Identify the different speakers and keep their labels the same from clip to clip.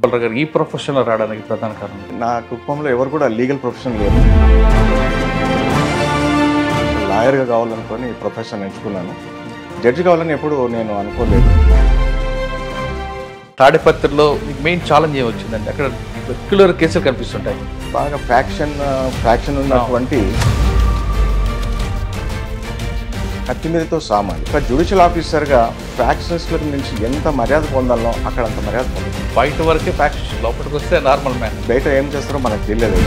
Speaker 1: గారు ఈ ప్రొఫెషన్లో రావడానికి ప్రధాన కారణం
Speaker 2: నా కుటుంబంలో ఎవరు కూడా లీగల్ ప్రొఫెషన్ లేదు. లాయర్గా కావాలనుకొని ప్రొఫెషన్ ఎంచుకున్నాను. జడ్జి కావాలని ఎప్పుడు నేను అనుకోలేదు.
Speaker 1: తాడిపత్రిలో మెయిన్ ఛాలెంజ్ ఏమి వచ్చిందండి? అక్కడ రెగ్యులర్ కేసులు కనిపిస్తుంటాయి.
Speaker 2: బాగా ఫ్యాక్షన్ ఉన్నటువంటి కత్తిమీదతో సామాన్. ఒక జ్యుడిషియల్ ఆఫీసర్గా ఫ్యాక్షన్స్లకు నుంచి ఎంత మర్యాద పొందాలో అక్కడ అంత మర్యాద పొందాలి.
Speaker 1: బయట వరకే ఫ్యాక్షన్, లోపలికి వస్తే నార్మల్ మ్యాన్.
Speaker 2: బయట ఏం చేస్తారో మనకు తెలియదు.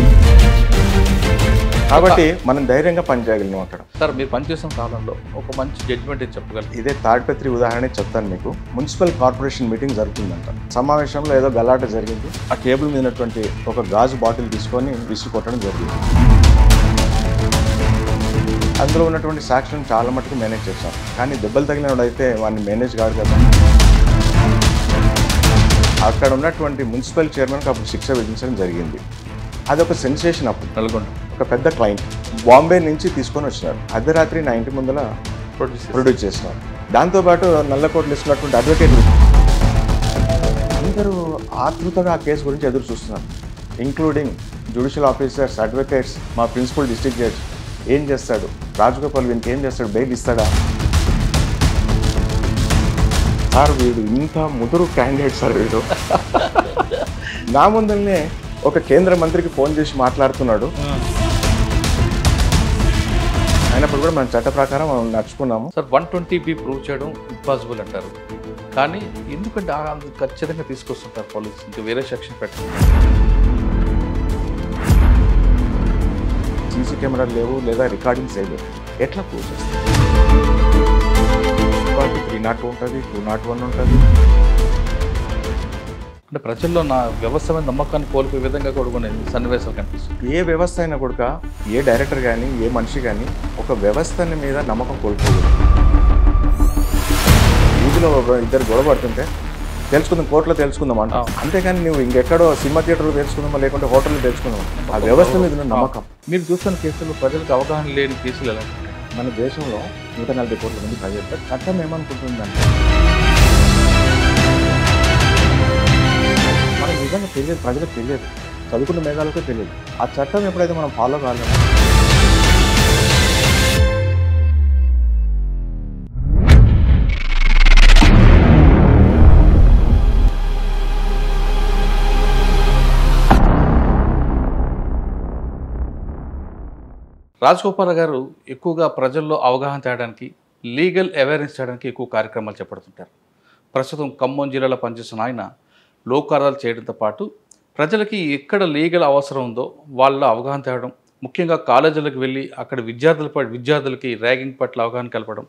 Speaker 2: కాబట్టి మనం ధైర్యంగా పనిచేయగలిగినాం అక్కడ.
Speaker 1: సార్, మీరు పనిచేసిన కాలంలో ఒక మంచి జడ్జిమెంట్ చెప్పగలరు?
Speaker 2: ఇదే తాడిపత్రి ఉదాహరణ చెప్తాను మీకు. మున్సిపల్ కార్పొరేషన్ మీటింగ్ జరుగుతుందంట. సమావేశంలో ఏదో గలాట జరిగింది. ఆ టేబుల్ మీద ఉన్నటువంటి ఒక గాజు బాటిల్ తీసుకొని విసిరి కొట్టడం జరిగింది. అందులో ఉన్నటువంటి సాక్షులను చాలా మటుకు మేనేజ్ చేశాం. కానీ దెబ్బలు తగిలినప్పుడైతే వాడిని మేనేజ్ కాదు కదా. అక్కడ ఉన్నటువంటి మున్సిపల్ చైర్మన్కి అప్పుడు శిక్ష విధించడం జరిగింది. అదొక సెన్సేషన్. అప్పుడు
Speaker 1: నల్గొండ
Speaker 2: ఒక పెద్ద క్లయింట్ బాంబే నుంచి తీసుకొని వచ్చినారు. అర్ధరాత్రి నా ఇంటి ముందర ప్రొడ్యూస్ చేసినారు. దాంతోపాటు నల్లకోటలు ఇస్తున్నటువంటి అడ్వకేట్లు అందరూ ఆతృతగా ఆ కేసు గురించి ఎదురు చూస్తున్నారు. ఇంక్లూడింగ్ జ్యుడిషియల్ ఆఫీసర్స్, అడ్వకేట్స్, మా ప్రిన్సిపల్ డిస్ట్రిక్ట్ జడ్జ్ ఏం చేస్తాడు, రాజగోపాల్ వీనికి ఏం చేస్తాడు, బెయిల్ ఇస్తాడా? సార్ వీడు ఇంత ముదురు క్యాండిడేట్ సార్ వీడు. నా ముందరనే ఒక కేంద్ర మంత్రికి ఫోన్ చేసి మాట్లాడుతున్నాడు. అయినప్పుడు కూడా మనం చట్ట ప్రకారం మనం నడుచుకున్నాము.
Speaker 1: సార్, 120B ప్రూవ్ చేయడం ఇంపాసిబుల్ అంటారు. కానీ ఎందుకంటే ఖచ్చితంగా తీసుకొస్తుంటారు పోలీసు, ఇంకా వేరే సెక్షన్ పెట్టారు.
Speaker 2: సీసీ కెమెరాలు లేవు, లేదా రికార్డింగ్స్ లేవు. ఎట్లా ప్రూవ్ చేస్తారు? 302 ఉంటుంది, 201 ఉంటుంది.
Speaker 1: అంటే ప్రజల్లో నా వ్యవస్థ మీద నమ్మకాన్ని కోల్పోయే విధంగా కూడా సన్నివేశాలు కనిపిస్తుంది.
Speaker 2: ఏ వ్యవస్థ అయినా కూడా, ఏ డైరెక్టర్ కానీ, ఏ మనిషి కానీ ఒక వ్యవస్థని మీద నమ్మకం కోల్పోదు. వీధిలో ఇద్దరు గొడవ పడుతుంటే తెలుసుకుందాం, కోర్టులో తెలుసుకుందాం అంట. అంతేగాని నువ్వు ఇంకెక్కడో సినిమా థియేటర్లో తెలుసుకుందామా, లేకుంటే హోటల్లో తెలుసుకుందాం. ఆ వ్యవస్థ మీద ఉన్న నమ్మకం.
Speaker 1: మీరు చూస్తున్న కేసులు ప్రజలకు అవగాహన లేని కేసులు ఎలా?
Speaker 2: మన దేశంలో 140 కోట్ల మంది ప్రజలు. చట్టం ఏమనుకుంటుందంటే మనకు నిజంగా తెలియదు, ప్రజలకు తెలియదు, చదువుకున్న మేధాలకు తెలియదు. ఆ చట్టం ఎప్పుడైతే మనం ఫాలో కాలేమో
Speaker 1: రాజగోపాల్ గారు ఎక్కువగా ప్రజల్లో అవగాహన తేయడానికి, లీగల్ అవేర్నెస్ చేయడానికి ఎక్కువ కార్యక్రమాలు చేపడుతుంటారు. ప్రస్తుతం ఖమ్మం జిల్లాలో పనిచేస్తున్న ఆయన లోకాదాలు చేయడంతో పాటు ప్రజలకి ఎక్కడ లీగల్ అవసరం ఉందో వాళ్ళ అవగాహన తేవడం, ముఖ్యంగా కాలేజీలకు వెళ్ళి అక్కడ విద్యార్థులకి ర్యాగింగ్ పట్ల అవగాహన కలపడం,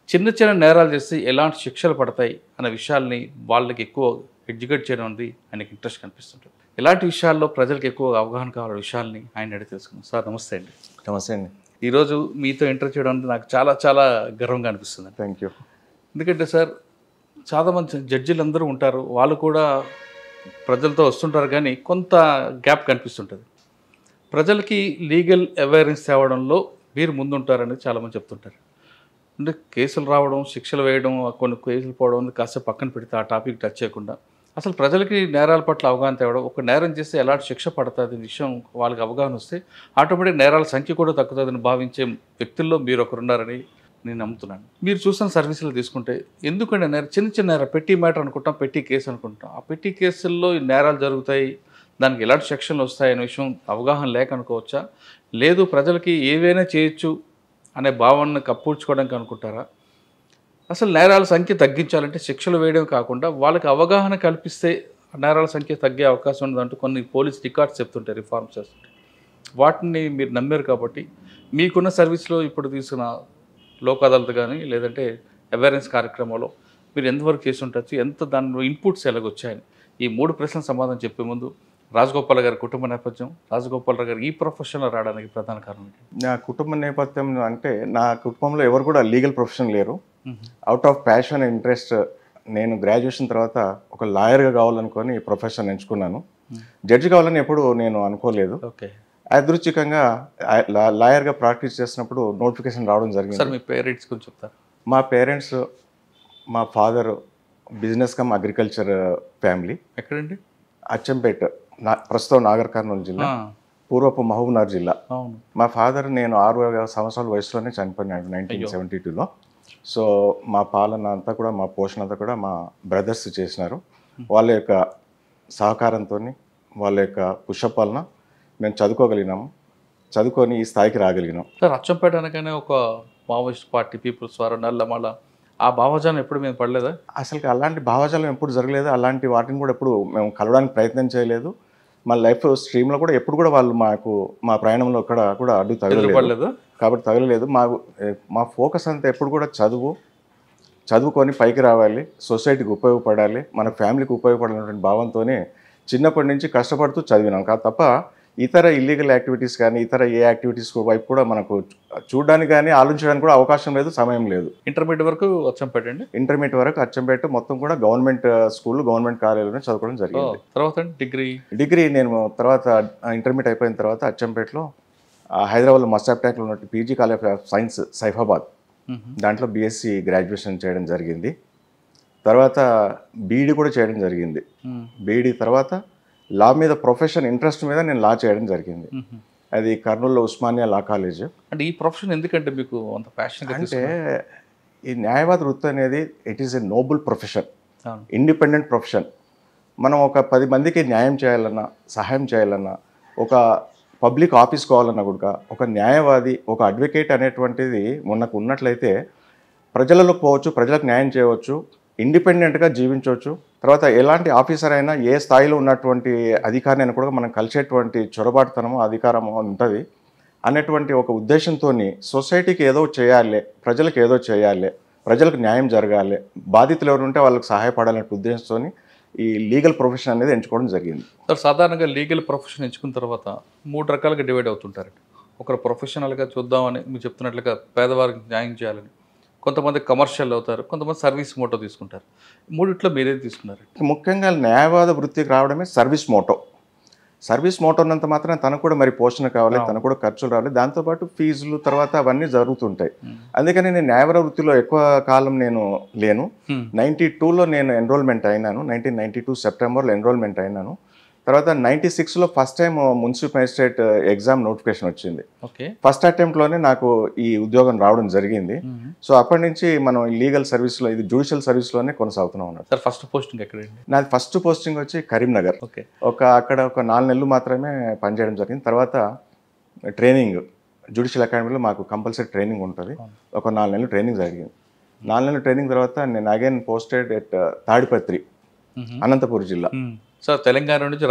Speaker 1: చిన్న చిన్న నేరాలు చేస్తే ఎలాంటి శిక్షలు పడతాయి అనే విషయాల్ని వాళ్ళకి ఎక్కువ ఎడ్యుకేట్ చేయడం అనేది ఆయనకి ఇంట్రెస్ట్ కనిపిస్తుంటుంది. ఇలాంటి విషయాల్లో ప్రజలకు ఎక్కువ అవగాహన కావాల విషయాల్ని ఆయన అడిగి తెలుసుకున్నాం. సార్, నమస్తే అండి.
Speaker 2: నమస్తే అండి.
Speaker 1: ఈరోజు మీతో ఇంటర్వ్యూ చేయడం అంటే నాకు చాలా చాలా గర్వంగా అనిపిస్తుంది.
Speaker 2: Thank you.
Speaker 1: ఎందుకంటే సార్, చాలామంది జడ్జీలు అందరూ ఉంటారు, వాళ్ళు కూడా ప్రజలతో వస్తుంటారు, కానీ కొంత గ్యాప్ కనిపిస్తుంటుంది. ప్రజలకి లీగల్ అవేర్నెస్ తేవడంలో మీరు ముందుంటారని చాలామంది చెప్తుంటారు. అంటే కేసులు రావడం, శిక్షలు వేయడం, కొన్ని కేసులు పోవడం కాసేపు పక్కన పెడితే ఆ టాపిక్ టచ్ చేయకుండా అసలు ప్రజలకి నేరాల పట్ల అవగాహన తేవడం, ఒక నేరం చేస్తే ఎలాంటి శిక్ష పడుతుంది విషయం వాళ్ళకి అవగాహన వస్తే ఆటోమేటిక్ నేరాల సంఖ్య కూడా తగ్గుతుందని భావించే వ్యక్తుల్లో మీరు ఒకరున్నారని నేను నమ్ముతున్నాను. మీరు చూసిన సర్వీసులు తీసుకుంటే ఎందుకంటే చిన్న చిన్న నేరం, పెట్టి మ్యాటర్ అనుకుంటాం, పెట్టి కేసు అనుకుంటాం. ఆ పెట్టి కేసుల్లో ఈ నేరాలు జరుగుతాయి, దానికి ఎలాంటి సెక్షన్లు వస్తాయి అనే విషయం అవగాహన లేక అనుకోవచ్చా, లేదు ప్రజలకి ఏవైనా చేయొచ్చు అనే భావనను కప్పూడ్చుకోవడానికి అనుకుంటారా? అసలు నేరాల సంఖ్య తగ్గించాలంటే శిక్షలు వేయడం కాకుండా వాళ్ళకి అవగాహన కల్పిస్తే నేరాల సంఖ్య తగ్గే అవకాశం ఉందంటూ కొన్ని పోలీస్ రికార్డ్స్ చెప్తుంటాయి, రిఫార్మ్స్ చేస్తుంటాయి. వాటిని మీరు నమ్మారు కాబట్టి మీకున్న సర్వీస్లో ఇప్పుడు తీసుకున్న లోక్ అదాలత్ కానీ లేదంటే అవేర్నెస్ కార్యక్రమంలో మీరు ఎంతవరకు చేసి ఉండొచ్చు, ఎంత దానిలో ఇన్పుట్స్ ఎలాగొచ్చాయని ఈ 3 ప్రశ్నల సమాధానం చెప్పే ముందు రాజగోపాల్ గారి కుటుంబ నేపథ్యం, రాజగోపాల్ గారు ఈ ప్రొఫెషన్లో రావడానికి ప్రధాన కారణం?
Speaker 2: నా కుటుంబ నేపథ్యం అంటే నా కుటుంబంలో ఎవరు కూడా లీగల్ ప్రొఫెషన్ లేరు. Out of passion and interest నేను గ్రాడ్యుయేషన్ తర్వాత ఒక లాయర్గా కావాలనుకొని ప్రొఫెషన్ ఎంచుకున్నాను. జడ్జి కావాలని ఎప్పుడు నేను అనుకోలేదు.
Speaker 1: ఓకే.
Speaker 2: యాదృచ్ఛికంగా లాయర్గా ప్రాక్టీస్ చేసినప్పుడు నోటిఫికేషన్ రావడం జరిగింది.
Speaker 1: సార్, మీ పేరెంట్స్ గురించి చెప్తారు?
Speaker 2: మా పేరెంట్స్, మా father business come agriculture family.
Speaker 1: ఎక్కడండి?
Speaker 2: అచ్చంపేట ప్రస్తుతం నాగర్ కర్నూలు జిల్లా, పూర్వపు మహబూబ్నగర్ జిల్లా.
Speaker 1: అవును.
Speaker 2: మా ఫాదర్ నేను 6 సంవత్సరాల వయసులోనే చనిపోయినాడు 1972లో. సో మా పాలన అంతా కూడా, మా పోషణ అంతా కూడా మా బ్రదర్స్ చేసినారు. వాళ్ళ యొక్క సహకారంతో, వాళ్ళ యొక్క పుషప్ వలన మేము చదువుకోగలిగినాము, చదువుకొని ఈ స్థాయికి రాగలిగినాం.
Speaker 1: సార్ అచ్చంపేట అనగానే ఒక మావోయిస్ట్ పార్టీ, పీపుల్స్ వారు, నల్లమల, ఆ భావజాలం ఎప్పుడు మేము పడలేదా?
Speaker 2: అసలు అలాంటి భావజాలం ఎప్పుడు జరగలేదు. అలాంటి వాటిని కూడా ఎప్పుడు మేము కలవడానికి ప్రయత్నం చేయలేదు. మా లైఫ్ స్ట్రీమ్లో కూడా ఎప్పుడు కూడా వాళ్ళు మా ప్రయాణంలో కూడా అడ్డు తగలలేదు. కాబట్టి తగలలేదు. మా ఫోకస్ అంతా ఎప్పుడు కూడా చదువుకొని పైకి రావాలి, సొసైటీకి ఉపయోగపడాలి, మన ఫ్యామిలీకి ఉపయోగపడాలనే భావంతోనే చిన్నప్పటి నుంచి కష్టపడుతూ చదివినాం. తప్ప ఇతర ఇల్లీగల్ యాక్టివిటీస్ కానీ, ఇతర ఏ యాక్టివిటీస్ వైపు కూడా మనకు చూడడానికి కానీ ఆలోచించడానికి కూడా అవకాశం లేదు, సమయం లేదు.
Speaker 1: ఇంటర్మీడియట్ వరకు అచ్చంపేట అండి?
Speaker 2: ఇంటర్మీడియట్ వరకు అచ్చంపేట, మొత్తం కూడా గవర్నమెంట్ స్కూల్, గవర్నమెంట్ కాలేజీలోనే చదువుకోవడం జరిగింది.
Speaker 1: తర్వాత
Speaker 2: డిగ్రీ నేను తర్వాత ఇంటర్మీడియట్ అయిపోయిన తర్వాత అచ్చంపేటలో హైదరాబాద్లో మస్టాప్ ట్యాంక్లో ఉన్న PG college of science Saifabad, దాంట్లో బీఎస్సీ గ్రాడ్యుయేషన్ చేయడం జరిగింది. తర్వాత బీఈడీ కూడా చేయడం జరిగింది. బీఈడీ తర్వాత లా మీద ప్రొఫెషన్ ఇంట్రెస్ట్ మీద నేను లా చేయడం జరిగింది. అది కర్నూలులో ఉస్మానియా లా కాలేజ్.
Speaker 1: అంటే ఈ ప్రొఫెషన్ ఎందుకంటే మీకు అంత ప్యాషన్?
Speaker 2: అంటే ఈ న్యాయవాద వృత్తి అనేది it is a noble profession, independent profession. మనం ఒక 10 మందికి న్యాయం చేయాలన్నా, సహాయం చేయాలన్నా, ఒక పబ్లిక్ ఆఫీస్ కావాలన్నా కూడా ఒక న్యాయవాది, ఒక అడ్వకేట్ అనేటువంటిది మనకు ఉన్నట్లయితే ప్రజలకు పోవచ్చు, ప్రజలకు న్యాయం చేయవచ్చు, ఇండిపెండెంట్గా జీవించవచ్చు. తర్వాత ఎలాంటి ఆఫీసర్ అయినా, ఏ స్థాయిలో ఉన్నటువంటి అధికారిని అయినా కూడా మనం కలిసేటువంటి చొరబాటుతనము, అధికారము ఉంటుంది అనేటువంటి ఒక ఉద్దేశంతో సొసైటీకి ఏదో చేయాలి, ప్రజలకు ఏదో చేయాలి, ప్రజలకు న్యాయం జరగాలి, బాధితులు ఎవరు ఉంటే వాళ్ళకి సహాయపడాలనే ఉద్దేశంతో ఈ లీగల్ ప్రొఫెషన్ అనేది ఎంచుకోవడం జరిగింది.
Speaker 1: సార్ సాధారణంగా లీగల్ ప్రొఫెషన్ ఎంచుకున్న తర్వాత 3 రకాలుగా డివైడ్ అవుతుంటారు. ఒకరు ప్రొఫెషనల్గా చూద్దామని మీరు చెప్తున్నట్లుగా పేదవారికి న్యాయం చేయాలని, కొంతమంది కమర్షియల్ అవుతారు, కొంతమంది సర్వీస్ మోటో తీసుకుంటారు. మూడిట్లో మీరేది తీసుకున్నారు?
Speaker 2: ముఖ్యంగా న్యాయవాద వృత్తికి రావడమే సర్వీస్ మోటో. సర్వీస్ మోటో ఉన్నంత మాత్రం తనకు కూడా మరి పోషణ కావాలి, తనకు కూడా ఖర్చులు రావాలి, దాంతోపాటు ఫీజులు తర్వాత అవన్నీ జరుగుతుంటాయి. అందుకని నేను న్యాయవాద వృత్తిలో ఎక్కువ కాలం నేను లేను. 92లో నేను ఎన్రోల్మెంట్ అయినాను, 1992 సెప్టెంబర్లో ఎన్రోల్మెంట్ అయినాను. తర్వాత 96లో first time municipal magistrate exam notification వచ్చింది. ఫస్ట్ అటెంప్ట్లోనే నాకు ఈ ఉద్యోగం రావడం జరిగింది. సో అప్పటి నుంచి మనం లీగల్ సర్వీస్లో, ఇది జ్యుడిషియల్ సర్వీస్లోనే కొనసాగుతున్నాం అన్నట్టు.
Speaker 1: సార్ ఫస్ట్ పోస్టింగ్ ఎక్కడండి?
Speaker 2: నాది ఫస్ట్ పోస్టింగ్ వచ్చి కరీంనగర్. అక్కడ ఒక 4 నెలలు మాత్రమే పనిచేయడం జరిగింది. తర్వాత ట్రైనింగ్, జ్యుడిషియల్ అకాడమీలో మాకు కంపల్సరీ ట్రైనింగ్ ఉంటుంది. ఒక 4 నెలలు ట్రైనింగ్ జరిగింది. 4 నెలల ట్రైనింగ్ తర్వాత నేను again posted at Tadipatri, Anantapuram జిల్లా.
Speaker 1: సార్ తెలంగాణ నుంచి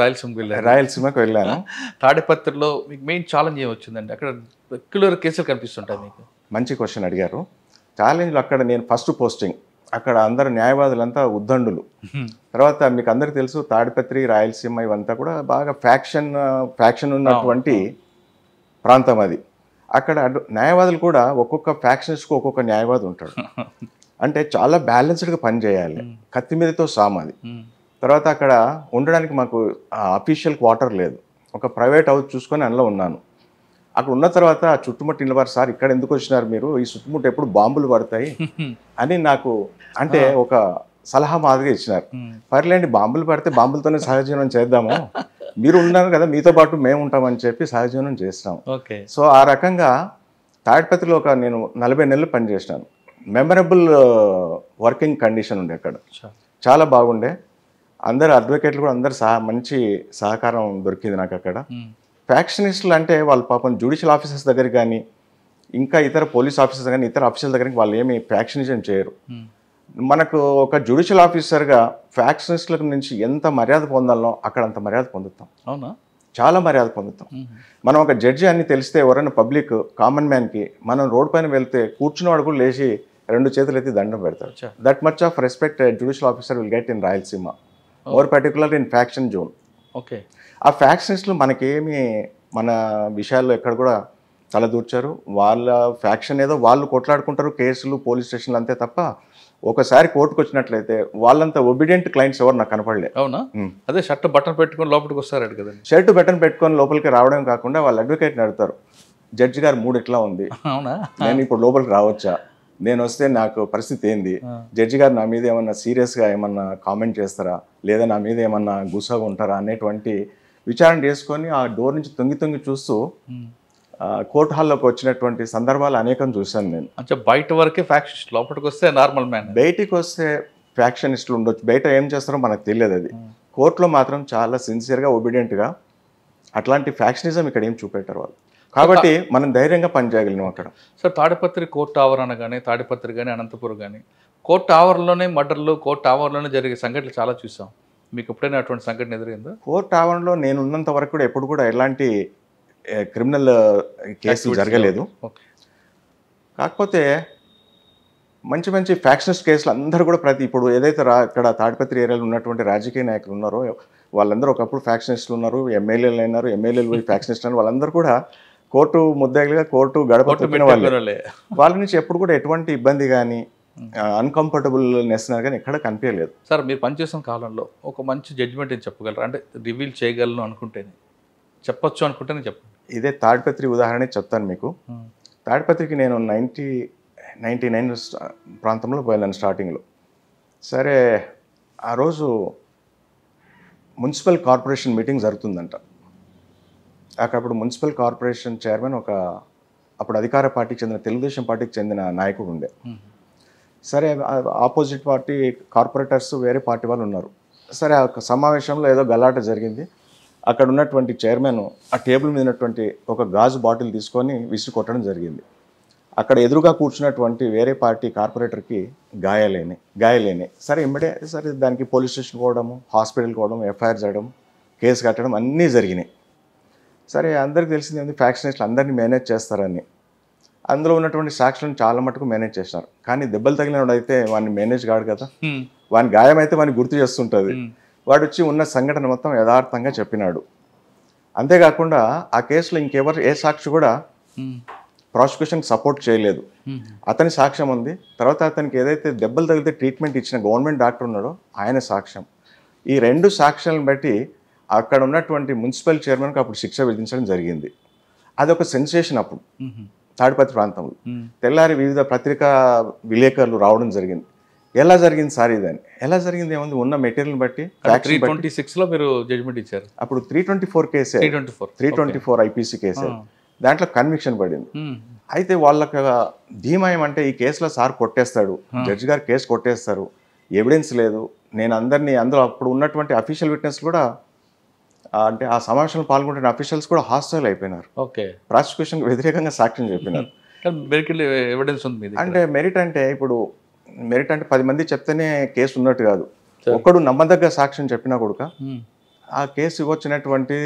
Speaker 2: రాయలసీమకు వెళ్ళాను.
Speaker 1: తాడిపత్రిలో మీకు మెయిన్ ఛాలెంజ్ ఏమొచ్చిందండి? అక్కడ రెగ్యులర్ కేసులు కనిపిస్తుంటాయి మీకు.
Speaker 2: మంచి క్వశ్చన్ అడిగారు. ఛాలెంజ్లు అక్కడ నేను ఫస్ట్ పోస్టింగ్, అక్కడ అందరు న్యాయవాదులంతా ఉద్దండులు. తర్వాత మీకు అందరికీ తెలుసు తాడిపత్రి, రాయలసీమ ఇవంతా కూడా బాగా ఫ్యాక్షన్ ఉన్నటువంటి ప్రాంతం అది. అక్కడ న్యాయవాదులు కూడా ఒక్కొక్క ఫ్యాక్షన్స్కి ఒక్కొక్క న్యాయవాది ఉంటాడు. అంటే చాలా బ్యాలెన్స్డ్గా పనిచేయాలి, కత్తి మీదతో సామాది. తర్వాత అక్కడ ఉండడానికి మాకు అఫీషియల్ క్వార్టర్ లేదు, ఒక ప్రైవేట్ హౌస్ చూసుకొని అందులో ఉన్నాను. అక్కడ ఉన్న తర్వాత చుట్టుముట్టు నిలబడి, సార్ ఇక్కడ ఎందుకు వచ్చినారు మీరు, ఈ చుట్టుముట్టు ఎప్పుడు బాంబులు పడతాయి అని నాకు అంటే ఒక సలహా మాదిరిగా ఇచ్చినారు. పర్లేండి, బాంబులు పడితే బాంబులతోనే సహజీవనం చేద్దాము, మీరు ఉన్నారు కదా మీతో పాటు మేము ఉంటామని చెప్పి సహజీవనం చేస్తాం. సో ఆ రకంగా తాడిపత్రిలో నేను 40 నెలలు పనిచేసినాను. మెమరబుల్ వర్కింగ్ కండిషన్ ఉండే అక్కడ, చాలా బాగుండే. అందరు అడ్వకేట్లు కూడా అందరు మంచి సహకారం దొరికింది నాకు అక్కడ. ఫ్యాక్షనిస్టులు అంటే వాళ్ళు పాపం జ్యుడిషియల్ ఆఫీసర్స్ దగ్గర కానీ, ఇంకా ఇతర పోలీస్ ఆఫీసర్స్ కానీ, ఇతర ఆఫీసర్ల దగ్గరికి వాళ్ళు ఏమి ఫ్యాక్షనిజం చేయరు. మనకు ఒక జ్యుడిషియల్ ఆఫీసర్గా ఫ్యాక్షనిస్టుల నుంచి ఎంత మర్యాద పొందాలో అక్కడ అంత మర్యాద పొందుతాం.
Speaker 1: అవునా?
Speaker 2: చాలా మర్యాద పొందుతాం. మనం ఒక జడ్జి అని తెలిస్తే ఎవరైనా పబ్లిక్ కామన్ మ్యాన్కి మనం రోడ్ పైన వెళ్తే కూర్చున్నవాడు కూడా లేచి 2 చేతులు ఎత్తి దండం పెడతాడు. That much of respect judicial officer will get in Rayalaseema, more particular in faction zone. ఆ ఫ్యాక్షనిస్టులు మనకేమి మన విషయాల్లో ఎక్కడ కూడా తలదూర్చారు. వాళ్ళ ఫ్యాక్షన్ ఏదో వాళ్ళు కొట్లాడుకుంటారు, కేసులు పోలీస్ స్టేషన్లు అంతే తప్ప ఒకసారి కోర్టుకు వచ్చినట్లయితే వాళ్ళంతా ఒబిడియంట్ క్లయింట్స్ ఎవరు నాకు కనపడలే.
Speaker 1: అవునా? అదే షర్ట్ బటన్ పెట్టుకొని లోపలికి వస్తారు కదా.
Speaker 2: షర్ట్ బటన్ పెట్టుకొని లోపలికి రావడం కాకుండా వాళ్ళు అడ్వకేట్ని అడుగుతారు, జడ్జి గారు మూడు ఇట్లా ఉంది,
Speaker 1: అవునా,
Speaker 2: నేను ఇప్పుడు లోపలికి రావచ్చా, నేను వస్తే నాకు పరిస్థితి ఏంది, జడ్జి గారు నా మీద ఏమన్నా సీరియస్గా ఏమన్నా కామెంట్ చేస్తారా, లేదా నా మీద ఏమన్నా గుసగా ఉంటారా అనేటువంటి విచారణ చేసుకొని ఆ డోర్ నుంచి తొంగి తొంగి చూస్తూ కోర్టు హాల్లోకి వచ్చినటువంటి సందర్భాలు అనేకం చూశాను నేను.
Speaker 1: అంటే బయట వరకే ఫ్యాక్షనిస్ట్, లోపలికి వస్తే నార్మల్ మ్యాన్.
Speaker 2: బయటికి వస్తే ఫ్యాక్షనిస్టులు ఉండొచ్చు, బయట ఏం చేస్తారో మనకు తెలియదు. అది కోర్టులో మాత్రం చాలా సిన్సియర్గా ఒబీడియంట్గా అట్లాంటి ఫ్యాక్షనిజం ఇక్కడ ఏం చూపెట్టారు వాళ్ళు. కాబట్టి మనం ధైర్యంగా పనిచేయగలిగినాం అక్కడ.
Speaker 1: సార్ తాడిపత్రి కోర్టు ఆవరణ కానీ, తాడిపత్రి కానీ, అనంతపురం కానీ, కోర్టు ఆవరణలోనే మర్డర్లు, కోర్టు ఆవరణలోనే జరిగే సంఘటనలు చాలా చూసాం. మీకు ఎప్పుడైనా అటువంటి సంఘటన ఎదురైందా?
Speaker 2: కోర్టు ఆవరణలో నేను ఉన్నంత వరకు కూడా ఎప్పుడు కూడా ఎలాంటి క్రిమినల్ కేసులు జరగలేదు. కాకపోతే మంచి మంచి ఫ్యాక్షనిస్ట్ కేసులు అందరూ కూడా ఇప్పుడు ఏదైతే ఇక్కడ తాడిపత్రి ఏరియాలో ఉన్నటువంటి రాజకీయ నాయకులు ఉన్నారో వాళ్ళందరూ ఒకప్పుడు ఫ్యాక్షనిస్టులు ఉన్నారు, ఎమ్మెల్యేలు అయినారు, ఎమ్మెల్యేలు పోయి ఫ్యాక్షనిస్ట్ అయినారు. వాళ్ళందరూ కూడా కోర్టు ముద్దాయిలుగా కోర్టు గడప తొక్కిన వాళ్ళే. వాళ్ళ నుంచి ఎప్పుడు కూడా ఎటువంటి ఇబ్బంది కానీ అన్కంఫర్టబుల్నెస్ కానీ ఎక్కడ కనిపించలేదు.
Speaker 1: సార్ మీరు పనిచేసిన కాలంలో ఒక మంచి జడ్జిమెంట్ ఏం చెప్పగలరు? అంటే రివీల్ చేయగలను అనుకుంటేనే, చెప్పొచ్చు అనుకుంటేనే చెప్పండి.
Speaker 2: ఇదే తాడిపత్రి ఉదాహరణ చెప్తాను మీకు. తాడిపత్రికి నేను 99 ప్రాంతంలో పోయాను స్టార్టింగ్లో. సరే ఆ రోజు మున్సిపల్ కార్పొరేషన్ మీటింగ్ జరుగుతుందంట. అప్పుడు మున్సిపల్ కార్పొరేషన్ చైర్మన్ అప్పుడు అధికార పార్టీకి చెందిన తెలుగుదేశం పార్టీకి చెందిన నాయకుడు ఉండే. సరే ఆపోజిట్ పార్టీ కార్పొరేటర్స్ వేరే పార్టీ వాళ్ళు ఉన్నారు. సరే ఆ సమావేశంలో ఏదో గలాట జరిగింది. అక్కడ ఉన్నటువంటి చైర్మన్ ఆ టేబుల్ మీద ఉన్నటువంటి ఒక గాజు బాటిల్ తీసుకొని విసిరి కొట్టడం జరిగింది. అక్కడ ఎదురుగా కూర్చున్నటువంటి వేరే పార్టీ కార్పొరేటర్కి గాయాలేని. సరే సరే దానికి పోలీస్ స్టేషన్ పోవడము, హాస్పిటల్కి పోవడం, ఎఫ్ఐఆర్ చేయడం, కేసు కట్టడం అన్నీ జరిగినాయి. సరే అందరికీ తెలిసింది ఏంది, ఫ్యాక్షనిస్టులు అందరినీ మేనేజ్ చేస్తారని. అందులో ఉన్నటువంటి సాక్షులను చాలా మటుకు మేనేజ్ చేసినారు. కానీ దెబ్బలు తగిలినవాడు అయితే వాడిని మేనేజ్ కాడు కదా, వాని గాయం అయితే వాడిని గుర్తు చేస్తుంటుంది. వాడు వచ్చి ఉన్న సంఘటన మొత్తం యథార్థంగా చెప్పినాడు. అంతేకాకుండా ఆ కేసులో ఏ సాక్షి కూడా ప్రాసిక్యూషన్కి సపోర్ట్ చేయలేదు. అతని సాక్ష్యం ఉంది. తర్వాత అతనికి ఏదైతే దెబ్బలు తగిలితే ట్రీట్మెంట్ ఇచ్చిన గవర్నమెంట్ డాక్టర్ ఉన్నాడో ఆయన సాక్ష్యం. ఈ రెండు సాక్ష్యాలను బట్టి అక్కడ ఉన్నటువంటి మున్సిపల్ చైర్మన్కి అప్పుడు శిక్ష విధించడం జరిగింది. అదొక సెన్సేషన్ అప్పుడు తాడిపత్రి ప్రాంతంలో. తెల్లారి వివిధ పత్రికా విలేకరులు రావడం జరిగింది. ఎలా జరిగింది సార్ ఇదని. ఎలా జరిగింది ఏముంది, ఉన్న మెటీరియల్ బట్టి
Speaker 1: 326లో మీరు జడ్జిమెంట్ ఇచ్చారు.
Speaker 2: అప్పుడు 324 కేసే, 324 ఐపీసీ కేసే. దాంట్లో కన్విక్షన్ పడింది. అయితే వాళ్ళకి ధీమాయం అంటే ఈ కేసులో సార్ కొట్టేస్తాడు, జడ్జి గారు కేసు కొట్టేస్తారు, ఎవిడెన్స్ లేదు. నేను అందులో అప్పుడు ఉన్నటువంటి అఫీషియల్ విట్నెస్ కూడా అంటే ఆ సమావేశంలో పాల్గొంటున్న అఫీషియల్స్ కూడా హాస్టల్ అయిపోయినారు. ప్రాసిక్యూషన్ వ్యతిరేకంగా సాక్ష్యం చెప్పినారు.
Speaker 1: ఎవిడెన్స్ ఉంది
Speaker 2: అంటే మెరిట్ అంటే 10 మంది చెప్తేనే కేసు ఉన్నట్టు కాదు. ఒక్కడు నమ్మదగ్గ సాక్ష్యం చెప్పినా కూడా ఆ కేసు ఇవ్వచ్చినటువంటి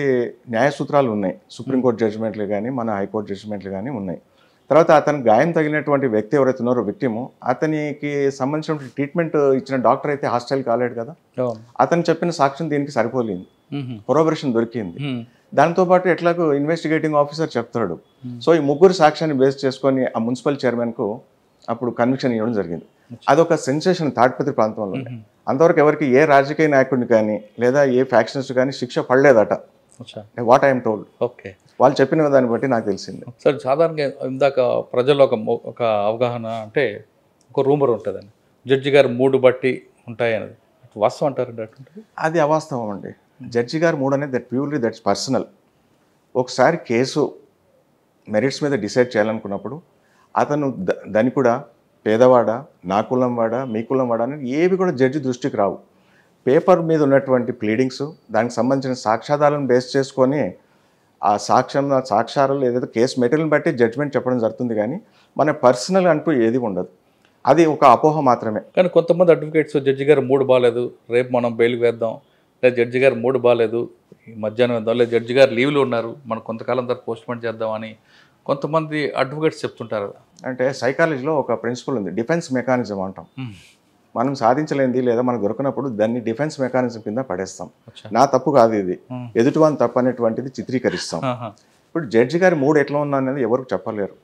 Speaker 2: న్యాయ సూత్రాలు ఉన్నాయి. సుప్రీంకోర్టు జడ్జిమెంట్లు కానీ మన హైకోర్టు జడ్జిమెంట్లు కానీ ఉన్నాయి. తర్వాత అతను గాయం తగిలినటువంటి వ్యక్తి ఎవరైతే ఉన్నారో విక్టిము, అతనికి సంబంధించిన ట్రీట్మెంట్ ఇచ్చిన డాక్టర్ అయితే హాస్టల్ కాలేడు కదా, అతను చెప్పిన సాక్ష్యం దీనికి సరిపోలేదు, కొరాబరేషన్ దొరికింది. దాంతోపాటు ఎట్లాగో ఇన్వెస్టిగేటింగ్ ఆఫీసర్ చెప్తాడు. సో ఈ ముగ్గురు సాక్ష్యాన్ని బేస్ చేసుకొని ఆ మున్సిపల్ చైర్మన్కు అప్పుడు కన్విక్షన్ ఇవ్వడం జరిగింది. అదొక సెన్సేషన్ తాడిపత్రి ప్రాంతంలో. అంతవరకు ఎవరికి ఏ రాజకీయ నాయకుడిని కానీ లేదా ఏ ఫ్యాక్షనిస్ట్ కానీ శిక్ష పడలేదట, వాట్ ఐఎమ్ టోల్డ్.
Speaker 1: ఓకే,
Speaker 2: వాళ్ళు చెప్పిన దాన్ని బట్టి నాకు తెలిసింది.
Speaker 1: సార్ సాధారణంగా ఇందాక ప్రజల్లో ఒక అవగాహన అంటే ఒక రూమర్ ఉంటుందని, జడ్జి గారు మూడు బట్టి ఉంటాయి అనేది వాస్తవం అంటారండి?
Speaker 2: అది అవాస్తవం అండి. జడ్జి గారు మూడు అనేది దట్స్ పర్సనల్. ఒకసారి కేసు మెరిట్స్ మీద డిసైడ్ చేయాలనుకున్నప్పుడు అతను ధనికుడా, పేదవాడా, నా కులం వాడా, మీ కులం వాడా అనేది ఏవి కూడా జడ్జి దృష్టికి రావు. పేపర్ మీద ఉన్నటువంటి ప్లీడింగ్స్, దానికి సంబంధించిన సాక్ష్యాధారాలను బేస్ చేసుకొని ఆ సాక్ష్యాలు ఏదైతే కేసు మెటీరియల్ని బట్టి జడ్జిమెంట్ చెప్పడం జరుగుతుంది. కానీ మన పర్సనల్ అంటూ ఏది ఉండదు. అది ఒక అపోహ మాత్రమే.
Speaker 1: కానీ కొంతమంది అడ్వకేట్స్ జడ్జి గారు మూడు బాగాలేదు, రేపు మనం బెయిల్కి వేద్దాం, లేదా జడ్జి గారు మూడు బాగాలేదు మధ్యాహ్నం వేద్దాం, లేదా జడ్జి గారు లీవ్లో ఉన్నారు మనం కొంతకాలం తర్వాత పోస్ట్పోన్ చేద్దామని కొంతమంది అడ్వకేట్స్ చెప్తుంటారు.
Speaker 2: అంటే సైకాలజీలో ఒక ప్రిన్సిపల్ ఉంది, డిఫెన్స్ మెకానిజం అంటాం. మనం సాధించలేంది లేదా మనకు దొరికినప్పుడు దాన్ని డిఫెన్స్ మెకానిజం కింద పడేస్తాం. నా తప్పు కాదు ఇది, ఎదుటివాని తప్పు అనేటువంటిది చిత్రీకరిస్తాం. ఇప్పుడు జడ్జి గారి మూడు ఎట్లా ఉన్నా అనేది ఎవరికి చెప్పలేరు.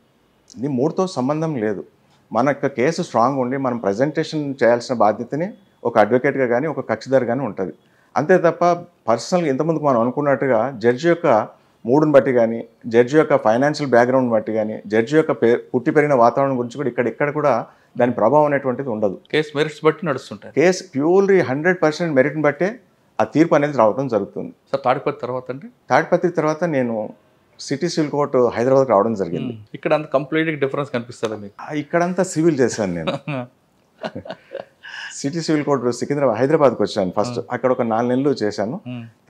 Speaker 2: ఇది మూడుతో సంబంధం లేదు. మన యొక్క కేసు స్ట్రాంగ్ ఉండి మనం ప్రజెంటేషన్ చేయాల్సిన బాధ్యతని ఒక అడ్వకేట్గా కానీ ఒక కక్షిదారు కానీ ఉంటుంది. అంతే తప్ప పర్సనల్గా ఇంతకుముందుకు మనం అనుకున్నట్టుగా జడ్జి యొక్క మూడుని బట్టి కానీ, జడ్జి యొక్క ఫైనాన్షియల్ బ్యాక్గ్రౌండ్ బట్టి కానీ, జడ్జి యొక్క పుట్టి పెరిగిన వాతావరణం గురించి కూడా ఇక్కడ కూడా దాని ప్రభావం అనేటువంటిది ఉండదు.
Speaker 1: కేసు మెరిట్స్ బట్టి నడుస్తుంటాయి.
Speaker 2: కేసు ప్యూర్లీ 100% మెరిట్ని బట్టే ఆ తీర్పు అనేది రావడం జరుగుతుంది.
Speaker 1: సార్ తాడిపత్రి తర్వాత అండి?
Speaker 2: తాడిపత్రి తర్వాత నేను సిటీ సివిల్ కోర్టు హైదరాబాద్కి రావడం జరిగింది.
Speaker 1: ఇక్కడ అంత కంప్లీట్గా డిఫరెన్స్ కనిపిస్తుందా మీకు?
Speaker 2: ఇక్కడంతా సివిల్ చేశాను నేను. సిటీ సివిల్ కోర్టు సికింద్రాబాద్ హైదరాబాద్కి వచ్చాను ఫస్ట్. అక్కడ ఒక 4 నెలలు చేశాను.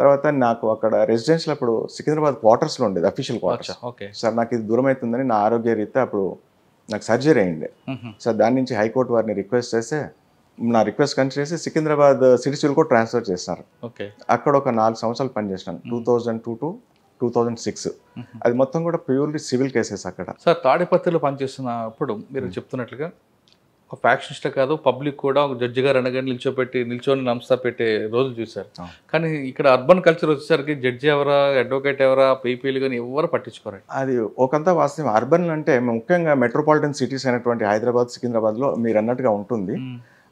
Speaker 2: తర్వాత నాకు అక్కడ రెసిడెన్షియల్ అప్పుడు సికింద్రాబాద్ క్వార్టర్స్లో ఉండేది, అఫీషియల్ క్వార్టర్స్. సార్ నాకు ఇది దూరం అవుతుందని నా ఆరోగ్య రీత్యా అప్పుడు నాకు సర్జరీ అయింది సార్. దాని నుంచి హైకోర్టు వారిని రిక్వెస్ట్ చేస్తే నా రిక్వెస్ట్ కన్సిడర్ చేసి Secunderabad city civil court transfer చేస్తారు. అక్కడ ఒక 4 సంవత్సరాలు పనిచేసినాను, 2002 to 2006. అది మొత్తం కూడా ప్యూర్లీ సివిల్ కేసెస్ అక్కడ.
Speaker 1: సార్ తాడిపత్రిలో పనిచేస్తున్నప్పుడు మీరు చెప్తున్నట్లుగా ఒక ఫ్యాక్షనిస్ట్ కాదు, పబ్లిక్ కూడా ఒక జడ్జి గారు అనగానే నిల్చొని నమస్తా పెట్టే రోజులు చూశారు. కానీ ఇక్కడ అర్బన్ కల్చర్ వచ్చేసరికి జడ్జి ఎవరా, అడ్వకేట్ ఎవరా, పీపీలు కానీ ఎవరు పట్టించుకోరు.
Speaker 2: అది ఒకంతా వాస్తవం. అర్బన్ అంటే ముఖ్యంగా మెట్రోపాలిటన్ సిటీస్ అయినటువంటి హైదరాబాద్, సికింద్రాబాద్లో మీరు అన్నట్టుగా ఉంటుంది.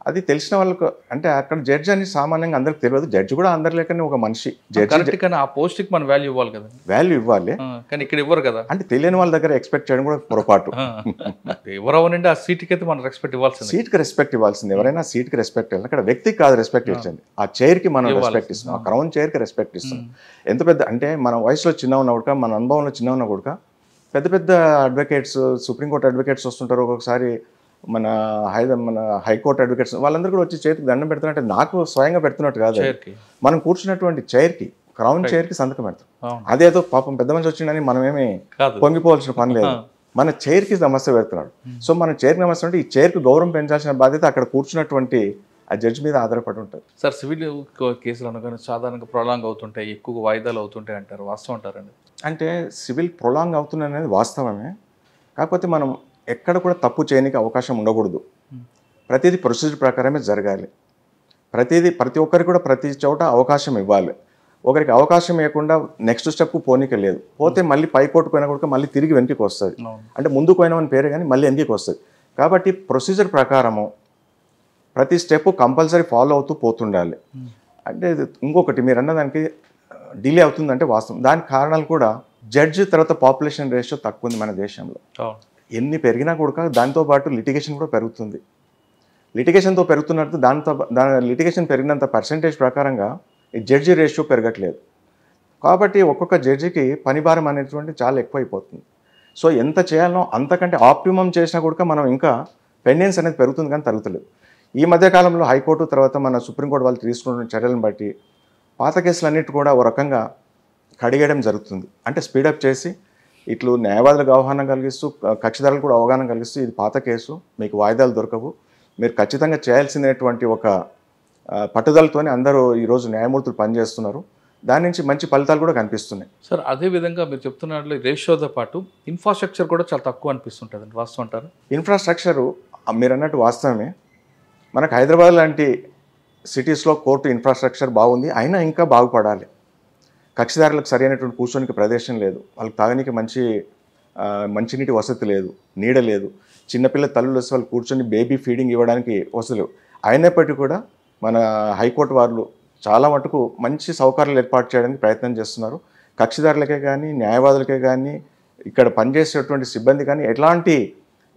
Speaker 2: అది తెలిసిన వాళ్ళకు అంటే అక్కడ జడ్జి అని సామాన్యంగా అందరికి తెలియదు. జడ్జి కూడా అందరి లేకనే ఒక మనిషి. జడ్జి
Speaker 1: కానీ ఆ పోస్ట్కి మనం వాల్యూ ఇవ్వాలి కదా.
Speaker 2: వాల్యూ ఇవ్వాలి,
Speaker 1: కానీ ఇక్కడ ఇవ్వరు కదా.
Speaker 2: అంటే తెలియని వాళ్ళ దగ్గర ఎక్స్పెక్ట్ చేయడం కూడా పొరపాటు.
Speaker 1: ఎవరవనండి ఆ సీట్కి అయితే మనం రెస్పెక్ట్ ఇవ్వాల్సింది.
Speaker 2: సీట్కి రెస్పెక్ట్ ఇవ్వాల్సింది. ఎవరైనా సీట్కి రెస్పెక్ట్ ఇవ్వాలి. అక్కడ వ్యక్తికి కాదు రెస్పెక్ట్ ఇచ్చింది, ఆ చైర్కి మనం రెస్పెక్ట్ ఇస్తున్నాం, ఆ క్రౌన్ చైర్కి రెస్పెక్ట్ ఇస్తున్నాం. ఎంత పెద్ద అంటే మన వయసులో చిన్న ఉన్నా కూడా, మన అనుభవంలో చిన్న ఉన్నా కూడా పెద్ద పెద్ద అడ్వకేట్స్, సుప్రీంకోర్టు అడ్వకేట్స్ వస్తుంటారు ఒక్కొక్కసారి, మన హైకోర్టు అడ్వకేట్స్, వాళ్ళందరూ కూడా వచ్చి చేతికి దండం పెడుతున్నట్టు నాకు స్వయంగా పెడుతున్నట్టు కాదు. మనం కూర్చున్నటువంటి చైర్కి, క్రౌన్ చైర్కి సంతకం పెడతాం. అదేదో పాపం పెద్ద మనిషి వచ్చిందని మనమేమి పొంగిపోవాల్సిన పని లేదు. మన చైర్కి నమస్తే పెడుతున్నాడు. సో మన చైర్కి నమస్తే అంటే ఈ చైర్కి గౌరవం పెంచాల్సిన బాధ్యత అక్కడ కూర్చున్నటువంటి ఆ జడ్జి మీద ఆధారపడి ఉంటుంది.
Speaker 1: సార్ సివిల్ కేసులు అనగానే సాధారణంగా ప్రొలాంగ్ అవుతుంటాయి, ఎక్కువగా వాయిదాలు అవుతుంటాయి అంటారు, వాస్తవం అంటారండి?
Speaker 2: అంటే సివిల్ ప్రొలాంగ్ అవుతుంది అనేది వాస్తవమే. కాకపోతే మనం ఎక్కడ కూడా తప్పు చేయడానికి అవకాశం ఉండకూడదు. ప్రతిదీ ప్రొసీజర్ ప్రకారమే జరగాలి. ప్రతి ఒక్కరికి కూడా ప్రతి చోట అవకాశం ఇవ్వాలి. ఒకరికి అవకాశం ఇవ్వకుండా నెక్స్ట్ స్టెప్ పోనీక లేదు. పోతే మళ్ళీ పైకోర్టు పోయినా కూడా మళ్ళీ తిరిగి వెనక్కి వస్తుంది. అంటే ముందుకు పోయినామని పేరే కానీ మళ్ళీ వెనక్కి వస్తుంది. కాబట్టి ప్రొసీజర్ ప్రకారము ప్రతి స్టెప్ కంపల్సరీ ఫాలో అవుతూ పోతుండాలి. అంటే ఇంకొకటి మీరు అన్నదానికి డిలే అవుతుందంటే వాస్తవం. దానికి కారణాలు కూడా జడ్జి తర్వాత పాపులేషన్ రేషియో తక్కువ ఉంది మన దేశంలో. ఎన్ని పెరిగినా కూడా దాంతోపాటు లిటిగేషన్ కూడా పెరుగుతుంది. లిటిగేషన్తో పెరుగుతున్నట్టు దాని లిటిగేషన్ పెరిగినంత పర్సెంటేజ్ ప్రకారంగా ఈ జడ్జి రేషియో పెరగట్లేదు. కాబట్టి ఒక్కొక్క జడ్జికి పని భారం అనేటువంటి చాలా ఎక్కువైపోతుంది. సో ఎంత చేయాలనో అంతకంటే ఆప్టిమం చేసినా కూడా మనం ఇంకా పెండెన్స్ అనేది పెరుగుతుంది కానీ తరుగుతలేదు. ఈ మధ్యకాలంలో హైకోర్టు తర్వాత మన సుప్రీంకోర్టు వాళ్ళు తీసుకున్న చర్యలను బట్టి పాత కేసులన్నిటి కూడా ఓ రకంగా కడిగేయడం జరుగుతుంది. అంటే స్పీడప్ చేసి ఇట్లు న్యాయవాదులకు అవగాహన కలిగిస్తూ, కక్షిదారులకు కూడా అవగాహన కలిగిస్తూ, ఇది పాత కేసు, మీకు వాయిదాలు దొరకవు, మీరు ఖచ్చితంగా చేయాల్సినటువంటి ఒక పట్టుదలతోనే అందరూ ఈరోజు న్యాయమూర్తులు పనిచేస్తున్నారు. దాని నుంచి మంచి ఫలితాలు కూడా కనిపిస్తున్నాయి.
Speaker 1: సార్ అదేవిధంగా మీరు చెప్తున్నట్లు రేషియోతో పాటు ఇన్ఫ్రాస్ట్రక్చర్ కూడా చాలా తక్కువ అనిపిస్తుంటుంది, వాస్తవం అంటారు?
Speaker 2: ఇన్ఫ్రాస్ట్రక్చరు మీరు అన్నట్టు వాస్తవమే. మనకు హైదరాబాద్ లాంటి సిటీస్లో కోర్టు ఇన్ఫ్రాస్ట్రక్చర్ బాగుంది, అయినా ఇంకా బాగుపడాలి. కక్షిదారులకు సరైనటువంటి కూర్చోనికి ప్రదేశం లేదు, వాళ్ళకి తాగడానికి మంచినీటి వసతి లేదు, నీడ లేదు, చిన్నపిల్ల తల్లులు వచ్చి వాళ్ళు కూర్చొని బేబీ ఫీడింగ్ ఇవ్వడానికి వసతులు. అయినప్పటికీ కూడా మన హైకోర్టు వాళ్ళు చాలా మటుకు మంచి సౌకర్యాలు ఏర్పాటు చేయడానికి ప్రయత్నం చేస్తున్నారు. కక్షిదారులకే కానీ, న్యాయవాదులకే కానీ, ఇక్కడ పనిచేసేటువంటి సిబ్బంది కానీ ఎట్లాంటి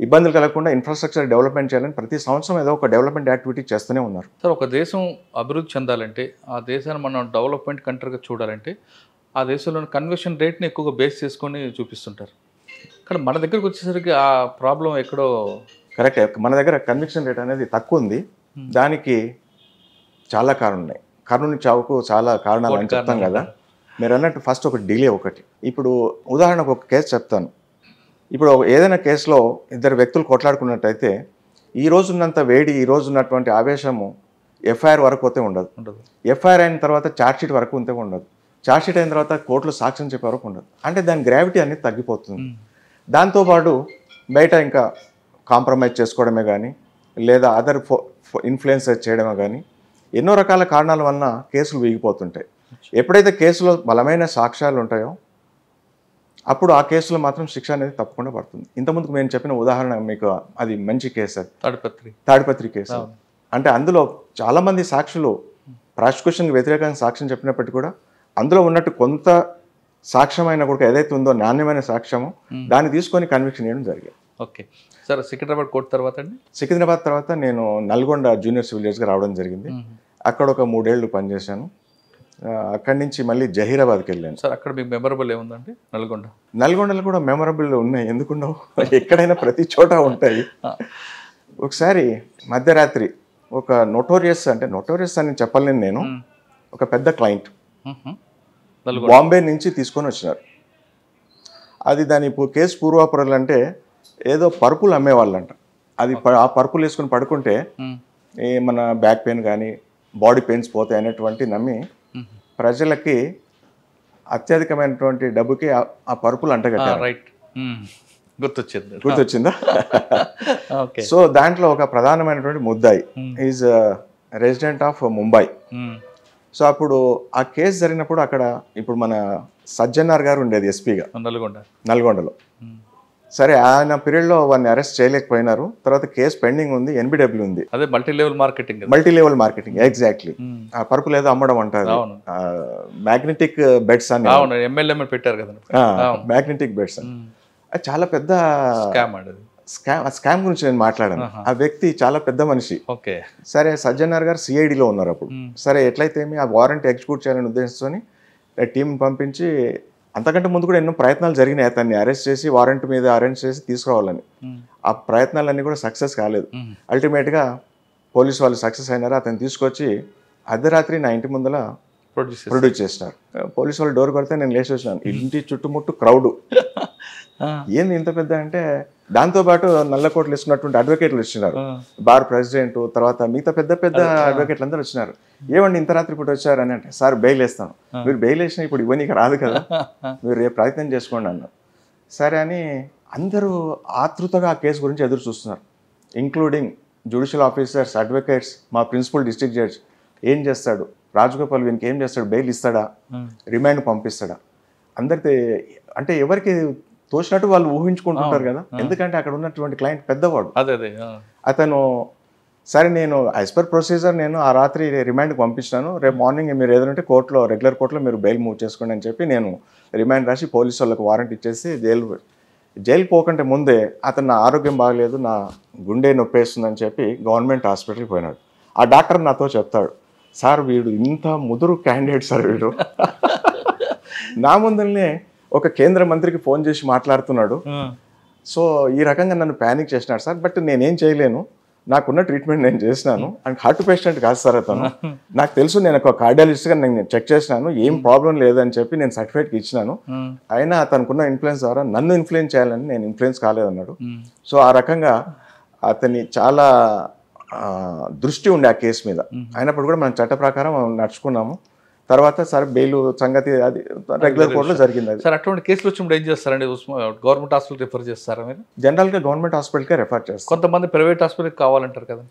Speaker 2: ఇబ్బందులు కలగకుండా ఇన్ఫ్రాస్ట్రక్చర్ డెవలప్మెంట్ చేయాలని ప్రతి సంవత్సరం ఏదో ఒక డెవలప్మెంట్ యాక్టివిటీ చేస్తూనే ఉన్నారు.
Speaker 1: సార్ ఒక దేశం అభివృద్ధి చెందాలంటే, ఆ దేశాన్ని మనం డెవలప్మెంట్ కంట్రీగా చూడాలంటే ఆ దేశంలోని కన్వర్షన్ రేట్ని ఎక్కువగా బేస్ చేసుకొని చూపిస్తుంటారు. కానీ మన దగ్గరకు వచ్చేసరికి ఆ ప్రాబ్లం ఎక్కడో
Speaker 2: కరెక్టే. మన దగ్గర కన్విక్షన్ రేట్ అనేది తక్కువ ఉంది. దానికి చాలా కారణాలు ఉన్నాయి. కర్నూలు చావుకు చాలా కారణాలు అని చెప్తాం కదా. మీరు అన్నట్టు ఫస్ట్ ఒక డిలే ఒకటి. ఇప్పుడు ఉదాహరణకు ఒక కేసు చెప్తాను. ఇప్పుడు ఏదైనా కేసులో ఇద్దరు వ్యక్తులు కొట్లాడుకున్నట్టయితే ఈ రోజు ఉన్నంత వేడి, ఈ రోజు ఉన్నటువంటి ఆవేశము ఎఫ్ఐఆర్ వరకు అయితే ఉండదు. ఎఫ్ఐఆర్ అయిన తర్వాత ఛార్జ్షీట్ వరకు ఉంటే ఉండదు. ఛార్జ్షీట్ అయిన తర్వాత కోర్టులో సాక్ష్యం చెప్పే వరకు ఉండదు. అంటే దాని గ్రావిటీ అనేది తగ్గిపోతుంది. దాంతోపాటు బయట ఇంకా కాంప్రమైజ్ చేసుకోవడమే కానీ, లేదా అదర్ ఇన్ఫ్లుయెన్స్ చేయడమే కానీ, ఎన్నో రకాల కారణాల వలన కేసులు వీగిపోతుంటాయి. ఎప్పుడైతే కేసులో బలమైన సాక్ష్యాలు ఉంటాయో అప్పుడు ఆ కేసులో మాత్రం శిక్ష అనేది తప్పకుండా పడుతుంది. ఇంతకుముందుకు నేను చెప్పిన ఉదాహరణ మీకు అది మంచి కేసు, అది తాడిపత్రి కేసు. అంటే అందులో చాలామంది సాక్షులు ప్రాసిక్యూషన్కి వ్యతిరేకంగా సాక్ష్యం చెప్పినప్పటికీ కూడా అందులో ఉన్నట్టు కొంత సాక్ష్యం అయినా కూడా ఏదైతే ఉందో నాణ్యమైన సాక్ష్యము దాన్ని తీసుకొని కన్విక్షన్ చేయడం జరిగింది.
Speaker 1: ఓకే సార్, సికింద్రాబాద్ కోర్టు తర్వాత అండి?
Speaker 2: సికింద్రాబాద్ తర్వాత నేను నల్గొండ జూనియర్ సివిల్ జడ్జ్గా రావడం జరిగింది. అక్కడ ఒక 3 ఏళ్ళు పనిచేశాను. అక్కడి నుంచి మళ్ళీ జహీరాబాద్కి వెళ్ళాను.
Speaker 1: సార్ అక్కడ మీకు మెమరబుల్ ఏముందండి? నల్గొండ.
Speaker 2: నల్గొండలో కూడా మెమరబుల్ ఉన్నాయి, ఎందుకుండవు, ఎక్కడైనా ప్రతి చోట ఉంటాయి. ఒకసారి మధ్యరాత్రి ఒక నోటోరియస్ అని చెప్పలేను నేను, ఒక పెద్ద క్లయింట్ బాంబే నుంచి తీసుకొని వచ్చినారు. అది దాని కేసు పూర్వాపరాలు అంటే ఏదో పరుపులు అమ్మేవాళ్ళంట. అది ఆ పరుపులు వేసుకొని పడుకుంటే మన బ్యాక్ పెయిన్ కానీ బాడీ పెయిన్స్ పోతాయి అనేటువంటి నమ్మి ప్రజలకి అత్యధికమైనటువంటి డబ్బుకి ఆ పరుపులు అంటగట్టారు. గుర్తొచ్చిందా? సో దాంట్లో ఒక ప్రధానమైనటువంటి ముద్దాయి is resident of Mumbai. So అప్పుడు ఆ కేసు జరిగినప్పుడు అక్కడ ఇప్పుడు మన సజ్జనార్ గారు ఉండేది ఎస్పీగా నల్గొండలో. సరే, ఆయన పీరియడ్లో వాడిని అరెస్ట్ చేయలేకపోయినారు. తర్వాత కేసు పెండింగ్ ఉంది, ఎన్బిడబ్ల్యూ ఉంది.
Speaker 1: అదే మల్టీ లెవెల్ మార్కెటింగ్ ఎగ్జాక్ట్లీ. ఆ పరుపులు ఏదో అమ్మడం అంటారు, మ్యాగ్నెటిక్ బెడ్స్ అని ఎమ్మెల్యే పెట్టారు కదా,
Speaker 2: మ్యాగ్నెటిక్ బెడ్స్ అని. అది చాలా పెద్ద స్కామ్ గురించి నేను మాట్లాడాను. ఆ వ్యక్తి చాలా పెద్ద మనిషి. సరే, సజ్జనార్ గారు సిఐడిలో ఉన్నారు అప్పుడు. సరే, ఎట్లయితే ఆ వారెంట్ ఎగ్జిక్యూట్ చేయాలని ఉద్దేశించుకొని టీం పంపించి, అంతకంటే ముందు కూడా ఎన్నో ప్రయత్నాలు జరిగినాయి అతన్ని అరెస్ట్ చేసి వారెంట్ మీద అరెస్ట్ చేసి తీసుకురావాలని. ఆ ప్రయత్నాలన్నీ కూడా సక్సెస్ కాలేదు. అల్టిమేట్గా పోలీసు వాళ్ళు సక్సెస్ అయినారు. అతను తీసుకొచ్చి అర్ధరాత్రి నా ఇంటి ముందర ప్రొడ్యూస్ చేసినారు. పోలీసు వాళ్ళు డోర్ కొడితే నేను లేచి వచ్చినాను. ఇంటి చుట్టుముట్టు క్రౌడ్. ఏంది ఇంత పెద్ద అంటే, దాంతోపాటు నల్లకోట్లు వేసుకున్నటువంటి అడ్వకేట్లు వచ్చినారు, బార్ ప్రెసిడెంట్, తర్వాత మిగతా పెద్ద పెద్ద అడ్వకేట్లు అందరూ వచ్చినారు. ఏమండి ఇంత రాత్రి పూట వచ్చారు అని అంటే, సార్ బెయిల్ వేస్తాను. మీరు బెయిల్ వేసినా ఇప్పుడు ఇవ్వనీకి రాదు కదా, మీరు రేపు ప్రయత్నం చేసుకోండి అన్నారు. సరే అని అందరూ ఆతృతగా ఆ కేసు గురించి ఎదురు చూస్తున్నారు, ఇంక్లూడింగ్ జ్యుడిషియల్ ఆఫీసర్స్, అడ్వకేట్స్, మా ప్రిన్సిపల్ డిస్ట్రిక్ట్ జడ్జ్. ఏం చేస్తాడు రాజగోపాల్, వీనికి ఏం చేస్తాడు, బెయిల్ ఇస్తాడా, రిమాండ్ పంపిస్తాడా? అందరికి అంటే ఎవరికి తోచినట్టు వాళ్ళు ఊహించుకుంటుంటారు కదా, ఎందుకంటే అక్కడ ఉన్నటువంటి క్లయింట్ పెద్దవాడు. అతను సరే, నేను యాజ్ పర్ ప్రొసీజర్ నేను ఆ రాత్రి రిమాండ్కి పంపించినాను, రేపు మార్నింగ్ మీరు ఏదంటే కోర్టులో, రెగ్యులర్ కోర్టులో మీరు బెయిల్ మూవ్ చేసుకోండి అని చెప్పి నేను రిమాండ్ రాసి పోలీసు వాళ్ళకి వారెంట్ ఇచ్చేసి జైలు పోకంటే ముందే అతను నా ఆరోగ్యం బాగలేదు, నా గుండె నొప్పేస్తుందని చెప్పి గవర్నమెంట్ హాస్పిటల్కి పోయినాడు. ఆ డాక్టర్ నాతో చెప్తాడు, సార్ వీడు ఇంత ముదురు క్యాండిడేట్ సార్ వీడు. నా ముందరనే ఒక కేంద్ర మంత్రికి ఫోన్ చేసి మాట్లాడుతున్నాడు. సో ఈ రకంగా నన్ను ప్యానిక్ చేసినాడు సార్. బట్ నేనేం చేయలేను, నాకున్న ట్రీట్మెంట్ నేను చేసినాను. అండ్ హార్ట్ పేషెంట్ కాదు సార్ అతను, నాకు తెలుసు, నేను ఒక కార్డియాలజిస్ట్గా నేను చెక్ చేసినాను, ఏం ప్రాబ్లం లేదని చెప్పి నేను సర్టిఫికేట్కి ఇచ్చినాను. అయినా అతనుకున్న ఇన్ఫ్లుయెన్స్ ద్వారా నన్ను ఇన్ఫ్లుయెన్స్ చేయాలని నేను ఇన్ఫ్లుయెన్స్ కాలేదన్నాడు. సో ఆ రకంగా అతని చాలా దృష్టి ఉండే ఆ కేసు మీద. అయినప్పుడు కూడా మనం చట్ట ప్రకారం నడుచుకున్నాము. తర్వాత సార్ బెయిల్ సంగతి అది రెగ్యులర్ కోర్టులో జరిగింది.
Speaker 1: సార్ అటువంటి కేసులు వచ్చినప్పుడు ఏం చేస్తారండి? గవర్నమెంట్ హాస్పిటల్ రిఫర్ చేస్తారా మీరు?
Speaker 2: జనరల్గా గవర్నమెంట్ హాస్పిటల్కే రిఫర్ చేస్తారు.
Speaker 1: కొంతమంది ప్రైవేట్ హాస్పిటల్కి కావాలంటారు కదా,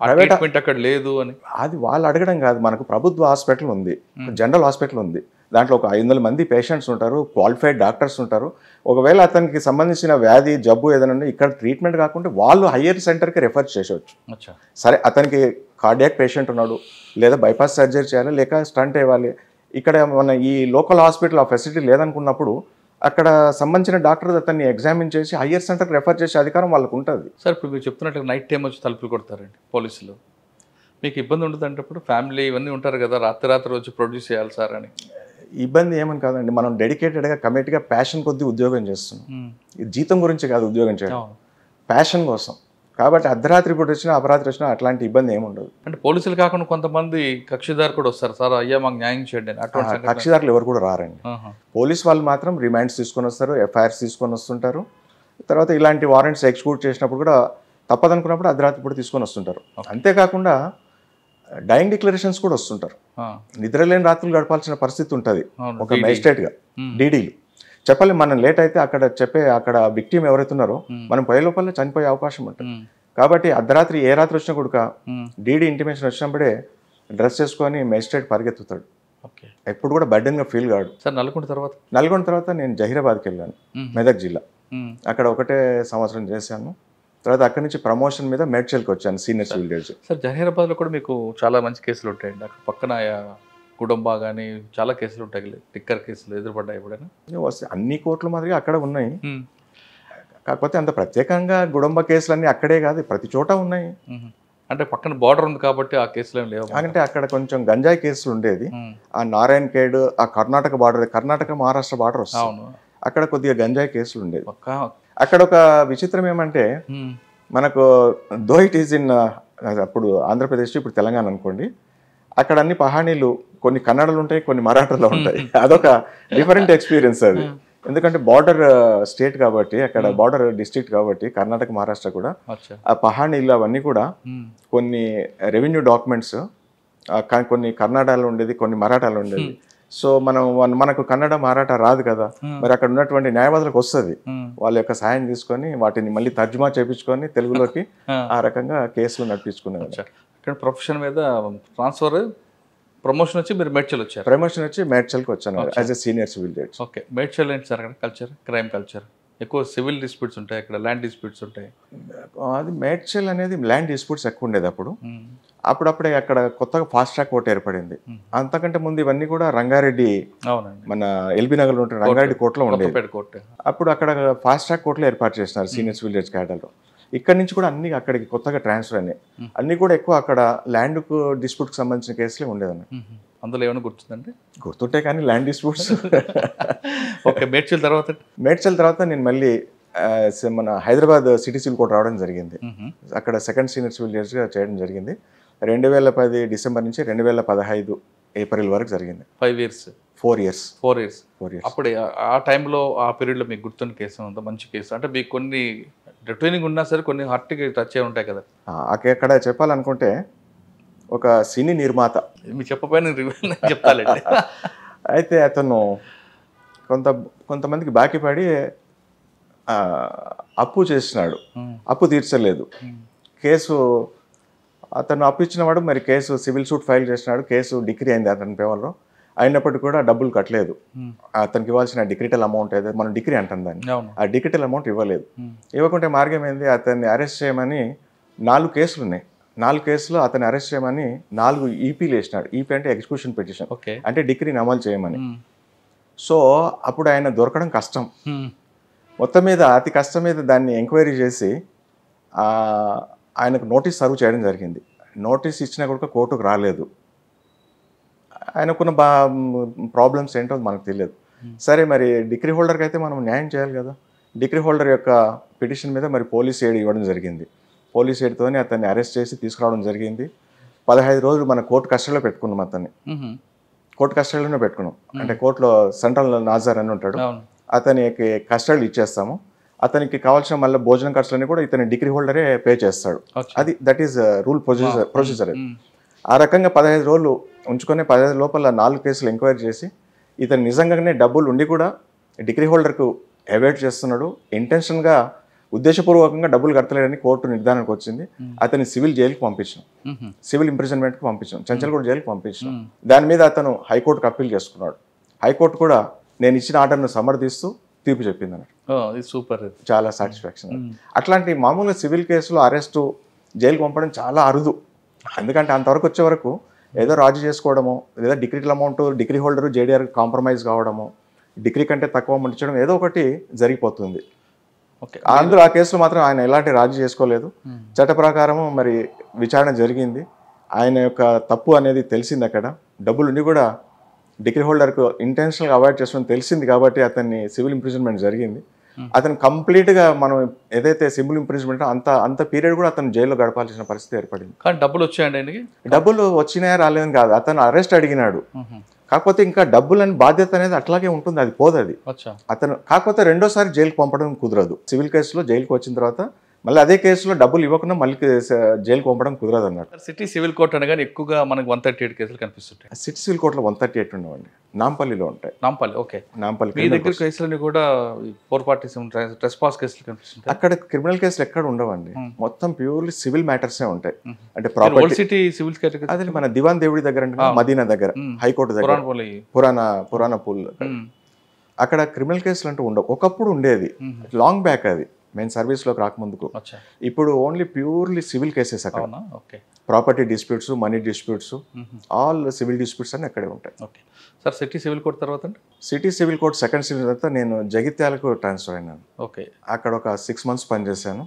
Speaker 1: ట్రీట్మెంట్ అక్కడ లేదు అని.
Speaker 2: అది వాళ్ళు అడగడం కాదు, మనకు ప్రభుత్వ హాస్పిటల్ ఉంది, జనరల్ హాస్పిటల్ ఉంది, దాంట్లో ఒక 500 మంది పేషెంట్స్ ఉంటారు, క్వాలిఫైడ్ డాక్టర్స్ ఉంటారు. ఒకవేళ అతనికి సంబంధించిన వ్యాధి జబ్బు ఏదైనా ఇక్కడ ట్రీట్మెంట్ కాకుండా వాళ్ళు హయ్యర్ సెంటర్కి రెఫర్ చేసేవచ్చు. సరే, అతనికి కార్డియాక్ పేషెంట్ ఉన్నాడు, లేదా బైపాస్ సర్జరీ చేయాలి, లేక స్టంట్ వేయాలి, ఇక్కడ మన ఈ లోకల్ హాస్పిటల్ ఆ ఫెసిలిటీ లేదనుకున్నప్పుడు అక్కడ సంబంధించిన డాక్టర్ అతన్ని ఎగ్జామిన్ చేసి హయ్యర్ సెంటర్కి రెఫర్ చేసే అధికారం వాళ్ళకు ఉంటుంది.
Speaker 1: సార్ ఇప్పుడు మీరు చెప్తున్నట్టు నైట్ టైం వచ్చి తలుపులు కొడతారండి పోలీసులు, మీకు ఇబ్బంది ఉంటుంది అంటే ఇప్పుడు ఫ్యామిలీ ఇవన్నీ ఉంటారు కదా, రాత్రి వచ్చి ప్రొడ్యూస్ చేయాలి సార్ అని?
Speaker 2: ఇబ్బంది ఏమని కాదండి, మనం డెడికేటెడ్గా కమిట్గా ప్యాషన్ కొద్దీ ఉద్యోగం చేస్తున్నాం. జీతం గురించి కాదు ఉద్యోగం చేయడం, ప్యాషన్ కోసం. కాబట్టి అర్ధరాత్రి పూట వచ్చినా అపరాత్రి వచ్చినా అట్లాంటి ఇబ్బంది ఏమి ఉండదు.
Speaker 1: అంటే పోలీసులు కాకుండా కొంతమంది కక్షిదారు కూడా వస్తారు సార్, అయ్యా మాకు న్యాయం చేయండి అని. అటువంటి
Speaker 2: కక్షిదారులు ఎవరు కూడా రారండి. పోలీస్ వాళ్ళు మాత్రం రిమాండ్స్ తీసుకొని వస్తారు, ఎఫ్ఐఆర్స్ తీసుకొని వస్తుంటారు. తర్వాత ఇలాంటి వారెంట్స్ ఎగ్జిక్యూట్ చేసినప్పుడు కూడా తప్పదనుకున్నప్పుడు అర్ధరాత్రి పూట తీసుకొని వస్తుంటారు. అంతేకాకుండా డైయింగ్ డిక్లరేషన్స్ కూడా వస్తుంటారు. నిద్రలేని రాత్రులు గడపాల్సిన పరిస్థితి ఉంటుంది ఒక మేజిస్ట్రేట్గా, డీడీలు చెప్పాలి. మనం లేట్ అయితే అక్కడ విక్టిమ్ ఎవరైతే ఉన్నారో మనం పోయే లోపల చనిపోయే అవకాశం ఉంటుంది. కాబట్టి అర్ధరాత్రి ఏ రాత్రి వచ్చినా కూడా డీడీ ఇంటిమేషన్ వచ్చినప్పుడే డ్రెస్ చేసుకొని మేజిస్ట్రేట్ పరిగెత్తుతాడు. ఎప్పుడు కూడా బర్డెన్గా ఫీల్ కాడు.
Speaker 1: సార్
Speaker 2: నల్గొండ తర్వాత నేను జహీరాబాద్కి వెళ్ళాను, మెదక్ జిల్లా. అక్కడ 1 సంవత్సరం చేశాను. తర్వాత అక్కడి నుంచి ప్రమోషన్ మీద మేడ్చల్కి వచ్చాను, సీనియర్ సివిల్ జడ్జి.
Speaker 1: సార్ జహీరాబాద్లో కూడా మీకు చాలా మంచి కేసులు ఉంటాయండి. అక్కడ పక్కన కుటుంబ కానీ చాలా కేసులు ఉంటాయి, టిక్కర్ కేసులు ఎదురుపడ్డాయి ఎప్పుడైనా?
Speaker 2: అన్ని కోర్టుల మాదిరిగా అక్కడ ఉన్నాయి. కాకపోతే అంత ప్రత్యేకంగా గుడంబ కేసులన్నీ అక్కడే కాదు, ప్రతి చోట ఉన్నాయి.
Speaker 1: అంటే పక్కన బార్డర్ ఉంది కాబట్టి ఆ కేసులు ఏం లేవు.
Speaker 2: అంటే అక్కడ కొంచెం గంజాయి కేసులు ఉండేది. ఆ నారాయణ్ ఖేడ్, ఆ కర్ణాటక బార్డర్, కర్ణాటక మహారాష్ట్ర బార్డర్ వస్తుంది,
Speaker 1: అవును.
Speaker 2: అక్కడ కొద్దిగా గంజాయి కేసులు ఉండేది.
Speaker 1: పక్కా.
Speaker 2: అక్కడ ఒక విచిత్రం ఏమంటే, మనకు దో ఇట్ ఈజ్ ఇన్ అప్పుడు ఆంధ్రప్రదేశ్, ఇప్పుడు తెలంగాణ అనుకోండి, అక్కడ అన్ని పహానీలు, కొన్ని కన్నడలు ఉంటాయి, కొన్ని మరాఠాలు ఉంటాయి. అదొక డిఫరెంట్ ఎక్స్పీరియన్స్ అది. ఎందుకంటే బార్డర్ స్టేట్ కాబట్టి, అక్కడ బార్డర్ డిస్ట్రిక్ట్ కాబట్టి, కర్ణాటక మహారాష్ట్ర కూడా, ఆ పహానీలు అవన్నీ కూడా కొన్ని రెవెన్యూ డాక్యుమెంట్స్ కొన్ని కర్ణాటకలో ఉండేది, కొన్ని మరాఠాలో ఉండేది. సో మనకు కన్నడ మరాఠా రాదు కదా, మరి అక్కడ ఉన్నటువంటి న్యాయవాదులకు వస్తుంది, వాళ్ళ యొక్క సాయం తీసుకొని వాటిని మళ్ళీ తర్జుమా చేయించుకొని తెలుగులోకి ఆ రకంగా కేసులు నడిపించుకున్నారు.
Speaker 1: ఇక్కడ ప్రొఫెషన్ మీద ట్రాన్స్ఫర్, ప్రమోషన్ వచ్చి మీరు మేడ్చల్ వచ్చారు.
Speaker 2: ప్రమోషన్ వచ్చి మేడ్చల్కి వచ్చాను as a senior civil judge.
Speaker 1: Okay. Medchal ఏంటి సార్ అక్కడ కల్చర్, క్రైమ్ కల్చర్? ఎక్కువ సివిల్ డిస్ప్యూట్స్ ఉంటాయి అక్కడ, ల్యాండ్ డిస్ప్యూట్స్ ఉంటాయి.
Speaker 2: అది మేడ్చల్ అనేది ల్యాండ్ డిస్ప్యూట్స్ ఎక్కువ ఉండేది అప్పుడు. అప్పుడప్పుడే అక్కడ కొత్తగా ఫాస్ట్ ట్రాక్ కోర్టు ఏర్పడింది. అంతకంటే ముందు ఇవన్నీ కూడా రంగారెడ్డి, మన ఎల్బీ నగర్లో ఉంటే రంగారెడ్డి కోర్టులో ఉండేది. అప్పుడు అక్కడ ఫాస్ట్ ట్రాక్ కోర్టులో ఏర్పాటు చేసినారు సీనియర్ సివిల్ జడ్జ్ క్యాడర్లో. ఇక్కడ నుంచి కూడా అన్ని అక్కడికి కొత్తగా ట్రాన్స్ఫర్ అయినాయి. అన్ని కూడా ఎక్కువ అక్కడ ల్యాండ్కు డిస్ప్యూట్కి సంబంధించిన కేసులే ఉండేదన్న.
Speaker 1: అందులో ఏమైనా గుర్తుందండి?
Speaker 2: గుర్తుంటే కానీ ల్యాండ్ డిస్ప్యూట్స్.
Speaker 1: ఓకే. మేడ్చల్
Speaker 2: తర్వాత నేను మళ్ళీ మన హైదరాబాద్ సిటీ సివిల్ కోర్టు రావడం జరిగింది. అక్కడ సెకండ్ సీనియర్ సివిల్ జడ్జ్గా చేయడం జరిగింది. 2010 డిసెంబర్ నుంచి 2015 ఏప్రిల్ వరకు జరిగింది.
Speaker 1: 5 years.
Speaker 2: 4 years.
Speaker 1: అప్పుడు ఆ టైంలో, ఆ పీరియడ్లో మీకు గుర్తున్న కేసు అంత మంచి కేసు అంటే, మీకు కొన్ని రిటైనింగ్ ఉన్నా సరే కొన్ని హార్ట్కి టచ్ అయి ఉంటాయి కదా?
Speaker 2: అక్కడ చెప్పాలనుకుంటే, ఒక సినీ నిర్మాత,
Speaker 1: మీకు చెప్పపోయిన చెప్తాలండి.
Speaker 2: అయితే అతను కొంతమందికి బాకీ పడి అప్పు చేసినాడు, అప్పు తీర్చలేదు. కేసు అతను అప్పు ఇచ్చినవాడు, మరి కేసు సివిల్ సూట్ ఫైల్ చేసినాడు, కేసు డిగ్రీ అయింది అతని ఫేవర్లో. అయినప్పటికీ కూడా డబ్బులు కట్టలేదు. అతనికి ఇవ్వాల్సిన డిక్రిటల్ అమౌంట్ ఏదో మనం డిగ్రీ అంటాం దాన్ని, ఆ డిక్రిటల్ అమౌంట్ ఇవ్వలేదు. ఇవ్వకుంటే మార్గం ఏంది, అతన్ని అరెస్ట్ చేయమని 4 కేసులు ఉన్నాయి. 4 కేసులు అతన్ని అరెస్ట్ చేయమని 4 ఈపీలు వేసినాడు. ఈపీ అంటే ఎగ్జిక్యూషన్ పిటిషన్, అంటే డిగ్రీని అమలు చేయమని. సో అప్పుడు ఆయన దొరకడం కష్టం. మొత్తం మీద అతి కష్టం మీద దాన్ని ఎంక్వైరీ చేసి ఆయనకు నోటీస్ సర్వ్ చేయడం జరిగింది. నోటీస్ ఇచ్చినా కూడా కోర్టుకు రాలేదు. ఆయనకున్న ప్రాబ్లమ్స్ ఏంటో మనకు తెలియదు. సరే, మరి డిగ్రీ హోల్డర్కి అయితే మనం న్యాయం చేయాలి కదా. డిగ్రీ హోల్డర్ యొక్క పిటిషన్ మీద మరి పోలీస్ ఎయిడ్ ఇవ్వడం జరిగింది. పోలీస్ ఎయిడ్తోనే అతన్ని అరెస్ట్ చేసి తీసుకురావడం జరిగింది. 15 రోజులు మన కోర్టు కస్టడీలో పెట్టుకున్నాం. అతన్ని కోర్టు కస్టడీలోనే పెట్టుకున్నాం. అంటే కోర్టులో సెంట్రల్ నాజర్ అని ఉంటాడు, అతనికి కస్టడీలు ఇచ్చేస్తాము. అతనికి కావాల్సిన మళ్ళీ భోజనం ఖర్చులన్నీ కూడా ఇతని డిగ్రీ హోల్డరే పే చేస్తాడు. అది దట్ ఈస్ రూల్ ప్రొసీజర్. ఆ రకంగా 15 రోజులు ఉంచుకొని 15 లోపల 4 కేసులు ఎంక్వైరీ చేసి, ఇతను నిజంగానే డబ్బులు ఉండి కూడా డిగ్రీ హోల్డర్కు అవాయిడ్ చేస్తున్నాడు, ఇంటెన్షన్గా ఉద్దేశపూర్వకంగా డబ్బులు కట్టలేదని కోర్టు నిర్ధారణకు వచ్చింది. అతన్ని సివిల్ జైలుకి పంపించాం, సివిల్ ఇంప్రిజన్మెంట్కి పంపించాం, చంచల్గూడ జైలుకి పంపించాం. దాని మీద అతను హైకోర్టుకు అప్పీల్ చేసుకున్నాడు. హైకోర్టు కూడా నేను ఇచ్చిన ఆర్డర్ను సమర్థిస్తూ తీర్పు చెప్పింది అన్నట్టు.
Speaker 1: సూపర్,
Speaker 2: చాలా సాటిస్ఫాక్షన్. అట్లాంటి మామూలుగా సివిల్ కేసులో అరెస్టు, జైలుకి పంపడం చాలా అరుదు. ఎందుకంటే అంతవరకు వచ్చే వరకు ఏదో రాజీ చేసుకోవడము, లేదా డిగ్రీల amount degree holder JDR compromise కావడము, డిగ్రీ కంటే తక్కువ అమౌంట్ ఇచ్చడం, ఏదో ఒకటి జరిగిపోతుంది. అందులో ఆ కేసులో మాత్రం ఆయన ఎలాంటి రాజీ చేసుకోలేదు. చట్ట ప్రకారము మరి విచారణ జరిగింది. ఆయన యొక్క తప్పు అనేది తెలిసింది. అక్కడ డబ్బులు ఉండి కూడా డిగ్రీ హోల్డర్కు ఇంటెన్షనల్గా అవాయిడ్ చేస్తామని తెలిసింది కాబట్టి అతన్ని సివిల్ ఇంప్రిజన్మెంట్ జరిగింది. అతను కంప్లీట్గా మనం ఏదైతే సివిల్ ఇంప్రిజన్మెంట్ అంత పీరియడ్ కూడా అతను జైల్లో గడపాల్సిన పరిస్థితి ఏర్పడింది.
Speaker 1: కానీ డబ్బులు వచ్చాయండి ఆయనకి?
Speaker 2: డబ్బులు వచ్చినాయా రాలేదని కాదు, అతను అరెస్ట్ అడిగినాడు. కాకపోతే ఇంకా డబ్బులని బాధ్యత అనేది అట్లాగే ఉంటుంది, అది పోదు. అది అతను కాకపోతే రెండోసారి జైలుకి పంపడం కుదరదు. సివిల్ కేసులో జైలుకి వచ్చిన తర్వాత మళ్ళీ అదే కేసులో డబ్బులు ఇవ్వకుండా మళ్ళీ జైలుకి పంపడం కుదరదు అన్నట్టు.
Speaker 1: సిటీ సివిల్ కోర్ట్ అనగానే ఎక్కువగా మనకు 138 కేసులు కనిపిస్తుంటాయి.
Speaker 2: సిటీ సివిల్ కోర్టులో 138 ఉండవండి, నాంపల్లిలో ఉంటాయి.
Speaker 1: నాంపల్లి, ఓకే.
Speaker 2: నాంపల్లి
Speaker 1: మీ దగ్గర కేసులని కూడా 4 parties ట్రెస్పాస్ కేసులు కనిపిస్తుంటాయి.
Speaker 2: అక్కడ క్రిమినల్ కేసులు ఎక్కడ ఉండవండి, మొత్తం ప్యూర్లీ సివిల్ మ్యాటర్సే ఉంటాయి. అంటే ప్రాపర్టీ
Speaker 1: సిటీ సివిల్ కేటగిరీ
Speaker 2: అదే మన దివాన్ దేవుడి దగ్గర, మదీనా దగ్గర, హైకోర్టు దగ్గర, పురాణ పూల్, అక్కడ క్రిమినల్ కేసులు అంటూ ఉండవు. ఒకప్పుడు ఉండేది, లాంగ్ బ్యాక్. అది మేము సర్వీస్లోకి రాకముందుకు.
Speaker 1: అచ్చా.
Speaker 2: ఇప్పుడు ఓన్లీ ప్యూర్లీ సివిల్ కేసెస్ అక్కడ.
Speaker 1: అవునా? Okay.
Speaker 2: Property disputes, money disputes, all civil disputes అన్నీ అక్కడే ఉంటాయి.
Speaker 1: Okay sir. City civil court తర్వాత అండి?
Speaker 2: City civil court second civil తర్వాత నేను జగిత్యాలకు ట్రాన్స్ఫర్ అయినాను.
Speaker 1: ఓకే.
Speaker 2: అక్కడ ఒక 6 months పనిచేశాను.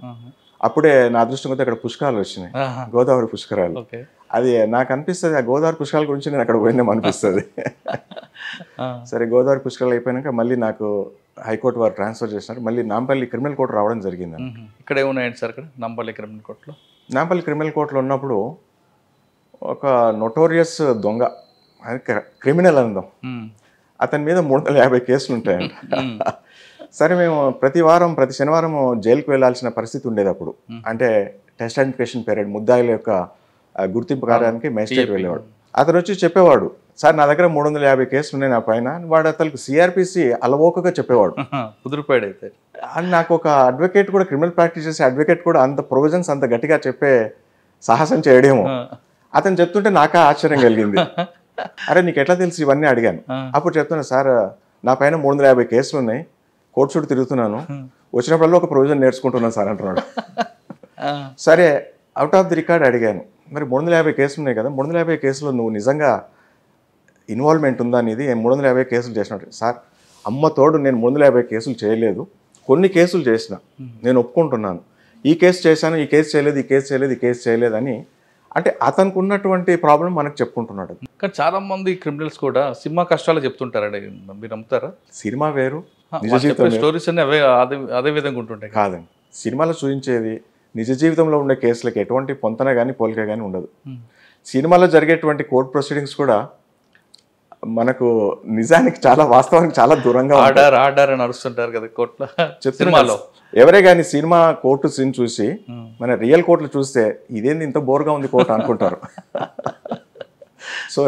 Speaker 2: అప్పుడే నా అదృష్టం కొద్దీ అక్కడ పుష్కరాలు వచ్చినాయి, గోదావరి పుష్కరాలు.
Speaker 1: ఓకే.
Speaker 2: అది నాకు అనిపిస్తుంది, ఆ గోదావరి పుష్కరాల గురించి నేను అక్కడ పోయిందేమో అనిపిస్తుంది. సరే, గోదావరి పుష్కరాలు అయిపోయాక మళ్ళీ నాకు హైకోర్టు వారు ట్రాన్స్ఫర్ చేసినారు. మళ్ళీ నాంపల్లి క్రిమినల్ కోర్టు రావడం జరిగింది.
Speaker 1: ఇక్కడ ఏమున్నాయండి సార్? ఇక్కడ నాంపల్లి క్రిమినల్ కోర్టులో?
Speaker 2: నాంపల్లి క్రిమినల్ కోర్టులో ఉన్నప్పుడు ఒక నోటోరియస్ దొంగ, అది క్రిమినల్ అందాం, అతని మీద 350 కేసులు ఉంటాయండి. సరే, మేము ప్రతి వారం ప్రతి శనివారం జైలుకి వెళ్ళాల్సిన పరిస్థితి ఉండేది అప్పుడు. అంటే టెస్ట్ ఐడెంటిఫికేషన్ పీరియడ్, ముద్దాయిల యొక్క గుర్తింపు కార్యానికి మేజిస్ట్రేట్ వెళ్ళేవాడు. అతను వచ్చి చెప్పేవాడు, సార్ నా దగ్గర 350 కేసులు ఉన్నాయి నా పైన. వాడు అతనికి సిఆర్పిసి అలవోకగా చెప్పేవాడు.
Speaker 1: కుదిరిపోయాడు అయితే.
Speaker 2: అని నాకు ఒక అడ్వకేట్ కూడా, క్రిమినల్ ప్రాక్టీస్ చేసే అడ్వకేట్ కూడా అంత ప్రొవిజన్స్ అంత గట్టిగా చెప్పే సాహసం చేయడేమో. అతను చెప్తుంటే నాకే ఆశ్చర్యం కలిగింది. అరే నీకు ఎట్లా తెలుసు ఇవన్నీ అడిగాను. అప్పుడు చెప్తున్నా, సార్ నా పైన 350 కేసులు ఉన్నాయి, కోర్టు చుట్టూ తిరుగుతున్నాను, వచ్చినప్పుడల్లా ఒక ప్రొవిజన్ నేర్చుకుంటున్నాను సార్ అంటున్నాడు. సరే, అవుట్ ఆఫ్ ది రికార్డ్ అడిగాను, మరి 350 కేసులు ఉన్నాయి కదా, 350 కేసులు నువ్వు నిజంగా ఇన్వాల్వ్మెంట్ ఉందా అనేది? 350 కేసులు చేసినట్టు. సార్ అమ్మ తోడు నేను 350 కేసులు చేయలేదు, కొన్ని కేసులు చేసిన, నేను ఒప్పుకుంటున్నాను. ఈ కేసు చేశాను, ఈ కేసు చేయలేదు, ఈ కేసు చేయలేదు, ఈ కేసు చేయలేదు అని. అంటే అతనికి ఉన్నటువంటి ప్రాబ్లం మనకు చెప్పుకుంటున్నాడు.
Speaker 1: కానీ చాలా మంది క్రిమినల్స్ కూడా సినిమా కష్టాలు చెప్తుంటారండి, మీరు నమ్ముతారా?
Speaker 2: సినిమా వేరు, నిజ జీవితం
Speaker 1: స్టోరీస్ అన్ని అదే విధంగా ఉంటుంటాయి
Speaker 2: కాదండి. సినిమాలో చూపించేది నిజ జీవితంలో ఉండే కేసులకు ఎటువంటి పొంతన కానీ పోలిక కానీ ఉండదు. సినిమాలో జరిగేటువంటి కోర్ట్ ప్రొసీడింగ్స్ కూడా మనకు నిజానికి చాలా, వాస్తవానికి చాలా దూరంగా
Speaker 1: ఆర్డర్ అని అరుస్తుంటారు కదా కోర్టులో.
Speaker 2: సినిమాలో ఎవరే కానీ సినిమా కోర్టు సీన్ చూసి మన రియల్ కోర్టులు చూస్తే ఇదేంది ఇంత బోర్గా ఉంది కోర్టు అనుకుంటారు. సో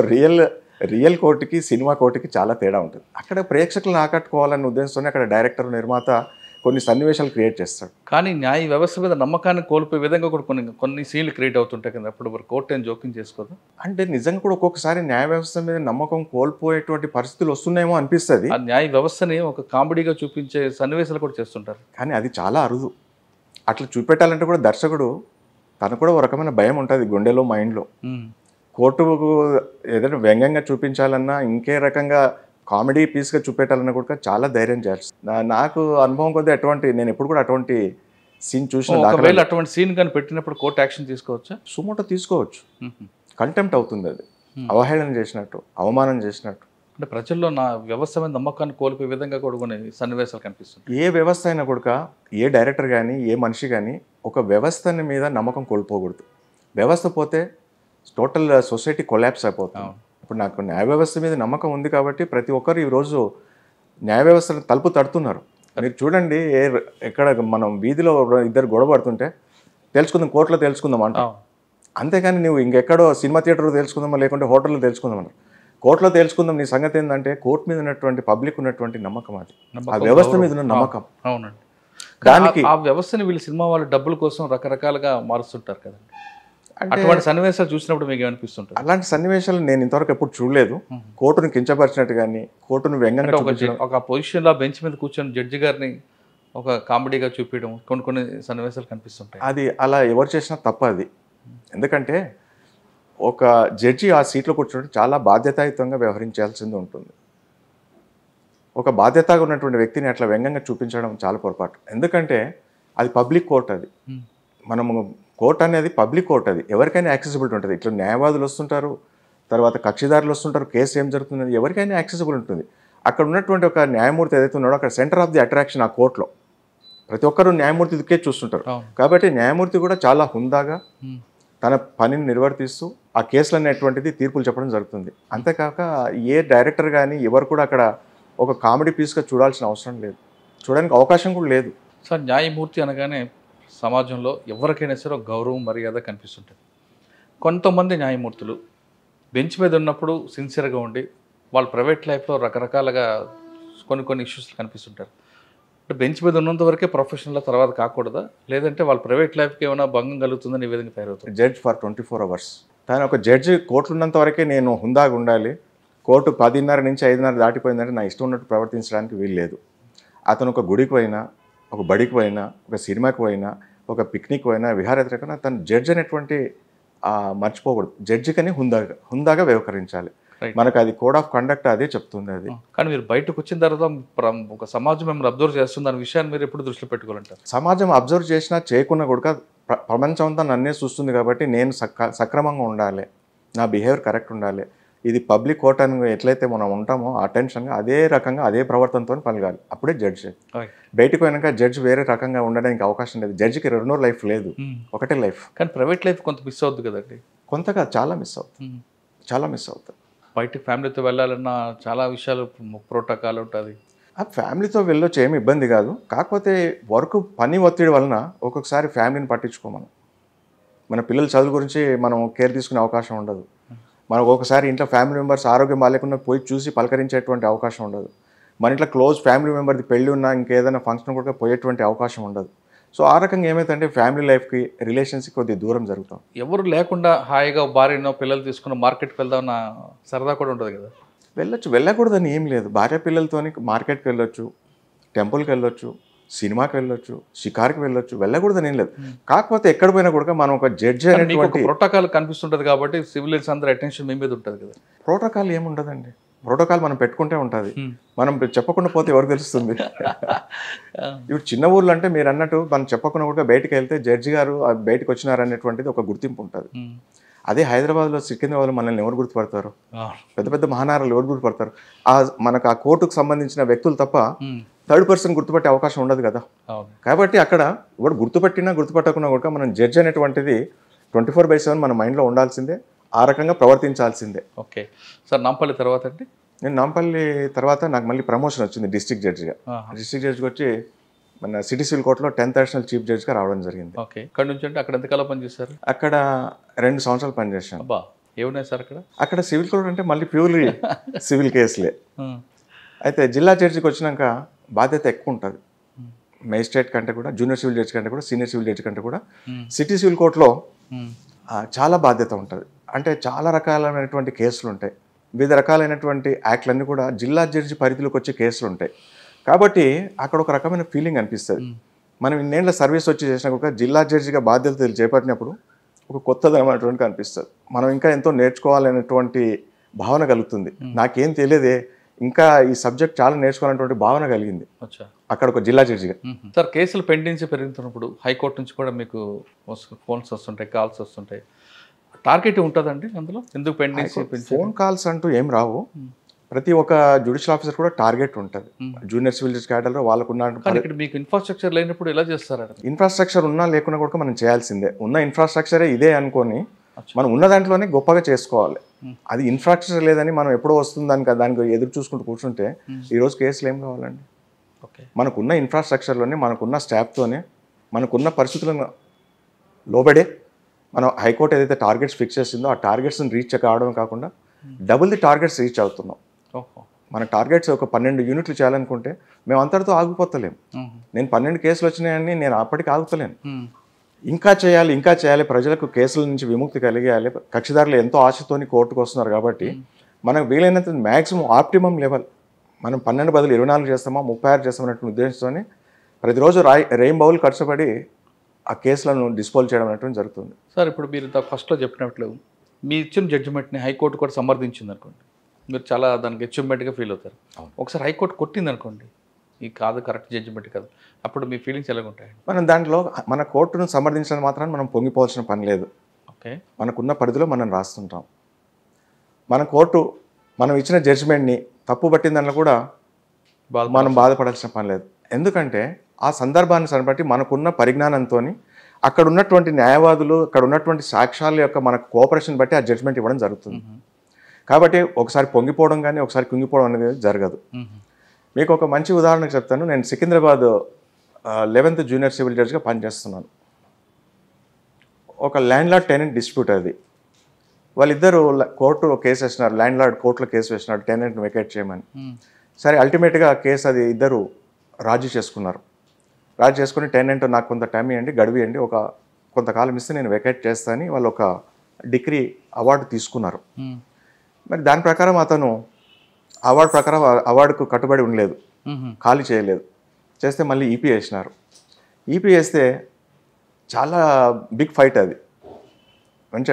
Speaker 2: రియల్ కోర్టుకి సినిమా కోర్టుకి చాలా తేడా ఉంటుంది. అక్కడ ప్రేక్షకులను ఆకట్టుకోవాలనే ఉద్దేశంతోనే అక్కడ డైరెక్టర్, నిర్మాత కొన్ని సన్నివేశాలు క్రియేట్ చేస్తాడు.
Speaker 1: కానీ న్యాయ వ్యవస్థ మీద నమ్మకాన్ని కోల్పోయే విధంగా కూడా కొన్ని సీన్లు క్రియేట్ అవుతుంటాయి కదా, అప్పుడు కోర్టు ఏం జోక్యం చేసుకోదు.
Speaker 2: అంటే నిజంగా కూడా ఒక్కొక్కసారి న్యాయ వ్యవస్థ మీద నమ్మకం కోల్పోయేటువంటి పరిస్థితులు వస్తున్నాయేమో అనిపిస్తుంది.
Speaker 1: ఆ న్యాయ వ్యవస్థని ఒక కామెడీగా చూపించే సన్నివేశాలు కూడా చేస్తుంటారు.
Speaker 2: కానీ అది చాలా అరుదు. అట్లా చూపెట్టాలంటే కూడా దర్శకుడు తను కూడా ఒక రకమైన భయం ఉంటుంది గుండెలో, మైండ్లో. కోర్టుకు ఏదైనా వ్యంగ్యంగా చూపించాలన్నా, ఇంకే రకంగా కామెడీ పీస్గా చూపెట్టాలన్నా కూడా చాలా ధైర్యం చేయాలి. నాకు అనుభవం కొద్దీ నేను ఎప్పుడు కూడా అటువంటి సీన్ చూసిన.
Speaker 1: ఒకవేళ అటువంటి సీన్ కానీ పెట్టినప్పుడు కోర్టు యాక్షన్ తీసుకోవచ్చా?
Speaker 2: సుమోటో తీసుకోవచ్చు. కంటెంప్ట్ అవుతుంది, అది అవహేళన చేసినట్టు, అవమానం చేసినట్టు.
Speaker 1: అంటే ప్రజల్లో నా వ్యవస్థ మీద నమ్మకాన్ని కోల్పోయే విధంగా కూడా కొన్ని సన్నివేశాలు కనిపిస్తుంది.
Speaker 2: ఏ వ్యవస్థ అయినా కూడా, ఏ డైరెక్టర్ కానీ, ఏ మనిషి కానీ ఒక వ్యవస్థని మీద నమ్మకం కోల్పోకూడదు. వ్యవస్థ పోతే టోటల్ సొసైటీ కొలాప్స్ అయిపోతుంది. ఇప్పుడు నాకు న్యాయ వ్యవస్థ మీద నమ్మకం ఉంది కాబట్టి ప్రతి ఒక్కరు ఈరోజు న్యాయ వ్యవస్థను తలుపు తడుతున్నారు. మీరు చూడండి, ఎక్కడ మనం వీధిలో ఇద్దరు గొడవ పడుతుంటే తెలుసుకుందాం, కోర్టులో తెలుసుకుందాం అంట. అంతేగాని నువ్వు ఇంకెక్కడో సినిమా థియేటర్లో తెలుసుకుందామా, లేకుంటే హోటల్లో తెలుసుకుందాం అన్నారు. కోర్టులో తెలుసుకుందాం. నీ సంగతి ఏంటంటే కోర్టు మీద ఉన్నటువంటి పబ్లిక్ ఉన్నటువంటి నమ్మకం, అది ఆ వ్యవస్థ మీద ఉన్న నమ్మకం.
Speaker 1: అవునండి.
Speaker 2: దానికి
Speaker 1: ఆ వ్యవస్థని వీళ్ళు సినిమా వాళ్ళ డబ్బుల కోసం రకరకాలుగా మారుస్తుంటారు కదండి. అటువంటి సన్నివేశాలు చూసినప్పుడు మీకు ఏమనిపిస్తుంటుంది?
Speaker 2: అలాంటి సన్నివేశాలు నేను ఇంతవరకు ఎప్పుడు చూడలేదు. కోర్టును కించపరిచినట్టు కానీ, కోర్టును వ్యంగ్యంగా
Speaker 1: ఒక పొజిషన్లో బెంచ్ మీద కూర్చొని జడ్జి గారిని ఒక కామెడీగా చూపించడం కొన్ని సన్నివేశాలు కనిపిస్తుంటాయి.
Speaker 2: అది అలా ఎవరు చేసినా తప్ప అది. ఎందుకంటే ఒక జడ్జి ఆ సీట్లో కూర్చోవడం చాలా బాధ్యతాయుతంగా వ్యవహరించాల్సింది ఉంటుంది. ఒక బాధ్యతగా ఉన్నటువంటి వ్యక్తిని అట్లా వ్యంగ్యంగా చూపించడం చాలా పొరపాటు. ఎందుకంటే అది పబ్లిక్ కోర్ట్. అది మనము కోర్ట్ అనేది పబ్లిక్ కోర్ట్, అది ఎవరికైనా యాక్సెసిబిలిటీ ఉంటుంది. ఇట్లా న్యాయవాదులు వస్తుంటారు, తర్వాత కక్షిదారులు వస్తుంటారు, కేసు ఏం జరుగుతుంది ఎవరికైనా యాక్సెసిబుల్ ఉంటుంది. అక్కడ ఉన్నటువంటి ఒక న్యాయమూర్తి ఏదైతే ఉన్నాడో అక్కడ సెంటర్ ఆఫ్ ది అట్రాక్షన్ ఆ కోర్టులో. ప్రతి ఒక్కరూ న్యాయమూర్తి దిక్కే చూస్తుంటారు. కాబట్టి న్యాయమూర్తి కూడా చాలా హుందాగా తన పనిని నిర్వర్తిస్తూ ఆ కేసులు అనేటువంటిది తీర్పులు చెప్పడం జరుగుతుంది. అంతేకాక ఏ డైరెక్టర్ కానీ ఎవరు కూడా అక్కడ ఒక కామెడీ పీస్గా చూడాల్సిన అవసరం లేదు, చూడడానికి అవకాశం కూడా లేదు.
Speaker 1: సార్, న్యాయమూర్తి అనగానే సమాజంలో ఎవరికైనా సరే ఒక గౌరవం, మర్యాద కనిపిస్తుంటుంది. కొంతమంది న్యాయమూర్తులు బెంచ్ మీద ఉన్నప్పుడు సిన్సియర్గా ఉండి వాళ్ళ ప్రైవేట్ లైఫ్లో రకరకాలుగా కొన్ని ఇష్యూస్ కనిపిస్తుంటారు. అంటే బెంచ్ మీద ఉన్నంత వరకే ప్రొఫెషనల్, తర్వాత కాకూడదా? లేదంటే వాళ్ళ ప్రైవేట్ లైఫ్కి ఏమైనా భంగం కలుగుతుందని ఈ విధంగా తయారవుతుంది?
Speaker 2: Judge for 24 hours. కానీ ఒక జడ్జి కోర్టులో ఉన్నంత వరకే నేను హుందాగా ఉండాలి, కోర్టు 10:30 నుంచి 5:30 దాటిపోయిందంటే నా ఇష్టం ఉన్నట్టు ప్రవర్తించడానికి వీలు లేదు. అతను ఒక గుడికి పోయినా, ఒక బడికి పోయినా, ఒక సినిమాకి పోయినా, ఒక పిక్నిక్ పోయినా, విహారయాత్రకైనా తను జడ్జ్ అనేటువంటి మర్చిపోకూడదు. జడ్జి కని హుందాగా వ్యవహరించాలి.
Speaker 1: Right.
Speaker 2: మనకు అది కోడ్ ఆఫ్ కండక్ట్ అదే చెప్తుంది అది.
Speaker 1: కానీ మీరు బయటకు వచ్చిన తర్వాత ఒక సమాజం మిమ్మల్ని అబ్జర్వ్ చేస్తుంది అనే విషయాన్ని మీరు ఎప్పుడు దృష్టిలో పెట్టుకోవాలంటారు?
Speaker 2: సమాజం అబ్జర్వ్ చేసినా చేయకున్నా కూడా ప్రపంచం అంతా నన్నే చూస్తుంది కాబట్టి నేను సక్రమంగా ఉండాలి, నా బిహేవియర్ కరెక్ట్ ఉండాలి. ఇది పబ్లిక్ కోర్ట్ అని ఎట్లయితే మనం ఉంటామో అటెన్షన్గా అదే రకంగా అదే ప్రవర్తనతో పలగాలి. అప్పుడే జడ్జి. బయటకు పోయినాక జడ్జి వేరే రకంగా ఉండడానికి అవకాశం లేదు. జడ్జికి రెండో లైఫ్ లేదు, ఒకటే లైఫ్.
Speaker 1: కానీ ప్రైవేట్ లైఫ్ కొంత మిస్ అవుతుంది కదండి.
Speaker 2: కొంతగా చాలా మిస్ అవుతుంది, చాలా మిస్ అవుతుంది.
Speaker 1: బయట ఫ్యామిలీతో వెళ్ళాలన్నా చాలా విషయాలు ప్రోటోకాల్ ఉంటుంది.
Speaker 2: ఆ ఫ్యామిలీతో వెళ్ళొచ్చు, ఏమి ఇబ్బంది కాదు. కాకపోతే వర్క్ పని ఒత్తిడి వలన ఒక్కొక్కసారి ఫ్యామిలీని పట్టించుకోమను. మన పిల్లల చదువు గురించి మనం కేర్ తీసుకునే అవకాశం ఉండదు. మనకు ఒకసారి ఇంట్లో ఫ్యామిలీ మెంబర్స్ ఆరోగ్యం బాగాలేకుండా పోయి చూసి పలకరించేటువంటి అవకాశం ఉండదు. మన ఇంట్లో క్లోజ్ ఫ్యామిలీ మెంబర్ది పెళ్ళి ఉన్నా ఇంకేదైనా ఫంక్షన్ కూడా పోయేటువంటి అవకాశం ఉండదు. సో ఆ రకంగా ఏమైతుందంటే ఫ్యామిలీ లైఫ్కి రిలేషన్స్కి కొద్దిగా దూరం జరుగుతాం.
Speaker 1: ఎవరు లేకుండా హాయిగా భార్యనో పిల్లలు తీసుకున్న మార్కెట్కి వెళ్దామన్న సరదా కూడా ఉంటుంది కదా.
Speaker 2: వెళ్ళొచ్చు, వెళ్ళకూడదని ఏం లేదు. భార్య పిల్లలతో మార్కెట్కి వెళ్ళొచ్చు, టెంపుల్కి వెళ్ళొచ్చు, సినిమాకి వెళ్ళొచ్చు, షికార్కి వెళ్ళొచ్చు, వెళ్ళకూడదని ఏం లేదు. కాకపోతే ఎక్కడ పోయినా కూడా మనం ఒక జడ్జి అనేటువంటి
Speaker 1: ప్రోటోకాల్ కనిపిస్తుంటుంది కాబట్టి సివిలియన్స్ అందరూ అటెన్షన్ మీ మీద ఉంటుంది కదా.
Speaker 2: ప్రోటోకాల్ ఏముండదండి. ప్రోటోకాల్ మనం పెట్టుకుంటే ఉంటుంది, మనం చెప్పకుండా పోతే ఎవరు తెలుస్తుంది? ఇప్పుడు చిన్న ఊర్లో అంటే మీరు అన్నట్టు మనం చెప్పకుండా కూడా బయటకు వెళ్తే జడ్జి గారు బయటకు వచ్చినారనేటువంటిది ఒక గుర్తింపు ఉంటుంది. అదే హైదరాబాద్లో సికింద్రాబాద్లో మనల్ని ఎవరు గుర్తుపడతారు? పెద్ద పెద్ద మహానగరాలు ఎవరు గుర్తుపడతారు? మనకు ఆ కోర్టుకు సంబంధించిన వ్యక్తులు తప్ప థర్డ్ పర్సన్ గుర్తుపట్టే అవకాశం ఉండదు కదా. కాబట్టి అక్కడ ఎవరు గుర్తుపట్టినా గుర్తుపట్టకుండా కూడా మనం జడ్జి అనేటువంటిది 24/7 మన మైండ్లో ఉండాల్సిందే, ఆ రకంగా ప్రవర్తించాల్సిందే.
Speaker 1: ఓకే సార్, నాంపల్లి తర్వాత అండి?
Speaker 2: నేను నాంపల్లి తర్వాత నాకు మళ్ళీ ప్రమోషన్ వచ్చింది డిస్ట్రిక్ట్ జడ్జిగా. డిస్ట్రిక్ట్ జడ్జిగా వచ్చి మన సిటీ సివిల్ కోర్టులో 10th అడిషనల్ చీఫ్ జడ్జిగా రావడం జరిగింది.
Speaker 1: ఓకే, ఇక్కడ నుంచి అంటే అక్కడ ఎంతకాలం పనిచేశారు?
Speaker 2: అక్కడ 2 సంవత్సరాలు పనిచేశాను.
Speaker 1: అబ్బా, ఏమున్నాయి సార్ అక్కడ?
Speaker 2: అక్కడ సివిల్ కోర్ట్ అంటే మళ్ళీ ప్యూర్లీ సివిల్ కేసులే. అయితే జిల్లా జడ్జికి వచ్చినాక బాధ్యత ఎక్కువ ఉంటుంది. మేజిస్ట్రేట్ కంటే కూడా, జూనియర్ సివిల్ జడ్జి కంటే కూడా, సీనియర్ సివిల్ జడ్జి కంటే కూడా సిటీ సివిల్ కోర్టులో చాలా బాధ్యత ఉంటుంది. అంటే చాలా రకాలైనటువంటి కేసులు ఉంటాయి, వివిధ రకాలైనటువంటి యాక్ట్లన్నీ కూడా జిల్లా జడ్జి పరిధిలోకి వచ్చే కేసులు ఉంటాయి. కాబట్టి అక్కడ ఒక రకమైన ఫీలింగ్ అనిపిస్తుంది. మనం ఇన్నేళ్ల సర్వీస్ వచ్చి చేసినా కూడా జిల్లా జడ్జిగా బాధ్యతలు చేపట్టినప్పుడు ఒక కొత్తదనమైనటువంటి అనిపిస్తుంది. మనం ఇంకా ఎంతో నేర్చుకోవాలనేటువంటి భావన కలుగుతుంది. నాకేం తెలియదే, ఇంకా ఈ సబ్జెక్ట్ చాలా నేర్చుకోవాలనేటువంటి భావన కలిగింది అక్కడ ఒక జిల్లా జడ్జిగా.
Speaker 1: సార్, కేసులు పెండించి పెరుగుతున్నప్పుడు హైకోర్టు నుంచి కూడా మీకు ఫోన్స్ వస్తుంటాయి, కాల్స్ వస్తుంటాయి. టార్గెట్ ఉంటుందండి అందులో? ఎందుకు పెండింగ్?
Speaker 2: ఫోన్ కాల్స్ అంటూ ఏం రావు. ప్రతి ఒక్క జ్యుడిషియల్ ఆఫీసర్ కూడా టార్గెట్ ఉంటుంది. జూనియర్ సివిల్ జడ్జి క్యాడర్లో వాళ్ళకున్న
Speaker 1: మీకు ఇన్ఫ్రాస్ట్రక్చర్ లేనప్పుడు ఎలా చేస్తారు?
Speaker 2: ఇన్ఫ్రాస్ట్రక్చర్ ఉన్నా లేకున్నా కూడా మనం చేయాల్సిందే. ఉన్న ఇన్ఫ్రాస్ట్రక్చరే ఇదే అనుకొని మనం ఉన్న దాంట్లోనే గొప్పగా చేసుకోవాలి. అది ఇన్ఫ్రాస్ట్రక్చర్ లేదని మనం ఎప్పుడో వస్తుంది దానికి ఎదురు చూసుకుంటూ కూర్చుంటే ఈరోజు కేసులు ఏం కావాలండి? మనకున్న ఇన్ఫ్రాస్ట్రక్చర్లోనే, మనకున్న స్టాఫ్తోనే, మనకున్న పరిస్థితులను లోబడే మనం హైకోర్టు ఏదైతే టార్గెట్స్ ఫిక్స్ చేసిందో ఆ టార్గెట్స్ని రీచ్ కావడం కాకుండా డబుల్ ది టార్గెట్స్ రీచ్ అవుతున్నాం. మన టార్గెట్స్ ఒక 12 యూనిట్లు చేయాలనుకుంటే మేము అంతటితో ఆగిపోతలేము. నేను 12 కేసులు వచ్చినాయని నేను అప్పటికి ఆగుతలేను. ఇంకా చేయాలి, ప్రజలకు కేసుల నుంచి విముక్తి కలిగేయాలి. కక్షిదారులు ఎంతో ఆశతోని కోర్టుకు వస్తున్నారు కాబట్టి మనకు వీలైనంత మ్యాక్సిమం ఆప్టిమం లెవెల్ మనం 12 బదులు 24 చేస్తామా, 36 చేస్తామన్నటువంటి ఉద్దేశంతోనే ప్రతిరోజు రెయిన్బౌల్ కష్టపడి ఆ కేసులను డిస్పోజ్ చేయడం అనేటువంటి జరుగుతుంది.
Speaker 1: సార్, ఇప్పుడు మీరు ఫస్ట్లో చెప్పినట్లు మీ ఇచ్చిన జడ్జిమెంట్ని హైకోర్టు కూడా సమర్థించింది అనుకోండి, మీరు చాలా దానికి అచీవ్మెంట్గా ఫీల్ అవుతారు. ఒకసారి హైకోర్టు కొట్టింది అనుకోండి, ఈ కాదు కరెక్ట్ జడ్జిమెంట్ కాదు, అప్పుడు మీ ఫీలింగ్స్ ఎలా ఉంటాయి?
Speaker 2: మనం దాంట్లో మన కోర్టును సమర్థించడం మాత్రం మనం పొంగిపోవాల్సిన పని లేదు.
Speaker 1: ఓకే, మనకున్న
Speaker 2: పరిధిలో మనం రాస్తుంటాం. మన కోర్టు మనం ఇచ్చిన జడ్జిమెంట్ని తప్పు పట్టిన దాంట్లో కూడా మనం బాధపడాల్సిన పని లేదు. ఎందుకంటే ఆ సందర్భాన్ని బట్టి మనకున్న పరిజ్ఞానంతో అక్కడ ఉన్నటువంటి న్యాయవాదులు, అక్కడ ఉన్నటువంటి సాక్ష్యాల యొక్క మనకు కోఆపరేషన్ బట్టి ఆ జడ్జిమెంట్ ఇవ్వడం జరుగుతుంది. కాబట్టి ఒకసారి పొంగిపోవడం కానీ ఒకసారి కుంగిపోవడం అనేది జరగదు. మీకు ఒక మంచి ఉదాహరణ చెప్తాను. నేను సికింద్రాబాద్ 11th జూనియర్ సివిల్ జడ్జిగా పనిచేస్తున్నాను. ఒక ల్యాండ్ లార్డ్ టెనెంట్ డిస్ప్యూట్ అది. వాళ్ళిద్దరూ కోర్టు కేసు వేసినారు, ల్యాండ్ లార్డ్ కోర్టులో కేసు వేసినాడు టెనెంట్ని వెకేట్ చేయమని. సరే, అల్టిమేట్గా కేసు అది ఇద్దరు రాజీ చేసుకున్నారు. రాజీ చేసుకుని టెనెంట్ నాకు కొంత టైం ఇవ్వండి, గడువు ఇవ్వండి, ఒక కొంతకాలం ఇస్తే నేను వెకేట్ చేస్తానని వాళ్ళు ఒక డిగ్రీ అవార్డు తీసుకున్నారు. మరి దాని ప్రకారం అతను అవార్డుకు కట్టుబడి ఉండలేదు, ఖాళీ చేయలేదు. చేస్తే మళ్ళీ ఈపీ వేసినారు. ఈపీ వేస్తే చాలా బిగ్ ఫైట్ అది,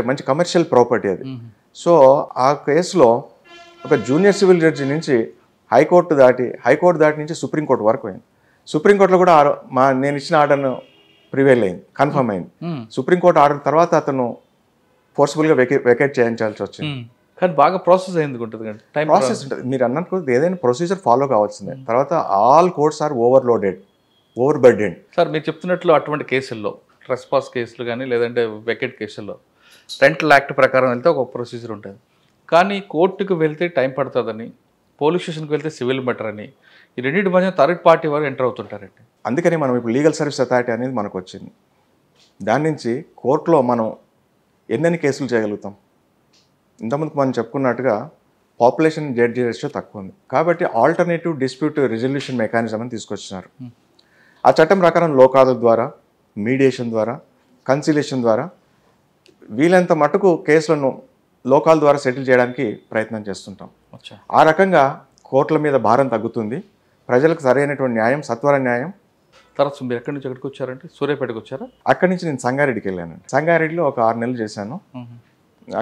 Speaker 2: మంచి కమర్షియల్ ప్రాపర్టీ అది. సో ఆ కేసులో ఒక జూనియర్ సివిల్ జడ్జి నుంచి హైకోర్టు దాటి నుంచి సుప్రీంకోర్టు వరకు అయింది. సుప్రీంకోర్టులో కూడా నేను ఇచ్చిన ఆర్డర్ను ప్రివేల్ అయింది, కన్ఫర్మ్ అయింది. సుప్రీంకోర్టు ఆర్డర్ తర్వాత అతను ఫోర్స్ఫుల్గా వెకేట్ చేయించాల్సి వచ్చింది.
Speaker 1: కానీ బాగా ప్రాసెస్ అయింది ఉంటుంది,
Speaker 2: ప్రాసెస్ ఉంటుంది. మీరు అన్నట్టు ఏదైనా ప్రొసీజర్ ఫాలో కావాల్సిందే. తర్వాత all courts are over burden.
Speaker 1: Sir మీరు చెప్తున్నట్లు అటువంటి కేసుల్లో ట్రెస్పాస్ కేసులు కానీ లేదంటే వెకెట్ కేసుల్లో రెంటల్ యాక్ట్ ప్రకారం వెళ్తే ఒక ప్రొసీజర్ ఉంటుంది. కానీ కోర్టుకు వెళ్తే టైం పడుతుందని, పోలీస్ స్టేషన్కి వెళ్తే సివిల్ మెటర్ అని, ఈ రెండింటి మధ్య థర్డ్ పార్టీ వారు ఎంటర్ అవుతుంటారండి.
Speaker 2: అందుకని మనం ఇప్పుడు లీగల్ సర్వీస్ అథారిటీ అనేది మనకు వచ్చింది. దాని నుంచి కోర్టులో మనం ఎన్నెన్ని కేసులు చేయగలుగుతాం. ఇంతకుముందు మనం చెప్పుకున్నట్టుగా పాపులేషన్ జడ్జి రేషియో తక్కువ ఉంది కాబట్టి ఆల్టర్నేటివ్ డిస్ప్యూట్ రిజల్యూషన్ మెకానిజం అని తీసుకొచ్చినారు. ఆ చట్టం ప్రకారం లోకాల ద్వారా, మీడియేషన్ ద్వారా, కన్సిలేషన్ ద్వారా వీలంత మటుకు కేసులను లోకాల ద్వారా సెటిల్ చేయడానికి ప్రయత్నం చేస్తుంటాం. ఆ రకంగా కోర్టుల మీద భారం తగ్గుతుంది, ప్రజలకు సరైనటువంటి న్యాయం, సత్వర న్యాయం.
Speaker 1: తర్వాత మీరు ఎక్కడి నుంచి ఎక్కడికి వచ్చారంటే సూర్యాపేటకు వచ్చారా?
Speaker 2: అక్కడి నుంచి నేను సంగారెడ్డికి వెళ్ళానండి. సంగారెడ్డిలో ఒక 6 నెలలు చేశాను.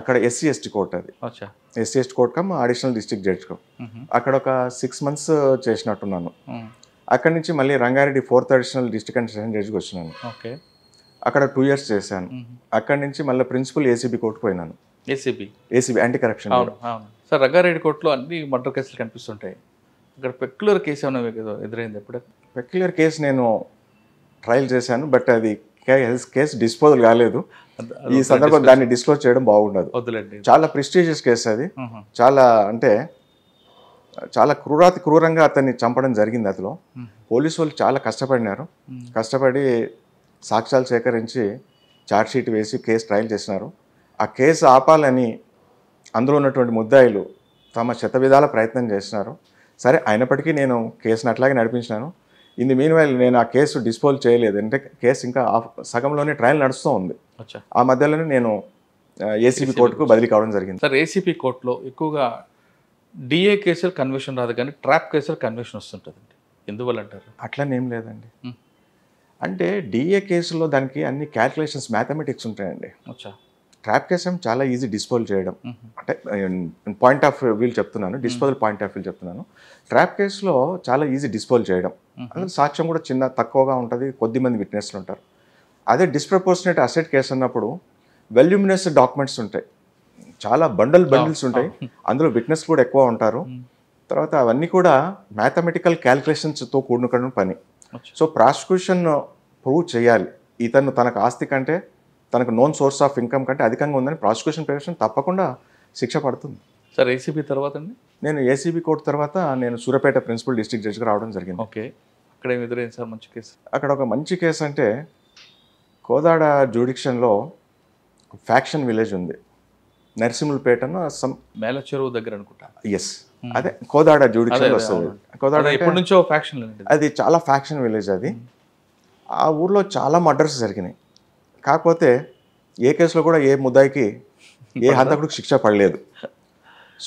Speaker 2: అక్కడ SC/ST కోర్ట్, అది SC/ST court cum additional district judge cum. అక్కడ ఒక 6 months చేసినట్టున్నాను. అక్కడి నుంచి మళ్ళీ Rangareddy 4th additional district and session జడ్జికి వచ్చినాను. అక్కడ 2 years చేశాను. అక్కడి నుంచి మళ్ళీ ప్రిన్సిపల్ ACB కోర్టుకు పోయినాను. ACB anti corruption.
Speaker 1: Sir Rangareddy కోర్టులో అన్ని మర్డర్ కేసులు కనిపిస్తుంటాయి. అక్కడ పెక్యులర్ కేసు ఏమైనా మీకు ఎదురైంది ఎప్పుడు?
Speaker 2: పెక్యులర్ కేసు నేను ట్రయల్ చేశాను, బట్ అది కేసు డిస్పోజల్ కాలేదు. ఈ సందర్భం దాన్ని డిస్క్లోజ్ చేయడం బాగుండదు. చాలా ప్రెస్టీజియస్ కేసు అది. చాలా క్రూరంగా అతన్ని చంపడం జరిగింది. అందులో పోలీసు వాళ్ళు చాలా కష్టపడి సాక్ష్యాలు సేకరించి ఛార్జ్షీట్ వేసి కేసు ట్రయల్ చేసినారు. ఆ కేసు ఆపాలని అందులో ఉన్నటువంటి ముద్దాయిలు తమ శతవిధాల ప్రయత్నం చేసినారు. సరే, అయినప్పటికీ నేను కేసును అట్లాగే నడిపించినాను. ఇన్ ది మీన్ వైల్ నేను ఆ కేసు డిస్పోజ్ చేయలేదు, అంటే కేసు ఇంకా సగంలోనే ట్రయల్ నడుస్తూ ఉంది. ఆ మధ్యలోనే నేను ACB కోర్టుకు బదిలీ కావడం జరిగింది.
Speaker 1: సార్, ACB కోర్టులో ఎక్కువగా DA కేసులు కన్విక్షన్ రాదు, కానీ ట్రాప్ కేసులు కన్విక్షన్ వస్తుంటుందండి. ఎందువల్ల అంటారు?
Speaker 2: అట్లనేం లేదండి. అంటే DA కేసులో దానికి అన్ని క్యాల్కులేషన్స్, మ్యాథమెటిక్స్ ఉంటాయండి. ట్రాప్ కేసు చాలా ఈజీ డిస్పోజ్ చేయడం. అంటే పాయింట్ ఆఫ్ వ్యూ చెప్తున్నాను, డిస్పోజల్ పాయింట్ ఆఫ్ వ్యూ చెప్తున్నాను. ట్రాప్ కేసులో చాలా ఈజీ డిస్పోజ్ చేయడం. అందులో సాక్ష్యం కూడా తక్కువగా ఉంటుంది, కొద్దిమంది విట్నెస్లు ఉంటారు. అదే డిస్ప్రపోర్షనేట్ అసెట్ కేసు అన్నప్పుడు వెల్యూమినస్ డాక్యుమెంట్స్ ఉంటాయి, చాలా బండిల్స్ ఉంటాయి, అందులో విట్నెస్ కూడా ఎక్కువ ఉంటారు. తర్వాత అవన్నీ కూడా మ్యాథమెటికల్ క్యాల్కులేషన్స్తో కూడుకున్న పని. సో ప్రాసిక్యూషన్ ప్రూవ్ చేయాలి, ఇతను తనకు ఆస్తి కంటే, తనకు నోన్ సోర్స్ ఆఫ్ ఇన్కమ్ కంటే అధికంగా ఉందని ప్రాసిక్యూషన్ ప్రొవిజన్ తప్పకుండా శిక్ష పడుతుంది.
Speaker 1: సార్, ACB తర్వాత అండి?
Speaker 2: నేను ACB కోర్టు తర్వాత నేను సూర్యాపేట ప్రిన్సిపల్ డిస్ట్రిక్ట్ జడ్జిగా రావడం జరిగింది.
Speaker 1: ఓకే, అక్కడ ఏమి ఎదురైంది సార్ మంచి కేసు?
Speaker 2: అక్కడ ఒక మంచి కేసు అంటే కోదాడ జ్యూడిక్షన్లో ఫ్యాక్షన్ విలేజ్ ఉంది, నరసింహులపేటను
Speaker 1: మేలచెరువు దగ్గర అనుకుంటా.
Speaker 2: ఎస్, అదే కోదాడ జ్యూడిక్షన్ వస్తుంది. కోదాడ
Speaker 1: ఎప్పటి నుంచో ఫ్యాక్షన్,
Speaker 2: అది చాలా ఫ్యాక్షన్ విలేజ్ అది. ఆ ఊర్లో చాలా మర్డర్స్ జరిగినాయి. కాకపోతే ఏ కేసులో కూడా ఏ ముద్దాయికి, ఏ హంతకుడికి శిక్ష పడలేదు.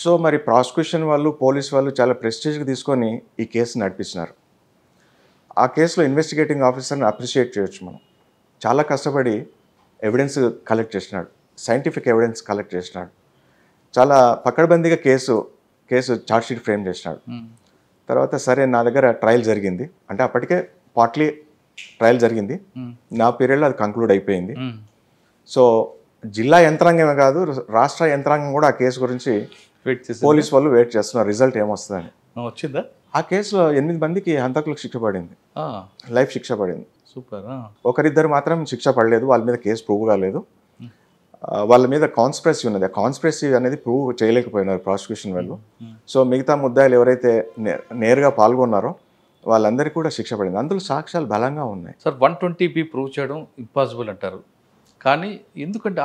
Speaker 2: సో మరి ప్రాసిక్యూషన్ వాళ్ళు, పోలీస్ వాళ్ళు చాలా ప్రెస్టీజ్గా తీసుకొని ఈ కేసు నడిపించినారు. ఆ కేసులో ఇన్వెస్టిగేటింగ్ ఆఫీసర్ని అప్రిషియేట్ చేయొచ్చు మనం. చాలా కష్టపడి ఎవిడెన్స్ కలెక్ట్ చేసినాడు, సైంటిఫిక్ ఎవిడెన్స్ కలెక్ట్ చేసినాడు. చాలా పకడ్బందీగా కేసు ఛార్జ్షీట్ ఫ్రేమ్ చేసినాడు. తర్వాత సరే, నా దగ్గర ట్రయల్ జరిగింది, అంటే అప్పటికే పార్ట్లీ ట్రయల్ జరిగింది. నా పీరియడ్లో అది కంక్లూడ్ అయిపోయింది. సో జిల్లా యంత్రాంగమే కాదు, రాష్ట్ర యంత్రాంగం కూడా ఆ కేసు గురించి పోలీస్ వాళ్ళు వెయిట్ చేస్తున్నారు, రిజల్ట్ ఏమొస్తుందని.
Speaker 1: వచ్చిందా?
Speaker 2: ఆ కేసులో 8 మందికి హంతకులకు శిక్ష పడింది, లైఫ్ శిక్ష పడింది.
Speaker 1: సూపర్.
Speaker 2: ఒకరిద్దరు మాత్రం శిక్ష పడలేదు, వాళ్ళ మీద కేసు ప్రూవ్ కాలేదు. వాళ్ళ మీద కాన్స్పిరసీ ఉన్నది, ఆ కాన్స్పిరసీ అనేది ప్రూవ్ చేయలేకపోయినారు ప్రాసిక్యూషన్ వాళ్ళు. సో మిగతా ముద్దాయిలు ఎవరైతే నేరుగా పాల్గొన్నారో వాళ్ళందరికీ కూడా శిక్ష పడింది. అందులో సాక్ష్యాలు బలంగా ఉన్నాయి.
Speaker 1: సార్, 120B ప్రూవ్ చేయడం ఇంపాసిబుల్ అంటారు, కానీ ఎందుకంటే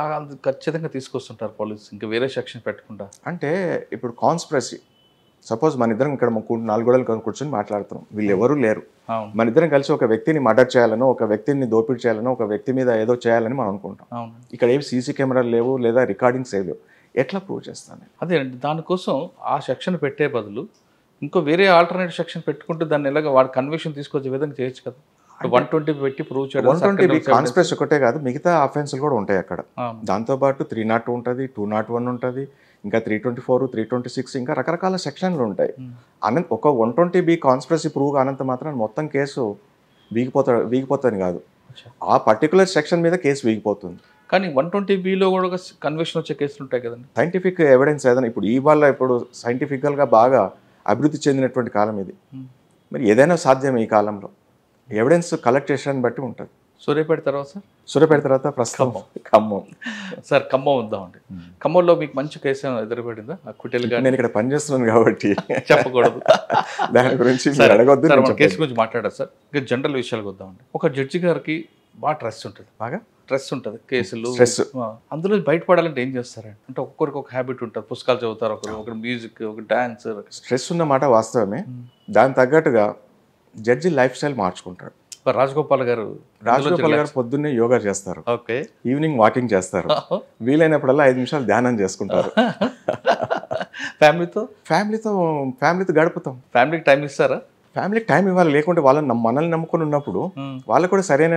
Speaker 1: ఖచ్చితంగా తీసుకొస్తుంటారు పోలీసు, ఇంకా వేరే సెక్షన్ పెట్టకుండా?
Speaker 2: అంటే ఇప్పుడు కాన్స్పిరసీ, సపోజ్ మన ఇద్దరం ఇక్కడ 4 గోడలు కూర్చొని మాట్లాడుతున్నాం, వీళ్ళు ఎవరూ లేరు, మన ఇద్దరం కలిసి ఒక వ్యక్తిని మర్డర్ చేయాలనో, ఒక వ్యక్తిని దోపిడీ చేయాలనో, ఒక వ్యక్తి మీద ఏదో చేయాలని మనం అనుకుంటాం. ఇక్కడ ఏమి CC కెమెరాలు లేవు, లేదా రికార్డింగ్స్ లేవు, ఎట్లా ప్రూవ్ చేస్తాను?
Speaker 1: అదే అండి, దానికోసం ఆ సెక్షన్ పెట్టే బదులు ఇంకో వేరే ఆల్టర్నేటివ్ సెక్షన్ పెట్టుకుంటూ దాన్ని ఎలాగ వాడు కన్విక్షన్ తీసుకొచ్చే విధంగా చేయొచ్చు కదా. 120 పెట్టి ప్రూవ్ చేయడం
Speaker 2: 120 కాన్స్పిరసీ ఒకటే కాదు, మిగతా అఫెన్స్లు కూడా ఉంటాయి అక్కడ. దాంతోపాటు 302 ఉంటుంది, 201 ఉంటుంది, ఇంకా 324, 326, ఇంకా రకరకాల సెక్షన్లు ఉంటాయి. ఒక 120B కాన్స్పిరసీ ప్రూవ్ కానంత మాత్రం మొత్తం కేసు వీగిపోతుంది కాదు, ఆ పర్టికులర్ సెక్షన్ మీద కేసు వీగిపోతుంది.
Speaker 1: కానీ 120Bలో కూడా కన్విక్షన్ వచ్చే కేసులు ఉంటాయి కదండి.
Speaker 2: సైంటిఫిక్ ఎవిడెన్స్ ఏదైనా ఇప్పుడు సైంటిఫికల్గా బాగా అభివృద్ధి చెందినటువంటి కాలం ఇది. మరి ఏదైనా సాధ్యం ఈ కాలంలో, ఎవిడెన్స్ కలెక్ట్ చేసేదాన్ని బట్టి ఉంటుంది.
Speaker 1: సూర్యాపేట తర్వాత సార్,
Speaker 2: సూర్యాపేట తర్వాత ప్రస్తుతం ఖమ్మం.
Speaker 1: సార్ ఖమ్మం వద్దామండి. ఖమ్మంలో మీకు మంచి కేసు ఎదురుపడిందా? అక్విటల్గా
Speaker 2: నేను ఇక్కడ పనిచేస్తున్నాను కాబట్టి
Speaker 1: చెప్పకూడదు
Speaker 2: దాని గురించి అడగొద్దు.
Speaker 1: కేసు గురించి మాట్లాడారు సార్. ఇంకా జనరల్ విషయాలకు వద్దామండి. ఒక జడ్జి గారికి బాగా స్ట్రెస్ ఉంటుంది, బాగా స్ట్రెస్ ఉంటుంది, కేసులు స్ట్రెస్. అందులో బయటపడాలంటే ఏం చేస్తారండి? అంటే ఒక్కొక్కరికి ఒక హ్యాబిట్ ఉంటుంది, పుస్తకాలు చదువుతారు, ఒకరు మ్యూజిక్, ఒక డాన్స్. స్ట్రెస్
Speaker 2: ఉన్న మాట వాస్తవమే. దాని తగ్గట్టుగా జడ్జి లైఫ్ స్టైల్ మార్చుకుంటారు.
Speaker 1: రాజగోపాల్ గారు
Speaker 2: పొద్దున్నే యోగా చేస్తారు,
Speaker 1: ఓకే,
Speaker 2: ఈవినింగ్ వాకింగ్ చేస్తారు, వీలైనప్పుడల్లా 5 నిమిషాలు ధ్యానం చేసుకుంటారు. ఫ్యామిలీతో గడుపుతాం.
Speaker 1: ఫ్యామిలీకి టైం ఇస్తారా?
Speaker 2: ఫ్యామిలీకి టైం ఇవ్వాలి, లేకుంటే మనల్ని నమ్ముకొని ఉన్నప్పుడు వాళ్ళకు కూడా సరైన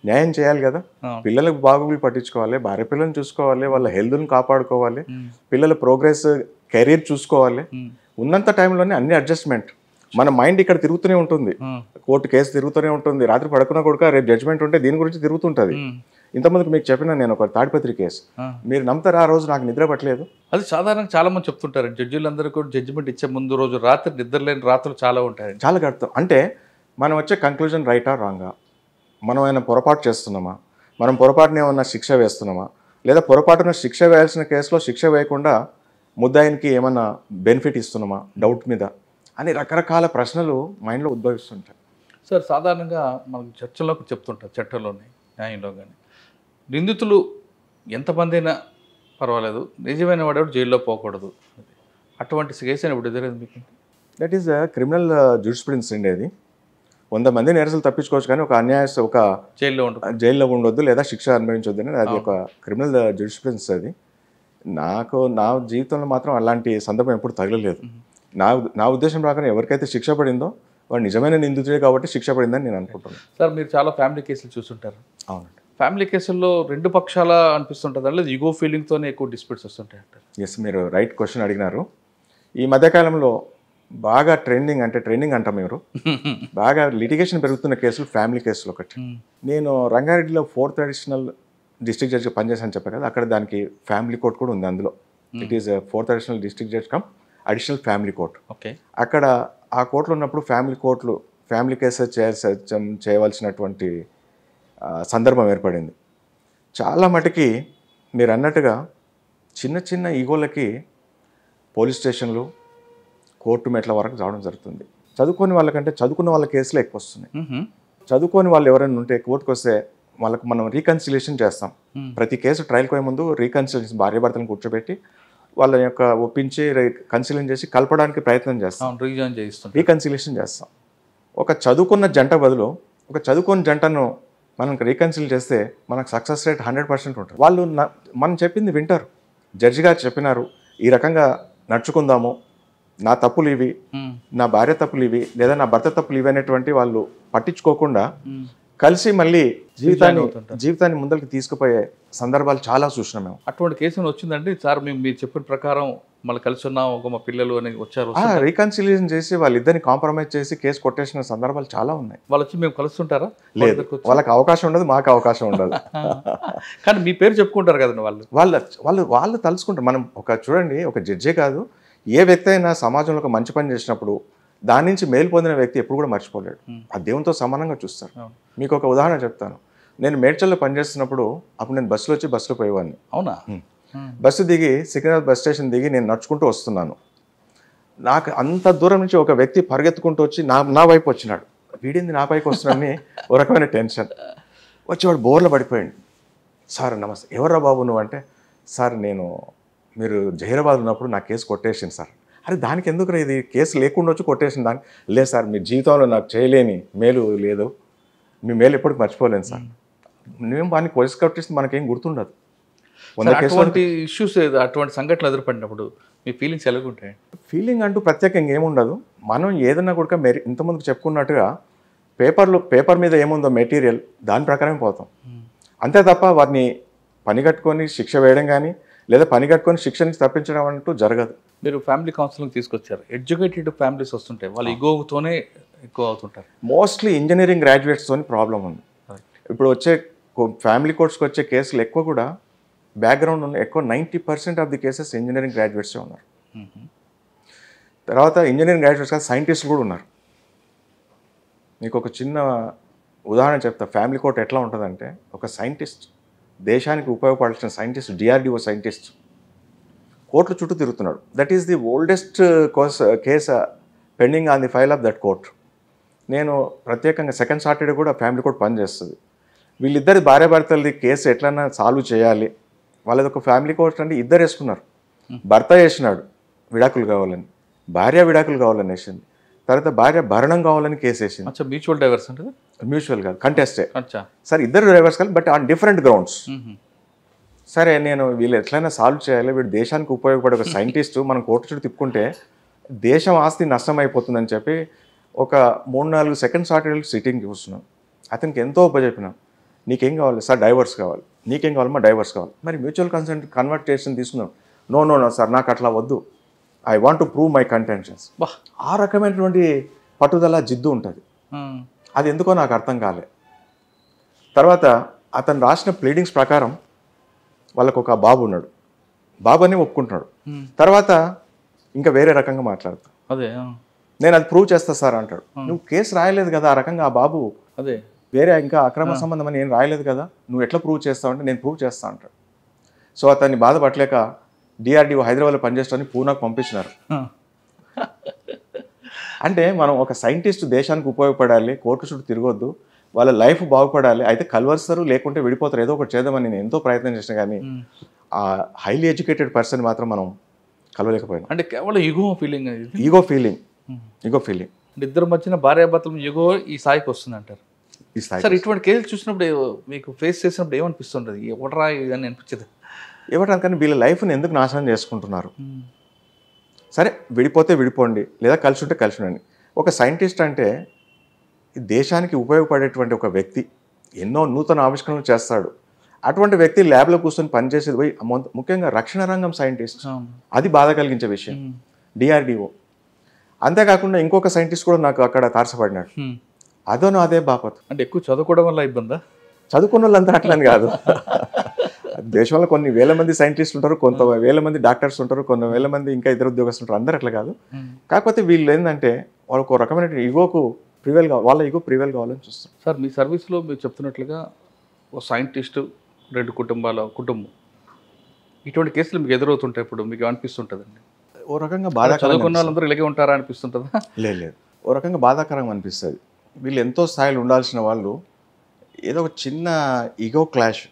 Speaker 2: న్యాయం చేయాలి కదా. పిల్లలకు బాగోగులు పట్టించుకోవాలి, భార్య పిల్లల్ని చూసుకోవాలి, వాళ్ళ హెల్త్ని కాపాడుకోవాలి, పిల్లల ప్రోగ్రెస్, కెరీర్ చూసుకోవాలి. ఉన్నంత టైంలోనే అన్ని అడ్జస్ట్మెంట్. మన మైండ్ ఇక్కడ తిరుగుతూనే ఉంటుంది, కోర్టు కేసు తిరుగుతూనే ఉంటుంది, రాత్రి పడుకున్న కూడా రేపు జడ్జ్మెంట్ ఉంటే దీని గురించి తిరుగుతుంటుంది. ఇంతమందికి మీకు చెప్పిన నేను ఒక తాడిపత్రి కేసు, మీరు నమ్ముతారు, ఆ రోజు నాకు నిద్ర పట్టలేదు.
Speaker 1: అది సాధారణంగా చాలా మంది చెప్తుంటారు, జడ్జిలందరూ కూడా జడ్జిమెంట్ ఇచ్చే ముందు రోజు రాత్రి నిద్రలేని రాత్రులు చాలా ఉంటాయి.
Speaker 2: చాలా గడుపుతాం. అంటే మనం వచ్చే కంక్లూజన్ రైటా రాంగా, మనం ఏమైనా పొరపాటు చేస్తున్నామా, మనం పొరపాటున ఏమన్నా శిక్ష వేస్తున్నామా, లేదా పొరపాటున శిక్ష వేయాల్సిన కేసులో శిక్ష వేయకుండా ముద్దాయినికి ఏమన్నా బెనిఫిట్ ఇస్తున్నామా డౌట్ మీద అని రకరకాల ప్రశ్నలు మైండ్లో ఉద్భవిస్తుంటాయి.
Speaker 1: సార్ సాధారణంగా మనకు చర్చలోకి చెప్తుంటారు, చట్టంలోని న్యాయంలో కానీ, నిందితులు ఎంతమంది అయినా పర్వాలేదు, నిజమైన వాడు జైల్లో పోకూడదు. అటువంటి కేసు ఇప్పుడు ఎదురైంది మీకు?
Speaker 2: దట్ ఈస్ క్రిమినల్ జూరిస్ప్రుడెన్స్ అండి. అది 100 మంది నేరస్తులు తప్పించుకోవచ్చు, కానీ ఒక ఒక జైల్లో ఉండొద్దు లేదా శిక్ష అనుభవించొద్దు అని అది ఒక క్రిమినల్ జూరిస్ప్రుడెన్స్. అది నా జీవితంలో మాత్రం అలాంటి సందర్భం ఎప్పుడు తగలలేదు. నా ఉద్దేశం ప్రకారం ఎవరికైతే శిక్ష పడిందో వాడు నిజమైన నిందితుడే కాబట్టి శిక్ష పడిందని నేను అనుకుంటున్నాను.
Speaker 1: సార్ మీరు చాలా ఫ్యామిలీ కేసులు చూస్తుంటారు.
Speaker 2: అవునండి.
Speaker 1: ఫ్యామిలీ కేసుల్లో 2 పక్షాల అనిపిస్తుంటుంది, లేదా ఈగో ఫీలింగ్తోనే ఎక్కువ డిస్ప్యూట్స్ వస్తుంటాయి అంటారు?
Speaker 2: ఎస్, మీరు రైట్ క్వశ్చన్ అడిగినారు. ఈ మధ్యకాలంలో బాగా ట్రెండింగ్ అంటాం మీరు, బాగా లిటిగేషన్ పెరుగుతున్న కేసులు ఫ్యామిలీ కేసులు ఒకటి. నేను రంగారెడ్డిలో 4th అడిషనల్ డిస్ట్రిక్ట్ జడ్జిగా పనిచేసాను చెప్పాను కదా, అక్కడ దానికి ఫ్యామిలీ కోర్ట్ కూడా ఉంది. అందులో it is 4th additional district judge come additional family court.
Speaker 1: Okay.
Speaker 2: అక్కడ ఆ కోర్టులో ఉన్నప్పుడు ఫ్యామిలీ కేసెస్ చేయవలసినటువంటి సందర్భం ఏర్పడింది. చాలా మటుకి మీరు అన్నట్టుగా చిన్న ఈగోలకి పోలీస్ స్టేషన్లు, కోర్టు మెట్ల వరకు రావడం జరుగుతుంది. చదువుకోని వాళ్ళకంటే చదువుకున్న వాళ్ళ కేసులు ఎక్కువ వస్తున్నాయి. చదువుకోని వాళ్ళు ఎవరైనా ఉంటే కోర్టుకు వస్తే వాళ్ళకు మనం రీకన్సిలేషన్ చేస్తాం. ప్రతి కేసు ట్రయల్కి పోయే ముందు రీకన్సిలేషన్, భార్యాభర్తలను కూర్చోబెట్టి వాళ్ళ యొక్క ఒప్పించి కన్సిలింగ్ చేసి కలపడానికి ప్రయత్నం చేస్తాం, రీకన్సిలేషన్ చేస్తాం. ఒక చదువుకున్న జంట బదులు ఒక చదువుకున్న జంటను మనం రీకన్సిల్ చేస్తే మనకు సక్సెస్ రేట్ 100% ఉంటుంది. వాళ్ళు మనం చెప్పింది వింటారు. జడ్జి గారు చెప్పినారు, ఈ రకంగా నడుచుకుందాము, నా తప్పులు ఇవి, నా భార్య తప్పులు ఇవి, లేదా నా భర్త తప్పులు ఇవి అనేటువంటి వాళ్ళు పట్టించుకోకుండా కలిసి మళ్ళీ జీవితాన్ని ముందరికి తీసుకుపోయే సందర్భాలు చాలా చూసినాం మేము.
Speaker 1: అటువంటి కేసు వచ్చిందండి సార్? మీరు చెప్పిన ప్రకారం మళ్ళీ కలిసి ఉన్నాం, ఒక మా పిల్లలు అని వచ్చారు,
Speaker 2: రీకన్సిలియేషన్ చేసి వాళ్ళిద్దరిని కాంప్రమైజ్ చేసి కేసు కొట్టేసిన సందర్భాలు చాలా ఉన్నాయి.
Speaker 1: వాళ్ళు వచ్చి మేము కలుస్తుంటారా?
Speaker 2: లేదు, వాళ్ళకి అవకాశం ఉండదు, మాకు అవకాశం ఉండదు.
Speaker 1: కానీ మీ పేరు చెప్పుకుంటారు కదండి
Speaker 2: వాళ్ళు తలుచుకుంటారు. మనం చూడండి, ఒక జడ్జే కాదు, ఏ వ్యక్తి అయినా సమాజంలో ఒక మంచి పని చేసినప్పుడు దాని నుంచి మేలు పొందిన వ్యక్తి ఎప్పుడు కూడా మర్చిపోలేడు. ఆ దేవునితో సమానంగా చూస్తారు. మీకు ఒక ఉదాహరణ చెప్తాను. నేను మేడ్చల్లో పనిచేస్తున్నప్పుడు అప్పుడు నేను బస్సులో పోయేవాడిని.
Speaker 1: అవునా?
Speaker 2: బస్సు దిగి సికింద్రాబాద్ బస్ స్టేషన్ దిగి నేను నడుచుకుంటూ వస్తున్నాను. నాకు అంత దూరం నుంచి ఒక వ్యక్తి పరిగెత్తుకుంటూ వచ్చి నా వైపు వచ్చినాడు. వీడింది నా పైకి వస్తున్నాడని ఒక రకమైన టెన్షన్ వచ్చి వాడు బోర్లో పడిపోయాడు. సార్ నమస్తే, ఎవర్రా బాబు నువ్వు అంటే, సార్ మీరు జహీరాబాద్ ఉన్నప్పుడు నా కేసు కొట్టేసింది సార్. అరే దానికి ఎందుకు ఇది కేసు లేకుండా వచ్చి కొట్టేసింది దానికి? లేదు సార్, మీ జీవితంలో నాకు చేయలేని మేలు లేదు, మీ మేలు ఎప్పటికి మర్చిపోలేను సార్. మేము వాడిని కేసు కొట్టేసి మనకేం గుర్తుండదు. వంద కేసులు
Speaker 1: అటువంటి ఇష్యూస్ అటువంటి సంఘటనలు ఎదురుపడినప్పుడు మీ ఫీలింగ్స్ ఎలాగుంటాయి?
Speaker 2: ఫీలింగ్ అంటూ ప్రత్యేకంగా ఏముండదు. మనం ఏదన్నా కూడా ఇంతకుముందు చెప్పుకున్నట్టుగా పేపర్ మీద ఏముందో మెటీరియల్ దాని ప్రకారం పోతాం. అంతే తప్ప వారిని పని కట్టుకొని శిక్ష వేయడం కానీ లేదా పని కట్టుకొని శిక్ష నుంచి తప్పించడం అంటూ జరగదు.
Speaker 1: మీరు ఫ్యామిలీ కౌన్సిలింగ్ తీసుకొచ్చారు. ఎడ్యుకేటెడ్ ఫ్యామిలీస్ వస్తుంటాయి, వాళ్ళు ఇగోతోనే ఎక్కువ అవుతుంటారు.
Speaker 2: మోస్ట్లీ ఇంజనీరింగ్ గ్రాడ్యుయేట్స్తో ప్రాబ్లం ఉంది. ఇప్పుడు వచ్చే ఫ్యామిలీ కోర్ట్స్కి వచ్చే కేసులు ఎక్కువ కూడా బ్యాక్గ్రౌండ్ ఉన్న ఎక్కువ 90% ఆఫ్ ది కేసెస్ ఇంజనీరింగ్ గ్రాడ్యుయేట్సే ఉన్నారు. తర్వాత ఇంజనీరింగ్ గ్రాడ్యుయేట్స్ కాదు, సైంటిస్టులు కూడా ఉన్నారు. మీకు ఒక చిన్న ఉదాహరణ చెప్తా. ఫ్యామిలీ కోర్ట్ ఎట్లా ఉంటుందంటే, ఒక సైంటిస్ట్, దేశానికి ఉపయోగపడాల్సిన సైంటిస్ట్, DRDO సైంటిస్ట్ కోర్టు చుట్టూ తిరుగుతున్నాడు. That is the oldest case pending on the file of that court. నేను ప్రత్యేకంగా సెకండ్ సాటర్డే కూడా ఫ్యామిలీ కోర్ట్ పనిచేస్తుంది. వీళ్ళిద్దరి భార్యాభర్తలది కేసు ఎట్లన్నా సాల్వ్ చేయాలి. వాళ్ళది ఒక ఫ్యామిలీ కోర్ట్ అంటే ఇద్దరు వేసుకున్నారు. భర్త వేసినాడు విడాకులు కావాలని, భార్య విడాకులు కావాలని వేసింది. తర్వాత భార్య భరణం కావాలని కేసు వేసింది.
Speaker 1: మ్యూచువల్ డైవర్స్ అంటే
Speaker 2: మ్యూచువల్ కాదు, కంటెస్టే. సరే, ఇద్దరు డైవర్స్ కాదు, బట్ ఆన్ డిఫరెంట్ గ్రౌండ్స్. సరే, నేను వీళ్ళు ఎట్లయినా సాల్వ్ చేయాలి, వీడు దేశానికి ఉపయోగపడే ఒక సైంటిస్టు మనం కోర్టు చుట్టూ తిప్పుకుంటే దేశం ఆస్తి నష్టం అయిపోతుందని చెప్పి ఒక 3-4 సెకండ్ సాటర్డే సిట్టింగ్ చూస్తున్నాం. అతనికి ఎంతో ఉపజెప్పినాం. నీకేం కావాలి సార్? డైవర్స్ కావాలి. నీకేం కావాలమ్మా? డైవర్స్ కావాలి. మరి మ్యూచువల్ కన్సెంట్ కన్వర్టేషన్ తీసుకున్నాం. నో సార్, నాకు అట్లా వద్దు, I want to prove my contentions. ఆ రకమైనటువంటి పట్టుదల, జిద్దు ఉంటుంది. అది ఎందుకో నాకు అర్థం కాలే. తర్వాత అతను రాసిన ప్లీడింగ్స్ ప్రకారం వాళ్ళకు ఒక బాబు ఉన్నాడు. బాబు అని ఒప్పుకుంటున్నాడు. తర్వాత ఇంకా వేరే రకంగా మాట్లాడతా.
Speaker 1: అదే
Speaker 2: నేను అది ప్రూవ్ చేస్తా సార్ అంటాడు. నువ్వు కేసు రాయలేదు కదా ఆ రకంగా. ఆ బాబు
Speaker 1: అదే
Speaker 2: వేరే ఇంకా అక్రమ సంబంధం అని నేను రాయలేదు కదా, నువ్వు ఎట్లా ప్రూవ్ చేస్తావు అంటే, నేను ప్రూవ్ చేస్తా అంటాడు. సో అతన్ని బాధపడలేక DRDO హైదరాబాద్లో పనిచేస్తామని పూనాకు పంపించినారు. అంటే మనం ఒక సైంటిస్ట్ దేశానికి ఉపయోగపడాలి, కోర్టు చుట్టూ తిరగొద్దు, వాళ్ళ లైఫ్ బాగుపడాలి, అయితే కలవరుస్తారు లేకుంటే విడిపోతారు, ఏదో ఒకటి చేద్దామని నేను ఎంతో ప్రయత్నం చేసిన కానీ ఆ హైలీ ఎడ్యుకేటెడ్ పర్సన్ మాత్రం మనం కలవలేకపోయినాం.
Speaker 1: అంటే కేవలం
Speaker 2: ఈగో ఫీలింగ్.
Speaker 1: ఇద్దరు మధ్యన భార్యాభర్తలు ఈగో ఈ స్థాయికి వస్తుంది అంటారు. సార్, ఇటువంటి కేసులు చూసినప్పుడు మీకు ఫేస్ చేసినప్పుడు ఏమనిపిస్తుంటుంది? ఎవడరా అని అనిపించదు?
Speaker 2: ఎవరికని వీళ్ళ లైఫ్ని ఎందుకు నాశనం చేసుకుంటున్నారు? సరే, విడిపోతే విడిపోండి, లేదా కలిసి ఉంటే కలిసి ఉండండి. ఒక సైంటిస్ట్ అంటే దేశానికి ఉపయోగపడేటువంటి ఒక వ్యక్తి, ఎన్నో నూతన ఆవిష్కరణలు చేస్తాడు. అటువంటి వ్యక్తి ల్యాబ్లో కూర్చొని పనిచేసేది పోయి, ముఖ్యంగా రక్షణ రంగం సైంటిస్ట్, అది బాధ కలిగించే విషయం. DRDO. అంతేకాకుండా ఇంకొక సైంటిస్ట్ కూడా నాకు అక్కడ తారసపడినాడు. అదే బాపత్.
Speaker 1: అంటే ఎక్కువ చదువుకోవడం వల్ల ఇబ్బందా?
Speaker 2: చదువుకున్న వాళ్ళంతా అట్లని కాదు. దేశంలో కొన్ని వేల మంది సైంటిస్టులు ఉంటారు, కొంత వేల మంది డాక్టర్స్ ఉంటారు, కొన్ని వేల మంది ఇంకా ఇతర ఉద్యోగస్తులు ఉంటారు. అందరూ అట్లా కాదు. కాకపోతే వీళ్ళు ఏంటంటే వాళ్ళకు ఒక రకమైన ఈగోకు ప్రివేల్ కావాలి, వాళ్ళ ఈగో ప్రివేల్ కావాలని చూస్తారు.
Speaker 1: సార్, మీ సర్వీస్లో మీరు చెప్తున్నట్లుగా ఒక సైంటిస్టు, 2 కుటుంబం, ఇటువంటి కేసులు మీకు ఎదురవుతుంటాయి. ఇప్పుడు మీకు అనిపిస్తుంటుందండి
Speaker 2: ఓ రకంగా బాధాకరంగా,
Speaker 1: చదువుకున్న వాళ్ళందరూ ఇలాగే ఉంటారా అనిపిస్తుంటుందా?
Speaker 2: లేదు, ఓ రకంగా బాధాకరంగా అనిపిస్తుంది. వీళ్ళు ఎంతో స్థాయిలో ఉండాల్సిన వాళ్ళు ఏదో ఒక చిన్న ఈగో క్లాష్,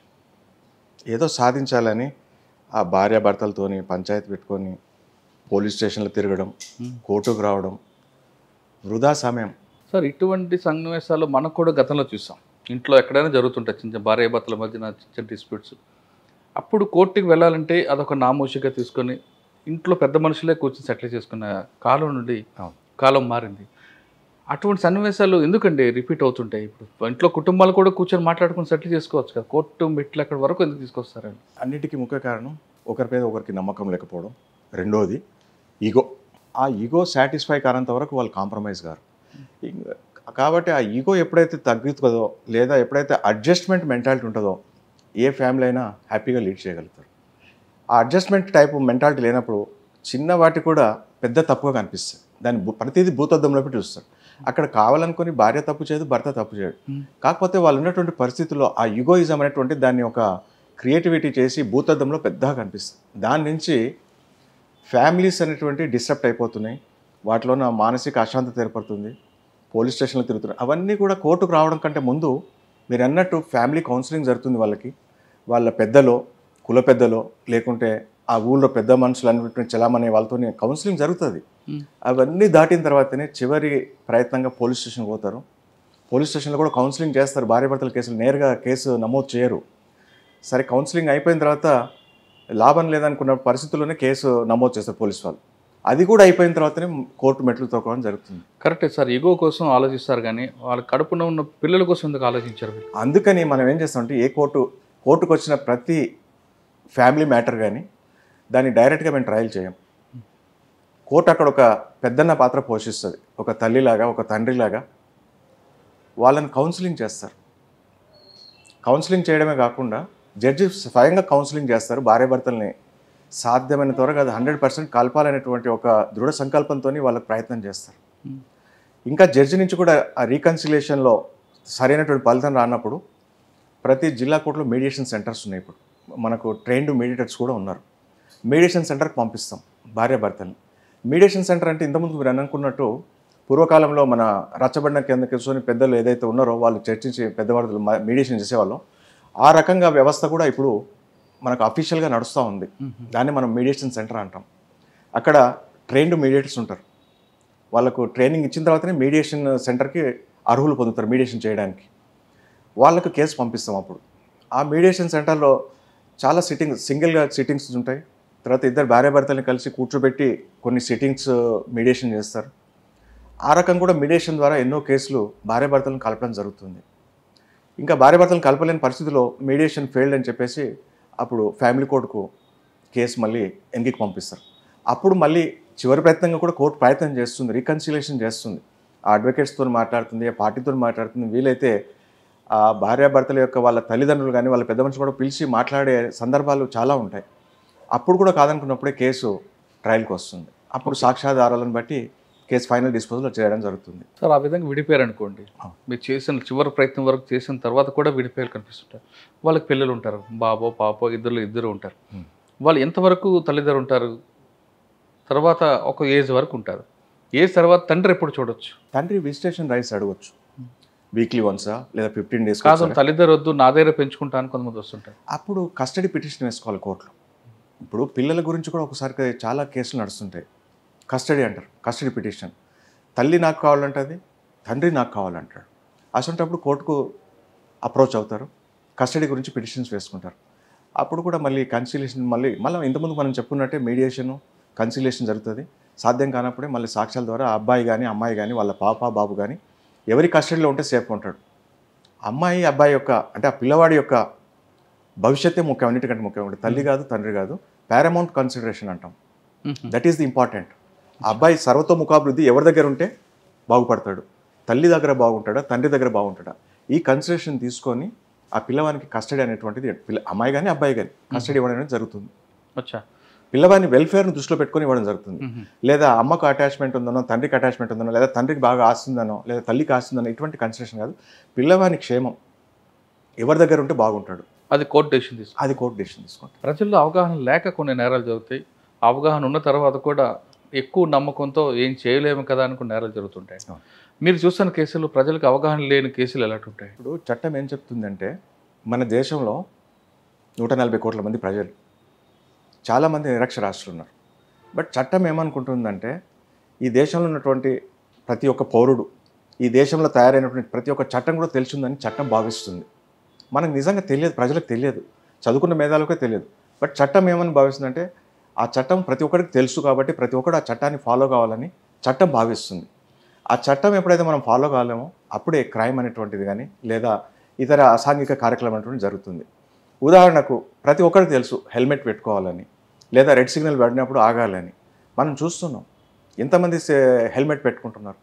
Speaker 2: ఏదో సాధించాలని ఆ భార్యాభర్తలతోని పంచాయతీ పెట్టుకొని పోలీస్ స్టేషన్లో తిరగడం, కోర్టుకు రావడం, వృధా సమయం.
Speaker 1: సార్, ఇటువంటి సన్నివేశాలు మనకు కూడా గతంలో చూసాం. ఇంట్లో ఎక్కడైనా జరుగుతుంటాయి చిన్న భార్యాభర్తల మధ్యన చిన్న డిస్ప్యూట్స్. అప్పుడు కోర్టుకి వెళ్ళాలంటే అదొక నామోషిగా తీసుకొని ఇంట్లో పెద్ద మనుషులే కూర్చొని సెటిల్ చేసుకున్న కాలం నుండి కాలం మారింది. అటువంటి సన్నివేశాలు ఎందుకండి రిపీట్ అవుతుంటాయి? ఇప్పుడు ఇంట్లో కుటుంబాలు కూడా కూర్చొని మాట్లాడుకుని సెటిల్ చేసుకోవచ్చు కదా, కోర్టు మెట్లు అక్కడి వరకు ఎందుకు తీసుకొస్తారండి?
Speaker 2: అన్నిటికీ ముఖ్య కారణం ఒకరి మీద ఒకరికి నమ్మకం లేకపోవడం. రెండోది ఈగో. ఆ ఈగో సాటిస్ఫై కానంత వరకు వాళ్ళు కాంప్రమైజ్ గారు. కాబట్టి ఆ ఈగో ఎప్పుడైతే తగ్గుతుందో, లేదా ఎప్పుడైతే అడ్జస్ట్మెంట్ మెంటాలిటీ ఉంటుందో, ఏ ఫ్యామిలీ అయినా హ్యాపీగా లీడ్ చేయగలుగుతారు. ఆ అడ్జస్ట్మెంట్ టైప్ మెంటాలిటీ లేనప్పుడు చిన్న వాటి కూడా పెద్ద తప్పుగా కనిపిస్తుంది. దాన్ని ప్రతిదీ భూతద్దంలో పెట్టి చూస్తారు. అక్కడ కావాలనుకొని భార్య తప్పు చేయదు, భర్త తప్పు చేయడు. కాకపోతే వాళ్ళు ఉన్నటువంటి పరిస్థితుల్లో ఆ ఈగోయిజం అనేటువంటి దాన్ని ఒక క్రియేటివిటీ చేసి భూతద్దంలో పెద్దగా కనిపిస్తుంది. దాని నుంచి ఫ్యామిలీస్ అనేటువంటి డిస్టర్బ్ అయిపోతున్నాయి, వాటిలో నా మానసిక అశాంతత ఏర్పడుతుంది, పోలీస్ స్టేషన్లో తిరుగుతున్నాయి. అవన్నీ కూడా కోర్టుకు రావడం కంటే ముందు మీరు అన్నట్టు ఫ్యామిలీ కౌన్సిలింగ్ జరుగుతుంది. వాళ్ళ పెద్దలో, కుల పెద్దలో, లేకుంటే ఆ ఊళ్ళో పెద్ద మనుషులు అన్నిటిని చలామనే వాళ్ళతో కౌన్సిలింగ్ జరుగుతుంది. అవన్నీ దాటిన తర్వాతనే చివరి ప్రయత్నంగా పోలీస్ స్టేషన్కి పోతారు. పోలీస్ స్టేషన్లో కూడా కౌన్సిలింగ్ చేస్తారు. భార్యాభర్తల కేసులు నేరుగా కేసు నమోదు చేయరు. సరే కౌన్సిలింగ్ అయిపోయిన తర్వాత లాభం లేదనుకున్న పరిస్థితుల్లోనే కేసు నమోదు చేస్తారు పోలీసు వాళ్ళు. అది కూడా అయిపోయిన తర్వాతనే కోర్టు మెట్లు తొక్కడం జరుగుతుంది.
Speaker 1: కరెక్టే సార్, ఈగో కోసం ఆలోచిస్తారు కానీ వాళ్ళ కడుపున ఉన్న పిల్లల కోసం ఎందుకు ఆలోచించారు మీరు?
Speaker 2: అందుకని మనం ఏం చేస్తామంటే కోర్టుకు వచ్చిన ప్రతి ఫ్యామిలీ మ్యాటర్ కానీ దాన్ని డైరెక్ట్గా మేము ట్రయల్ చేయం. కోర్టు అక్కడ ఒక పెద్దన్న పాత్ర పోషిస్తుంది. ఒక తల్లిలాగా, ఒక తండ్రిలాగా వాళ్ళని కౌన్సిలింగ్ చేస్తారు. కౌన్సిలింగ్ చేయడమే కాకుండా జడ్జి స్వయంగా కౌన్సిలింగ్ చేస్తారు. భార్యాభర్తల్ని సాధ్యమైన త్వరగా అది 100% కలపాలనేటువంటి ఒక దృఢ సంకల్పంతో వాళ్ళకి ప్రయత్నం చేస్తారు. ఇంకా జడ్జి నుంచి కూడా ఆ రీకన్సిలేషన్లో సరైనటువంటి ఫలితం రానప్పుడు ప్రతి జిల్లా కోర్టులో మీడియేషన్ సెంటర్స్ ఉన్నాయి. ఇప్పుడు మనకు ట్రైన్డ్ మీడియేటర్స్ కూడా ఉన్నారు. మీడియేషన్ సెంటర్కి పంపిస్తాం భార్యాభర్తల్ని. మీడియేషన్ సెంటర్ అంటే ఇంతకుముందు మీరు అనుకున్నట్టు పూర్వకాలంలో మన రచ్చబండ కింద కూర్చొని పెద్దలు ఏదైతే ఉన్నారో వాళ్ళు చర్చించి పెద్దవాళ్ళు మీడియేషన్ చేసేవాళ్ళం. ఆ రకంగా వ్యవస్థ కూడా ఇప్పుడు మనకు అఫీషియల్గా నడుస్తూ ఉంది. దాన్ని మనం మీడియేషన్ సెంటర్ అంటాం. అక్కడ ట్రైన్డ్ మీడియేటర్స్ ఉంటారు. వాళ్ళకు ట్రైనింగ్ ఇచ్చిన తర్వాతనే మీడియేషన్ సెంటర్కి అర్హులు పొందుతారు మీడియేషన్ చేయడానికి. వాళ్ళకు కేసు పంపిస్తాం. అప్పుడు ఆ మీడియేషన్ సెంటర్లో చాలా సింగిల్గా సిట్టింగ్స్ ఉంటాయి. తర్వాత ఇద్దరు భార్యాభర్తల్ని కలిసి కూర్చోబెట్టి కొన్ని సిట్టింగ్స్ మీడియేషన్ చేస్తారు. ఆ రకం కూడా మీడియేషన్ ద్వారా ఎన్నో కేసులు భార్యాభర్తలను కలపడం జరుగుతుంది. ఇంకా భార్యాభర్తలను కలపలేని పరిస్థితిలో మీడియేషన్ ఫెయిల్డ్ అని చెప్పేసి అప్పుడు ఫ్యామిలీ కోర్టుకు కేసు మళ్ళీ వెనక్కి పంపిస్తారు. అప్పుడు మళ్ళీ చివరి ప్రయత్నంగా కూడా కోర్టు ప్రయత్నం చేస్తుంది, రీకన్సిలేషన్ చేస్తుంది. ఆ అడ్వకేట్స్తో మాట్లాడుతుంది, ఆ పార్టీతో మాట్లాడుతుంది. వీలైతే ఆ భార్యాభర్తల యొక్క వాళ్ళ తల్లిదండ్రులు కానీ వాళ్ళ పెద్ద మనుషులు కూడా పిలిచి మాట్లాడే సందర్భాలు చాలా ఉంటాయి. అప్పుడు కూడా కాదనుకున్నప్పుడే కేసు ట్రయల్కి వస్తుంది. అప్పుడు సాక్ష్యాధారాలను బట్టి కేసు ఫైనల్ డిస్పోజల్ చేయడం జరుగుతుంది.
Speaker 1: సార్, ఆ విధంగా విడిపోయారు అనుకోండి, మీరు చేసిన చివరి ప్రయత్నం వరకు చేసిన తర్వాత కూడా విడిపోయారు కనిపిస్తుంటారు. వాళ్ళకి పిల్లలు ఉంటారు, బాబో పాపో ఇద్దరు ఉంటారు. వాళ్ళు ఎంతవరకు తల్లిదండ్రులు ఉంటారు? తర్వాత ఒక ఏజ్ వరకు ఉంటారు. ఏజ్ తర్వాత తండ్రి ఎప్పుడు చూడొచ్చు?
Speaker 2: తండ్రి విజిటేషన్ రైట్స్ అడగవచ్చు. వీక్లీ వన్సా లేదా 15 days
Speaker 1: కాదు, తల్లిదండ్రులు వద్దు నా దగ్గర పెంచుకుంటాను కొంతమంది వస్తుంటారు.
Speaker 2: అప్పుడు కస్టడీ పిటిషన్ వేసుకోవాలి కోర్టులో. ఇప్పుడు పిల్లల గురించి కూడా ఒకసారి చాలా కేసులు నడుస్తుంటాయి. కస్టడీ అంటారు, కస్టడీ పిటిషన్. తల్లి నాకు కావాలంటుంది, తండ్రి నాకు కావాలంటాడు. అసంటప్పుడు కోర్టుకు అప్రోచ్ అవుతారు, కస్టడీ గురించి పిటిషన్స్ వేసుకుంటారు. అప్పుడు కూడా మళ్ళీ కన్సిలేషన్ మళ్ళీ ఇంతకుముందు మనం చెప్పుకున్నట్టే మీడియేషను కన్సిలేషన్ జరుగుతుంది. సాధ్యం కానప్పుడే మళ్ళీ సాక్ష్యాల ద్వారా అబ్బాయి కానీ అమ్మాయి కానీ వాళ్ళ పాప బాబు కానీ ఎవరి కస్టడీలో ఉంటే సేఫ్గా ఉంటాడు. అమ్మాయి అబ్బాయి యొక్క అంటే ఆ పిల్లవాడి యొక్క భవిష్యత్తే ముఖ్యం, అన్నిటికంటే ముఖ్యం. తల్లి కాదు తండ్రి కాదు, పారామౌంట్ కన్సిడరేషన్ అంటాం. That is the important. ఆ అబ్బాయి సర్వతోముఖాభివృద్ధి ఎవరి దగ్గర ఉంటే బాగుపడతాడు, తల్లి దగ్గర బాగుంటాడా తండ్రి దగ్గర బాగుంటాడా, ఈ కన్సిడరేషన్ తీసుకొని ఆ పిల్లవానికి కస్టడీ అనేటువంటిది అమ్మాయి కానీ అబ్బాయి కానీ కస్టడీ ఇవ్వడం అనేది జరుగుతుంది. పిల్లవాని వెల్ఫేర్ను దృష్టిలో పెట్టుకొని ఇవ్వడం జరుగుతుంది. లేదా అమ్మకు అటాచ్మెంట్ ఉందనో, తండ్రికి అటాచ్మెంట్ ఉందనో, లేదా తండ్రికి బాగా ఆస్తుందనో, లేదా తల్లికి ఆస్తుందనో ఇటువంటి కన్సిడరేషన్ కాదు. పిల్లవాని క్షేమం ఎవరి దగ్గర ఉంటే బాగుంటాడు,
Speaker 1: అది కోర్టు డెసిషన్
Speaker 2: తీసుకుంటారు.
Speaker 1: ప్రజల్లో అవగాహన లేక కొన్ని నేరాలు జరుగుతాయి. అవగాహన ఉన్న తర్వాత కూడా ఎక్కువ నమ్మకంతో ఏం చేయలేము కదా అనుకున్న నేరాలు జరుగుతుంటాయి. మీరు చూస్తున్న కేసులు ప్రజలకు అవగాహన లేని కేసులు ఎలాంటి ఉంటాయి?
Speaker 2: ఇప్పుడు చట్టం ఏం చెప్తుందంటే, మన దేశంలో 140 కోట్ల మంది ప్రజలు, చాలామంది నిరక్షరాస్యులు ఉన్నారు. బట్ చట్టం ఏమనుకుంటుందంటే, ఈ దేశంలో ఉన్నటువంటి ప్రతి ఒక్క పౌరుడు, ఈ దేశంలో తయారైనటువంటి ప్రతి ఒక్క చట్టం కూడా తెలిసిందని చట్టం భావిస్తుంది. మనకు నిజంగా తెలియదు, ప్రజలకు తెలియదు, చదువుకున్న మేధావులకే తెలియదు. బట్ చట్టం ఏమని భావిస్తుందంటే, ఆ చట్టం ప్రతి ఒక్కరికి తెలుసు కాబట్టి ప్రతి ఒక్కరు ఆ చట్టాన్ని ఫాలో కావాలని చట్టం భావిస్తుంది. ఆ చట్టం ఎప్పుడైతే మనం ఫాలో కాలేమో అప్పుడే క్రైమ్ అనేటువంటిది కానీ లేదా ఇతర అసాంఘిక కార్యక్రమం అనేటువంటిది జరుగుతుంది. ఉదాహరణకు ప్రతి ఒక్కరికి తెలుసు హెల్మెట్ పెట్టుకోవాలని, లేదా రెడ్ సిగ్నల్ పడినప్పుడు ఆగాలని. మనం చూస్తున్నాం ఎంతమంది హెల్మెట్ పెట్టుకుంటున్నారు.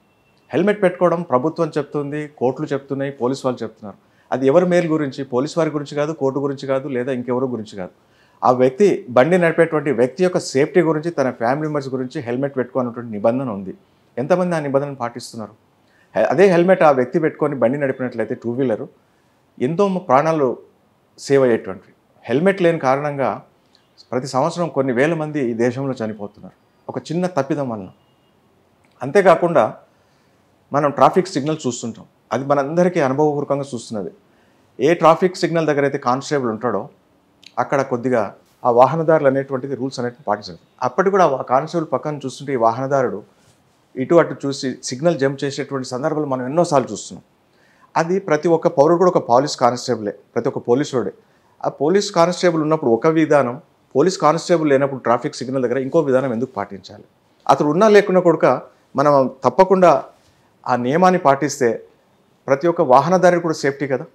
Speaker 2: హెల్మెట్ పెట్టుకోవడం ప్రభుత్వం చెప్తుంది, కోర్టులు చెప్తున్నాయి, పోలీసు వాళ్ళు చెప్తున్నారు. అది ఎవరి మేలు గురించి? పోలీసు వారి గురించి కాదు, కోర్టు గురించి కాదు, లేదా ఇంకెవరి గురించి కాదు. ఆ వ్యక్తి బండి నడిపేటువంటి వ్యక్తి యొక్క సేఫ్టీ గురించి, తన ఫ్యామిలీ మెంబర్స్ గురించి హెల్మెట్ పెట్టుకోవాలన్నటువంటి నిబంధన ఉంది. ఎంతమంది ఆ నిబంధనను పాటిస్తున్నారు? అదే హెల్మెట్ ఆ వ్యక్తి పెట్టుకొని బండి నడిపినట్లయితే టూ వీలరు ఎంతో ప్రాణాలు సేవ్ అయ్యేటువంటివి. హెల్మెట్ లేని కారణంగా ప్రతి సంవత్సరం కొన్ని వేల మంది ఈ దేశంలో చనిపోతున్నారు ఒక చిన్న తప్పిదం వలన. అంతేకాకుండా మనం ట్రాఫిక్ సిగ్నల్ చూస్తుంటాం, అది మనందరికీ అనుభవపూర్వకంగా చూస్తున్నది. ఏ ట్రాఫిక్ సిగ్నల్ దగ్గర అయితే కానిస్టేబుల్ ఉంటాడో అక్కడ కొద్దిగా ఆ వాహనదారులు అనేటువంటిది రూల్స్ అనేవి పాటించారు. అప్పటికి కూడా ఆ కానిస్టేబుల్ పక్కన చూస్తుంటే ఈ వాహనదారుడు ఇటు అటు చూసి సిగ్నల్ జంప్ చేసేటువంటి సందర్భాలు మనం ఎన్నోసార్లు చూస్తున్నాం. అది ప్రతి ఒక్క పౌరుడు కూడా ఒక పోలీస్ కానిస్టేబులే, ప్రతి ఒక్క పోలీసుడే. ఆ పోలీస్ కానిస్టేబుల్ ఉన్నప్పుడు ఒక విధానం, పోలీస్ కానిస్టేబుల్ లేనప్పుడు ట్రాఫిక్ సిగ్నల్ దగ్గర ఇంకో విధానం ఎందుకు పాటించాలి? అతను ఉన్నా లేకున్నా కూడా మనం తప్పకుండా ఆ నియమాన్ని పాటిస్తే ప్రతి ఒక్క వాహనదారి కూడా సేఫ్టీ కదా.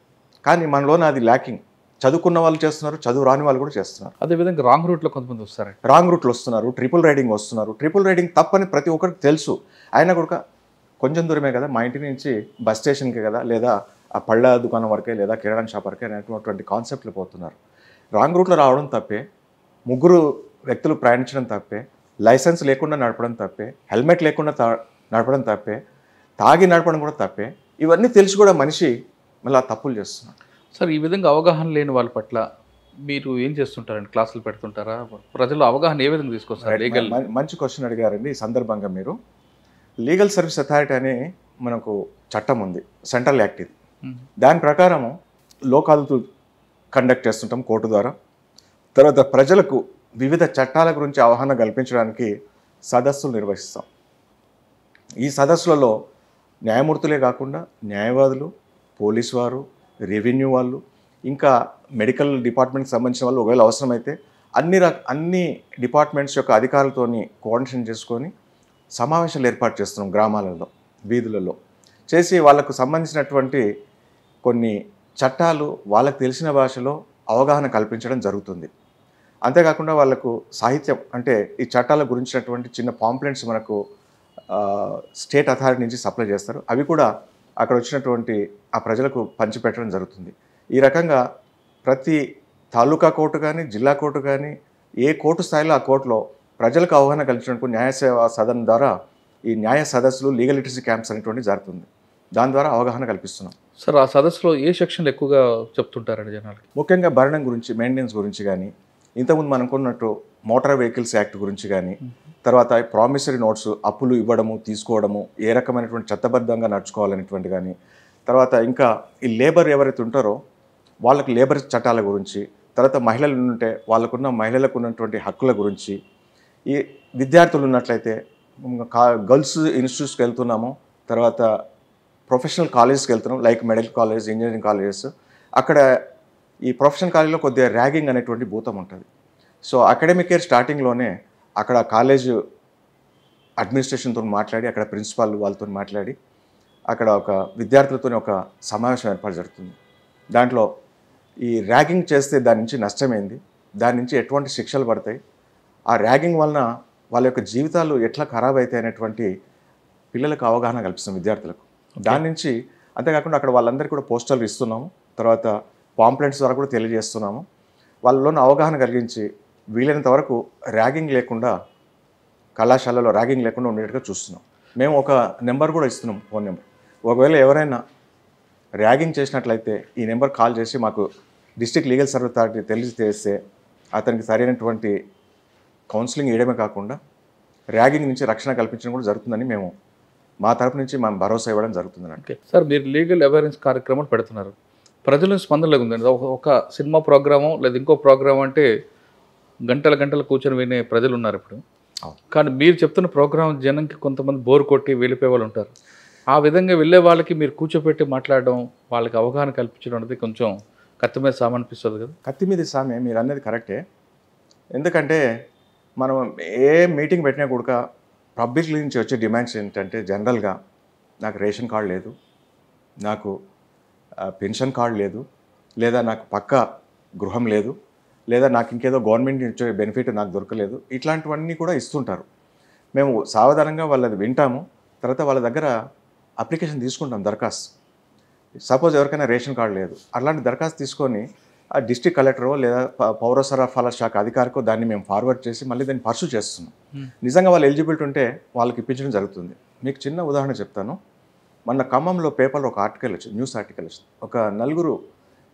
Speaker 2: కానీ మనలోనే అది ల్యాకింగ్. చదువుకున్న వాళ్ళు చేస్తున్నారు, చదువు రాని వాళ్ళు కూడా చేస్తున్నారు.
Speaker 1: అదేవిధంగా రాంగ్ రూట్లో కొంతమంది వస్తారండి.
Speaker 2: రాంగ్ రూట్లో వస్తున్నారు, ట్రిపుల్ రైడింగ్ వస్తున్నారు. ట్రిపుల్ రైడింగ్ తప్పని ప్రతి ఒక్కరికి తెలుసు. అయినా కూడా కొంచెం దూరమే కదా, మా ఇంటి నుంచి బస్ స్టేషన్కి కదా, లేదా ఆ పళ్ళ దుకాణం వరకే, లేదా కిరాణా షాప్ వరకే అనేటువంటి కాన్సెప్ట్లు పోతున్నారు. రాంగ్ రూట్లో రావడం తప్పే, ముగ్గురు వ్యక్తులు ప్రయాణించడం తప్పే, లైసెన్స్ లేకుండా నడపడం తప్పే, హెల్మెట్ లేకుండా నడపడం తప్పే, తాగి నడపడం కూడా తప్పే. ఇవన్నీ తెలిసి కూడా మనిషి మళ్ళీ తప్పులు చేస్తున్నారు.
Speaker 1: సార్, ఈ విధంగా అవగాహన లేని వాళ్ళ పట్ల మీరు ఏం చేస్తుంటారండి? క్లాసులు పెడుతుంటారా? ప్రజల్లో అవగాహన ఏ విధంగా తీసుకొస్తారు? లీగల్
Speaker 2: మంచి క్వశ్చన్ అడిగారండి. ఈ సందర్భంగా మీరు లీగల్ సర్వీస్ అథారిటీ అని మనకు చట్టం ఉంది, సెంట్రల్ యాక్ట్ ఇది. దాని ప్రకారము లోకాలు కండక్ట్ చేస్తుంటాం కోర్టు ద్వారా. తర్వాత ప్రజలకు వివిధ చట్టాల గురించి అవగాహన కల్పించడానికి సదస్సులు నిర్వహిస్తాం. ఈ సదస్సులలో న్యాయమూర్తులే కాకుండా న్యాయవాదులు, పోలీసు వారు, రెవెన్యూ వాళ్ళు, ఇంకా మెడికల్ డిపార్ట్మెంట్కి సంబంధించిన వాళ్ళు ఒకవేళ అవసరమైతే అన్ని డిపార్ట్మెంట్స్ యొక్క అధికారులతోని కోఆర్డినేషన్ చేసుకొని సమావేశాలు ఏర్పాటు చేస్తున్నాం. గ్రామాలలో, వీధులలో చేసి వాళ్ళకు సంబంధించినటువంటి కొన్ని చట్టాలు వాళ్ళకు తెలిసిన భాషలో అవగాహన కల్పించడం జరుగుతుంది. అంతేకాకుండా వాళ్ళకు సాహిత్యం, అంటే ఈ చట్టాల గురించినటువంటి చిన్న పాంప్లెంట్స్ మనకు స్టేట్ అథారిటీ నుంచి సప్లై చేస్తారు. అవి కూడా అక్కడ వచ్చినటువంటి ఆ ప్రజలకు పంచిపెట్టడం జరుగుతుంది. ఈ రకంగా ప్రతి తాలూకా కోర్టు కానీ, జిల్లా కోర్టు కానీ, ఏ కోర్టు స్థాయిలో ఆ కోర్టులో ప్రజలకు అవగాహన కల్పించడానికి న్యాయ సేవా సదన్ ద్వారా ఈ న్యాయ సదస్సులు, లీగల్ లిటరసీ క్యాంప్స్ అనేటువంటి జరుగుతుంది. దాని ద్వారా అవగాహన కల్పిస్తున్నాం.
Speaker 1: సార్, ఆ సదస్సులో ఏ సెక్షన్లు ఎక్కువగా చెప్తుంటారండి జనాలకి?
Speaker 2: ముఖ్యంగా భరణం గురించి, మెయింటెనెన్స్ గురించి కానీ, ఇంతకుముందు మనం కొన్నట్టు మోటార్ వెహికల్స్ యాక్ట్ గురించి కానీ, తర్వాత ప్రామిసరీ నోట్స్, అప్పులు ఇవ్వడము, తీసుకోవడము, ఏ రకమైనటువంటి చట్టబద్ధంగా నడుచుకోవాలనేటువంటి కానీ, తర్వాత ఇంకా ఈ లేబర్ ఎవరైతే ఉంటారో వాళ్ళకి లేబర్ చట్టాల గురించి, తర్వాత మహిళలు ఉంటే మహిళలకు ఉన్నటువంటి హక్కుల గురించి, ఈ విద్యార్థులు ఉన్నట్లయితే గర్ల్స్ ఇన్స్టిట్యూట్స్కి వెళ్తున్నాము, తర్వాత ప్రొఫెషనల్ కాలేజెస్కి వెళ్తున్నాం, like medical college, engineering colleges. అక్కడ ఈ ప్రొఫెషనల్ కాలేజ్లో కొద్దిగా ర్యాగింగ్ అనేటువంటి భూతం ఉంటుంది. సో అకాడమిక్ ఇయర్ స్టార్టింగ్లోనే అక్కడ కాలేజ్ అడ్మినిస్ట్రేషన్తో మాట్లాడి, అక్కడ ప్రిన్సిపాల్ వాళ్ళతో మాట్లాడి, అక్కడ ఒక విద్యార్థులతో ఒక సమావేశం ఏర్పాటు జరుగుతుంది. దాంట్లో ఈ ర్యాగింగ్ చేస్తే దాని నుంచి నష్టమైంది, దాని నుంచి ఎటువంటి శిక్షలు పడతాయి, ఆ ర్యాగింగ్ వలన వాళ్ళ యొక్క జీవితాలు ఎట్లా ఖరాబ్ అవుతాయి అనేటువంటి పిల్లలకు అవగాహన కల్పిస్తాం, విద్యార్థులకు. దాని నుంచి అంతేకాకుండా అక్కడ వాళ్ళందరికీ కూడా పోస్టర్లు ఇస్తున్నాము, తర్వాత పాంప్లెంట్స్ ద్వారా కూడా తెలియజేస్తున్నాము. వాళ్ళలోని అవగాహన కలిగించి వీలైనంత వరకు ర్యాగింగ్ లేకుండా, కళాశాలలో ర్యాగింగ్ లేకుండా ఉండేట్టుగా చూస్తున్నాం. మేము ఒక నెంబర్ కూడా ఇస్తున్నాం, ఫోన్ నెంబర్. ఒకవేళ ఎవరైనా ర్యాగింగ్ చేసినట్లయితే ఈ నెంబర్ కాల్ చేసి మాకు డిస్ట్రిక్ట్ లీగల్ సర్వీస్ అథారిటీ తెలియజేస్తే అతనికి సరైనటువంటి కౌన్సిలింగ్ ఇవ్వడమే కాకుండా ర్యాగింగ్ నుంచి రక్షణ కల్పించడం కూడా జరుగుతుందని మేము మా తరపు నుంచి మేము భరోసా ఇవ్వడం జరుగుతుందని.
Speaker 1: ఓకే సార్, మీరు లీగల్ అవేర్నెస్ కార్యక్రమాలు పెడుతున్నారు, ప్రజల స్పందన ఉందండి. ఒక సినిమా ప్రోగ్రాము లేదా ఇంకో ప్రోగ్రామ్ అంటే గంటలు కూర్చొని వినే ప్రజలు ఉన్నారు ఇప్పుడు. కానీ మీరు చెప్తున్న ప్రోగ్రామ్ జనంకి కొంతమంది బోర్ కొట్టి వెళ్ళిపోయే వాళ్ళు ఉంటారు. ఆ విధంగా వెళ్ళే వాళ్ళకి మీరు కూర్చోపెట్టి మాట్లాడడం, వాళ్ళకి అవగాహన కల్పించడం అనేది కొంచెం కత్తి మీద సామె అనిపిస్తుంది కదా.
Speaker 2: కత్తి మీద సామె మీరు అన్నది కరెక్టే. ఎందుకంటే మనం ఏ మీటింగ్ పెట్టినా కూడా పబ్లిక్ నుంచి వచ్చే డిమాండ్స్ ఏంటంటే, జనరల్గా నాకు రేషన్ కార్డు లేదు, నాకు పెన్షన్ కార్డు లేదు, లేదా నాకు పక్కా గృహం లేదు, లేదా నాకు ఇంకేదో గవర్నమెంట్ నుంచి బెనిఫిట్ నాకు దొరకలేదు, ఇట్లాంటివన్నీ కూడా ఇస్తుంటారు. మేము సావధానంగా వాళ్ళది వింటాము, తర్వాత వాళ్ళ దగ్గర అప్లికేషన్ తీసుకుంటాం, దరఖాస్తు. సపోజ్ ఎవరికైనా రేషన్ కార్డు లేదు, అలాంటి దరఖాస్తు తీసుకొని ఆ డిస్ట్రిక్ట్ కలెక్టరో లేదా పౌర సరఫరాల శాఖ అధికారికో దాన్ని మేము ఫార్వర్డ్ చేసి మళ్ళీ దాన్ని పర్సూ చేస్తున్నాం. నిజంగా వాళ్ళు ఎలిజిబిలిటీ ఉంటే వాళ్ళకి ఇప్పించడం జరుగుతుంది. మీకు చిన్న ఉదాహరణ చెప్తాను. మొన్న ఖమ్మంలో పేపర్లో ఒక ఆర్టికల్ వచ్చింది, న్యూస్ ఆర్టికల్ వచ్చింది. ఒక నలుగురు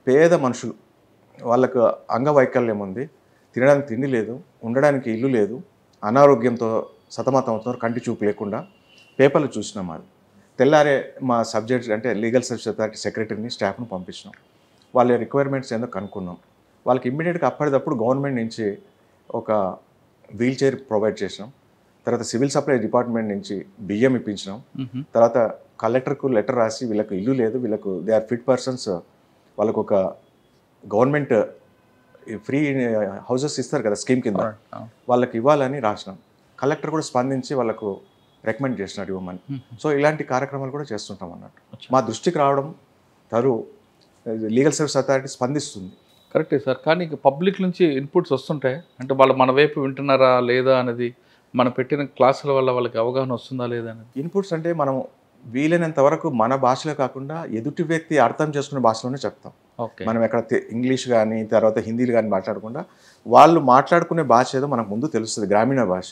Speaker 2: పేద మనుషులు, వాళ్ళకు అంగవైకల్యం ఉంది, తినడానికి తిండి లేదు, ఉండడానికి ఇల్లు లేదు, అనారోగ్యంతో సతమతం అవుతున్నారు, కంటి చూపు లేకుండా. పేపర్లు చూసినాం. అది తెల్లారే మా సబ్జెక్ట్ అంటే లీగల్ సర్వీస్ అథారిటీ సెక్రటరీని, స్టాఫ్ను పంపించినాం. వాళ్ళ రిక్వైర్మెంట్స్ ఏందో కనుక్కున్నాం. వాళ్ళకి ఇమ్మీడియట్గా అప్పటిదప్పుడు గవర్నమెంట్ నుంచి ఒక వీల్ చైర్ ప్రొవైడ్ చేసినాం. తర్వాత సివిల్ సప్లై డిపార్ట్మెంట్ నుంచి బియ్యం ఇప్పించినాం. తర్వాత కలెక్టర్కు లెటర్ రాసి వీళ్ళకు ఇల్లు లేదు, వీళ్ళకు దే ఆర్ ఫిట్ పర్సన్స్, వాళ్ళకు ఒక గవర్నమెంట్ ఫ్రీ హౌసెస్ ఇస్తారు కదా స్కీమ్ కింద, వాళ్ళకి ఇవ్వాలని రాసినాం. కలెక్టర్ కూడా స్పందించి వాళ్ళకు రికమెండ్ చేసినాడు ఇవ్వమని. సో ఇలాంటి కార్యక్రమాలు కూడా చేస్తుంటాం అన్నట్టు. మా దృష్టికి రావడం లీగల్ సర్వీస్ అథారిటీ స్పందిస్తుంది.
Speaker 1: కరెక్టే సార్. కానీ పబ్లిక్ నుంచి ఇన్పుట్స్ వస్తుంటాయి అంటే వాళ్ళు మన వైపు వింటున్నారా లేదా అనేది, మనం పెట్టిన క్లాసుల వల్ల వాళ్ళకి అవగాహన వస్తుందా లేదా అనేది.
Speaker 2: ఇన్పుట్స్ అంటే మనం వీలైనంత వరకు మన భాషలో కాకుండా ఎదుటి వ్యక్తి అర్థం చేసుకునే భాషలోనే చెప్తాం. మనం ఎక్కడ ఇంగ్లీష్ కానీ తర్వాత హిందీలు కానీ మాట్లాడకుండా వాళ్ళు మాట్లాడుకునే భాష ఏదో మనకు ముందు తెలుస్తుంది, గ్రామీణ భాష.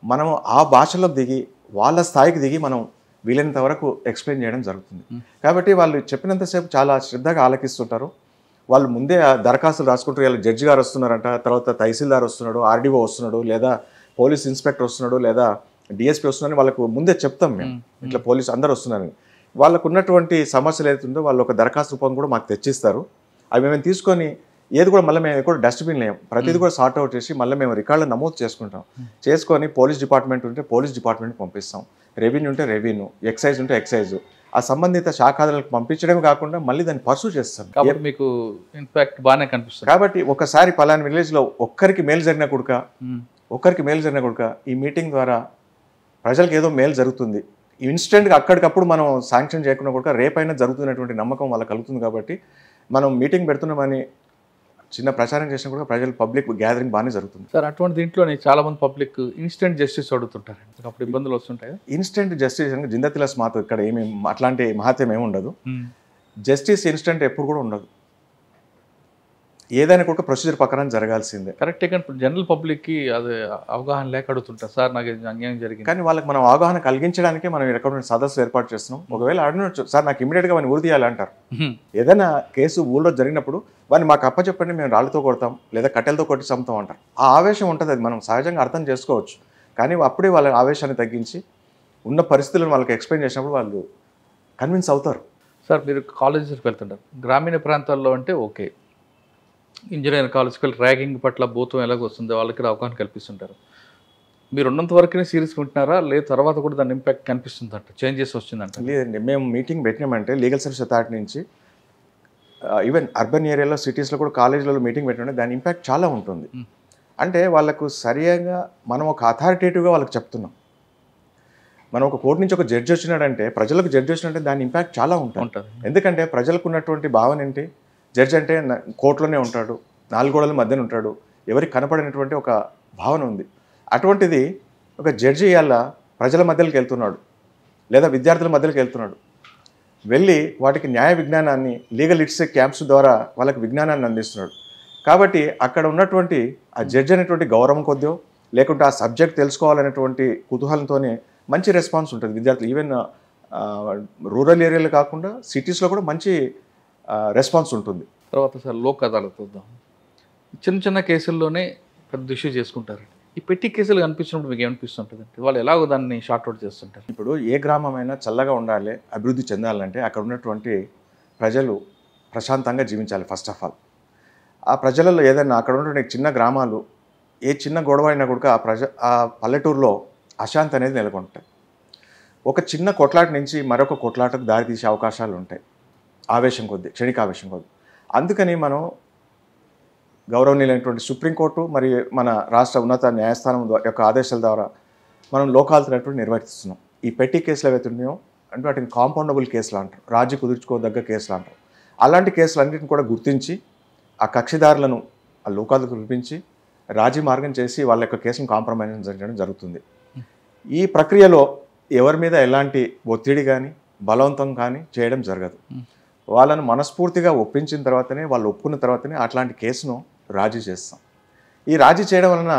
Speaker 2: మనం ఆ భాషలో దిగి వాళ్ళ స్థాయికి దిగి మనం వీలైనంత వరకు ఎక్స్ప్లెయిన్ చేయడం జరుగుతుంది. కాబట్టి వాళ్ళు చెప్పినంతసేపు చాలా శ్రద్ధగా ఆలకిస్తుంటారు. వాళ్ళు ముందే దరఖాస్తులు రాసుకుంటారు. ఇలా జడ్జి గారు వస్తున్నారంట, తర్వాత తహసీల్దార్ వస్తున్నాడు, ఆర్డీఓ వస్తున్నాడు, లేదా పోలీస్ ఇన్స్పెక్టర్ వస్తున్నాడు, లేదా డిఎస్పీ వస్తున్నారని వాళ్ళకు ముందే చెప్తాం మేము, ఇట్లా పోలీసు అందరు వస్తున్నారని. వాళ్ళకు ఉన్నటువంటి సమస్యలు ఏదైతుందో వాళ్ళు ఒక దరఖాస్తు రూపం కూడా మాకు తెచ్చిస్తారు. అవి మేము తీసుకొని ఏది కూడా మళ్ళీ మేము కూడా డస్ట్బిన్ లేము, ప్రతిదీ కూడా సార్ట్ అవుట్ చేసి మళ్ళీ మేము రికార్డులో నమోదు చేసుకుంటాం. చేసుకొని పోలీస్ డిపార్ట్మెంట్ ఉంటే పోలీస్ డిపార్ట్మెంట్ పంపిస్తాం, రెవెన్యూ ఉంటే రెవెన్యూ, ఎక్సైజ్ ఉంటే ఎక్సైజ్, ఆ సంబంధిత శాఖాదారులకు పంపించడమే కాకుండా మళ్ళీ దాన్ని పర్సూ చేస్తాం.
Speaker 1: కాబట్టి మీకు ఇంపాక్ట్ బాగానే కనిపిస్తుంది.
Speaker 2: కాబట్టి ఒకసారి పలానా విలేజ్లో ఒక్కరికి మేలు జరిగిన కొడుక ఈ మీటింగ్ ద్వారా ప్రజలకు ఏదో మేలు జరుగుతుంది, ఇన్స్టెంట్గా అక్కడికప్పుడు మనం శాంక్షన్ చేయకుండా కూడా రేపైనా జరుగుతున్నటువంటి నమ్మకం వాళ్ళకి కలుగుతుంది. కాబట్టి మనం మీటింగ్ పెడుతున్నామని చిన్న ప్రచారం చేసినా కూడా ప్రజలు పబ్లిక్ గ్యాదరింగ్ బాగానే జరుగుతుంది
Speaker 1: సార్. అటువంటి దీంట్లోనే చాలా మంది పబ్లిక్ ఇన్స్టెంట్ జస్టిస్ అడుగుతుంటారు, అప్పుడు ఇబ్బందులు వస్తుంటాయి.
Speaker 2: ఇన్స్టెంట్ జస్టిస్ అంటే జిందతిలస్ మాతో ఇక్కడ ఏమి అట్లాంటి మహత్యం ఏమి ఉండదు. జస్టిస్ ఇన్స్టెంట్ ఎప్పుడు కూడా ఉండదు, ఏదైనా కూడా ప్రొసీజర్ ప్రకారం జరగాల్సిందే.
Speaker 1: కరెక్టే. కానీ జనరల్ పబ్లిక్కి అది అవగాహన లేక అడుగుతుంటారు, సార్ నాకు అన్యాయం జరిగింది.
Speaker 2: కానీ వాళ్ళకి మనం అవగాహన కలిగించడానికి మనం ఎక్కడ సదస్సులు ఏర్పాటు చేస్తున్నాం. ఒకవేళ అడిగినచ్చు సార్ నాకు ఇమీడియట్గా వాడిని ఊరి తీయాలంటారు. ఏదైనా కేసు ఊళ్ళో జరిగినప్పుడు వాడిని మాకు అప్పచెప్పండి, మేము రాళ్ళతో కొడతాం లేదా కట్టెలతో కొట్టి చంపుతాం అంటారు. ఆ ఆవేశం ఉంటుంది, అది మనం సహజంగా అర్థం చేసుకోవచ్చు. కానీ అప్పుడే వాళ్ళ ఆవేశాన్ని తగ్గించి ఉన్న పరిస్థితులను వాళ్ళకి ఎక్స్ప్లెయిన్ చేసినప్పుడు వాళ్ళు కన్విన్స్ అవుతారు.
Speaker 1: సార్ మీరు కాలేజెస్కి వెళ్తుంటారు, గ్రామీణ ప్రాంతాల్లో అంటే ఓకే, ఇంజనీరింగ్ కాలేజ్కి వెళ్ళి ర్యాగింగ్ పట్ల భూతం ఎలాగ వస్తుందో వాళ్ళకి అవగాహన కల్పిస్తుంటారు. మీరు ఉన్నంత వరకునే సీరియస్గా ఉంటున్నారా, లేదు తర్వాత కూడా దాని ఇంపాక్ట్ కనిపిస్తుందంట, చేంజెస్ వచ్చిందంట?
Speaker 2: లేదండి, మేము మీటింగ్ పెట్టినామంటే లీగల్ సర్వీస్ అథారిటీ నుంచి ఈవెన్ అర్బన్ ఏరియాలో సిటీస్లో కూడా కాలేజీలలో మీటింగ్ పెట్టినంటే దాని ఇంపాక్ట్ చాలా ఉంటుంది. అంటే వాళ్ళకు సరిగా మనం ఒక అథారిటేటివ్గా వాళ్ళకి చెప్తున్నాం. మనం ఒక కోర్టు నుంచి ఒక జడ్జి వచ్చినాడంటే ప్రజలకు జడ్జి వచ్చినట్టే దాని ఇంపాక్ట్ చాలా ఉంటుంది. ఎందుకంటే ప్రజలకు ఉన్నటువంటి భావన ఏంటి, జడ్జి అంటే కోర్టులోనే ఉంటాడు, 4 గోడల మధ్యన ఉంటాడు, ఎవరికి కనపడినటువంటి ఒక భావన ఉంది. అటువంటిది ఒక జడ్జి ఇవాళ ప్రజల మధ్యలోకి వెళ్తున్నాడు లేదా విద్యార్థుల మధ్యలోకి వెళ్తున్నాడు, వెళ్ళి వాటికి న్యాయ విజ్ఞానాన్ని లీగల్ లిటరసీ క్యాంప్స్ ద్వారా వాళ్ళకి విజ్ఞానాన్ని అందిస్తున్నాడు. కాబట్టి అక్కడ ఉన్నటువంటి ఆ జడ్జి అనేటువంటి గౌరవం కొద్దో లేకుంటే ఆ సబ్జెక్ట్ తెలుసుకోవాలనేటువంటి కుతూహలంతోనే మంచి రెస్పాన్స్ ఉంటుంది విద్యార్థులు. ఈవెన్ రూరల్ ఏరియాలో కాకుండా సిటీస్లో కూడా మంచి రెస్పాన్స్ ఉంటుంది.
Speaker 1: తర్వాత సార్ లోక్ అదాలత్ చూద్దాం. చిన్న చిన్న కేసుల్లోనే పెద్ద ఇష్యూ చేసుకుంటారు. ఈ పెట్టి కేసులు కనిపించినప్పుడు మీకు ఏమనిపిస్తుంటుంది అంటే వాళ్ళు ఎలాగో దాన్ని షార్ట్అవుట్ చేస్తుంటారు?
Speaker 2: ఇప్పుడు ఏ గ్రామమైనా చల్లగా ఉండాలి, అభివృద్ధి చెందాలంటే అక్కడ ఉన్నటువంటి ప్రజలు ప్రశాంతంగా జీవించాలి. ఫస్ట్ ఆఫ్ ఆల్ ఆ ప్రజలలో ఏదైనా అక్కడ ఉన్నటువంటి చిన్న గ్రామాలు ఏ చిన్న గొడవ అయినా కూడా ఆ పల్లెటూరులో అశాంతి అనేది నెలకొంటాయి. ఒక చిన్న కొట్లాట నుంచి మరొక కొట్లాటకు దారితీసే అవకాశాలు ఉంటాయి, ఆవేశం కొద్దీ, క్షణిక ఆవేశం కొద్దీ. అందుకని మనం గౌరవనీయులైనటువంటి సుప్రీంకోర్టు మరియు మన రాష్ట్ర ఉన్నత న్యాయస్థానం యొక్క ఆదేశాల ద్వారా మనం లోకాలతోనేటువంటి నిర్వర్తిస్తున్నాం. ఈ పెట్టి కేసులు ఏవైతే ఉన్నాయో అంటే వాటిని కాంపౌండబుల్ కేసులు అంటారు, రాజీ కుదుర్చుకోదగ్గ కేసులు అంటారు. అలాంటి కేసులన్నింటిని కూడా గుర్తించి ఆ కక్షిదారులను ఆ లోకాలకు పిలిపించి రాజీ మార్గం చేసి వాళ్ళ యొక్క కేసును కాంప్రమైజ్ చేయడం జరుగుతుంది. ఈ ప్రక్రియలో ఎవరి మీద ఎలాంటి ఒత్తిడి కానీ బలవంతం కానీ చేయడం జరగదు. వాళ్ళను మనస్ఫూర్తిగా ఒప్పించిన తర్వాతనే, వాళ్ళు ఒప్పుకున్న తర్వాతనే అట్లాంటి కేసును రాజీ చేస్తాం. ఈ రాజీ చేయడం వలన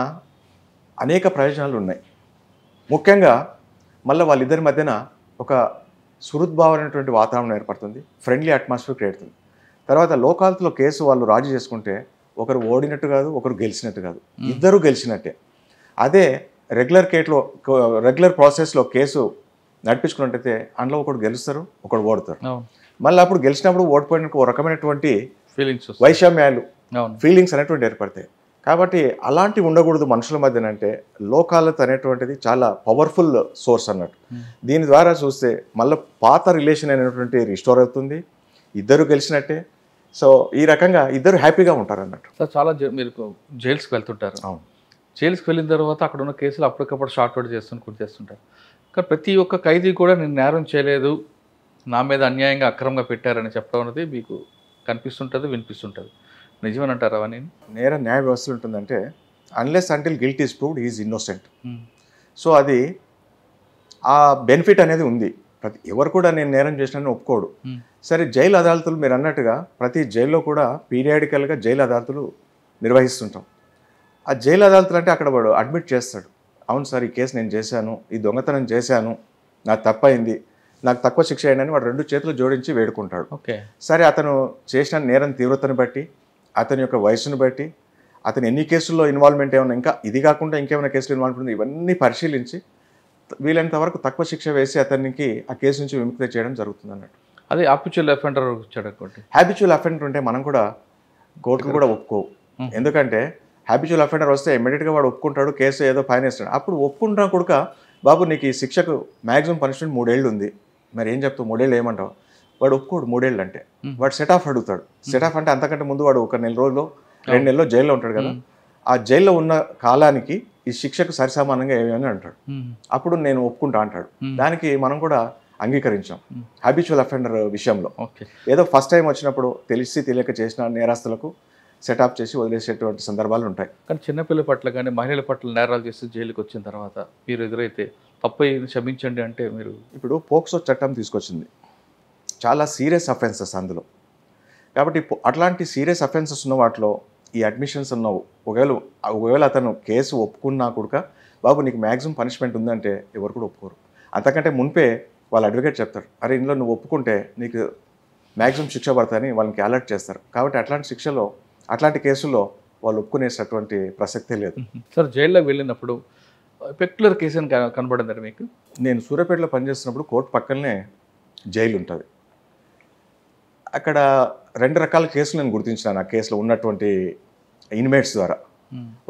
Speaker 2: అనేక ప్రయోజనాలు ఉన్నాయి. ముఖ్యంగా మళ్ళీ వాళ్ళిద్దరి మధ్యన ఒక సుహృద్భావమైనటువంటి వాతావరణం ఏర్పడుతుంది, ఫ్రెండ్లీ అట్మాస్ఫియర్ క్రియేట్ అవుతుంది. తర్వాత లోకాలతో కేసు వాళ్ళు రాజీ చేసుకుంటే ఒకరు ఓడినట్టు కాదు, ఒకరు గెలిచినట్టు కాదు, ఇద్దరు గెలిచినట్టే. అదే రెగ్యులర్ ప్రాసెస్లో కేసు నడిపించుకున్నట్టయితే అందులో ఒకరు గెలుస్తారు, ఒకరు ఓడతారు. మళ్ళీ అప్పుడు గెలిచినప్పుడు ఓడిపోయిన ఒక రకమైనటువంటి వైషమ్యాలు, ఫీలింగ్స్ అనేటువంటి ఏర్పడతాయి. కాబట్టి అలాంటివి ఉండకూడదు మనుషుల మధ్యన. అంటే లోకాలత అనేటువంటిది చాలా పవర్ఫుల్ సోర్స్ అన్నట్టు. దీని ద్వారా చూస్తే మళ్ళీ పాత రిలేషన్ అనేటువంటి రిస్టోర్ అవుతుంది, ఇద్దరు గెలిచినట్టే. సో ఈ రకంగా ఇద్దరు హ్యాపీగా ఉంటారు అన్నట్టు.
Speaker 1: సార్ చాలా మీరు జైల్స్కి వెళ్తుంటారు.
Speaker 2: అవును.
Speaker 1: జైల్స్కి వెళ్ళిన తర్వాత అక్కడ ఉన్న కేసులు అప్పటికప్పుడు షార్ట్ అవుట్ చేస్తుంటారు. కానీ ప్రతి ఒక్క ఖైదీ కూడా నేను నేరం చేయలేదు, నా మీద అన్యాయంగా అక్రమంగా పెట్టారని చెప్పడం అనేది మీకు కనిపిస్తుంటుంది, వినిపిస్తుంటుంది. నిజమేనంటారు అవన్నీ?
Speaker 2: నేర న్యాయ వ్యవస్థ ఉంటుందంటే unless until guilt is proved is innocent. So అది ఆ బెనిఫిట్ అనేది ఉంది. ఎవరు కూడా నేను నేరం చేసినానని ఒప్పుకోడు. సరే, జైలు అదాలతులు మీరు అన్నట్టుగా ప్రతి జైల్లో కూడా పీరియాడికల్గా జైలు అదాలతులు నిర్వహిస్తుంటాం. ఆ జైలు అదాలతులు అంటే అక్కడ వాడు అడ్మిట్ చేస్తాడు, అవును సార్ ఈ కేసు నేను చేశాను, ఈ దొంగతనం చేశాను, నాకు తప్పైంది, నాకు తక్కువ శిక్ష అయ్యిందని వాడు 2 చేతులు జోడించి వేడుకుంటాడు.
Speaker 1: ఓకే.
Speaker 2: సరే, అతను చేసిన నేరం తీవ్రతను బట్టి, అతని యొక్క వయసును బట్టి, అతను ఎన్ని కేసుల్లో ఇన్వాల్వ్మెంట్ ఏమైనా, ఇంకా ఇది కాకుండా ఇంకేమైనా కేసులు ఇన్వాల్వ్మెంట్ ఉంది, ఇవన్నీ పరిశీలించి వీలైనంత వరకు తక్కువ శిక్ష వేసి అతనికి ఆ కేసు నుంచి విముక్తి చేయడం జరుగుతుంది అన్నట్టు.
Speaker 1: అదే హ్యాబిచువల్ అఫెండర్ వచ్చాడు.
Speaker 2: హ్యాబిచువల్ అఫెండర్ ఉంటే మనం కూడా కోర్టుకు కూడా ఒప్పుకోవు. ఎందుకంటే హ్యాబిచువల్ అఫెండర్ వస్తే ఇమ్మీడియట్గా వాడు ఒప్పుకుంటాడు, కేసు ఏదో ఫైన్ వేస్తాడు. అప్పుడు ఒప్పుకుంటా కూడా బాబు నీకు ఈ శిక్షకు మ్యాక్సిమం పనిష్మెంట్ 3 ఏళ్ళు ఉంది, మరి ఏం చెప్తావు, 3 ఏళ్ళు ఏమంటావు? వాడు ఒప్పుకోడు 3 ఏళ్ళు అంటే. వాడు సెట్ ఆఫ్ అడుగుతాడు. సెట్ ఆఫ్ అంటే అంతకంటే ముందు వాడు 1 నెల రోజుల్లో 2 నెలల్లో జైల్లో ఉంటాడు కదా. ఆ జైల్లో ఉన్న కాలానికి ఈ శిక్షకు సరిసమానంగా ఏమని అంటాడు. అప్పుడు నేను ఒప్పుకుంటా అంటాడు. దానికి మనం కూడా అంగీకరించాం హ్యాబిచువల్ అఫెండర్ విషయంలో. ఏదో ఫస్ట్ టైం వచ్చినప్పుడు తెలిసి తెలియక చేసిన నేరస్తులకు సెటప్ చేసి వదిలేసేటువంటి సందర్భాలు ఉంటాయి.
Speaker 1: కానీ చిన్నపిల్లల పట్ల కానీ మహిళల పట్ల నేరాలు చేసి జైలుకి వచ్చిన తర్వాత మీరు ఎదురైతే తప్పై క్షమించండి అంటే మీరు
Speaker 2: ఇప్పుడు పోక్సో చట్టం తీసుకొచ్చింది, చాలా సీరియస్ అఫెన్సెస్ అందులో. కాబట్టి అట్లాంటి సీరియస్ అఫెన్సెస్ ఉన్న వాటిలో ఈ అడ్మిషన్స్ ఉన్నావు. ఒకవేళ అతను కేసు ఒప్పుకున్నా కూడా బాబు నీకు మ్యాక్సిమం పనిష్మెంట్ ఉందంటే ఎవరు కూడా ఒప్పుకోరు. అంతకంటే మున్పే వాళ్ళ అడ్వకేట్ చెప్తారు, అరే ఇందులో నువ్వు ఒప్పుకుంటే నీకు మ్యాక్సిమం శిక్ష పడతాయని వాళ్ళకి అలర్ట్ చేస్తారు. కాబట్టి అట్లాంటి కేసుల్లో వాళ్ళు ఒప్పుకునేటటువంటి ప్రసక్తే లేదు.
Speaker 1: సార్, జైల్లోకి వెళ్ళినప్పుడు పెక్యులర్ కేసు అని కనబడిందండి మీకు?
Speaker 2: నేను సూర్యాపేటలో పనిచేస్తున్నప్పుడు కోర్టు పక్కనే జైలు ఉంటుంది. అక్కడ 2 రకాల కేసులు నేను గుర్తించినాను ఆ కేసులో ఉన్నటువంటి ఇన్మేట్స్ ద్వారా.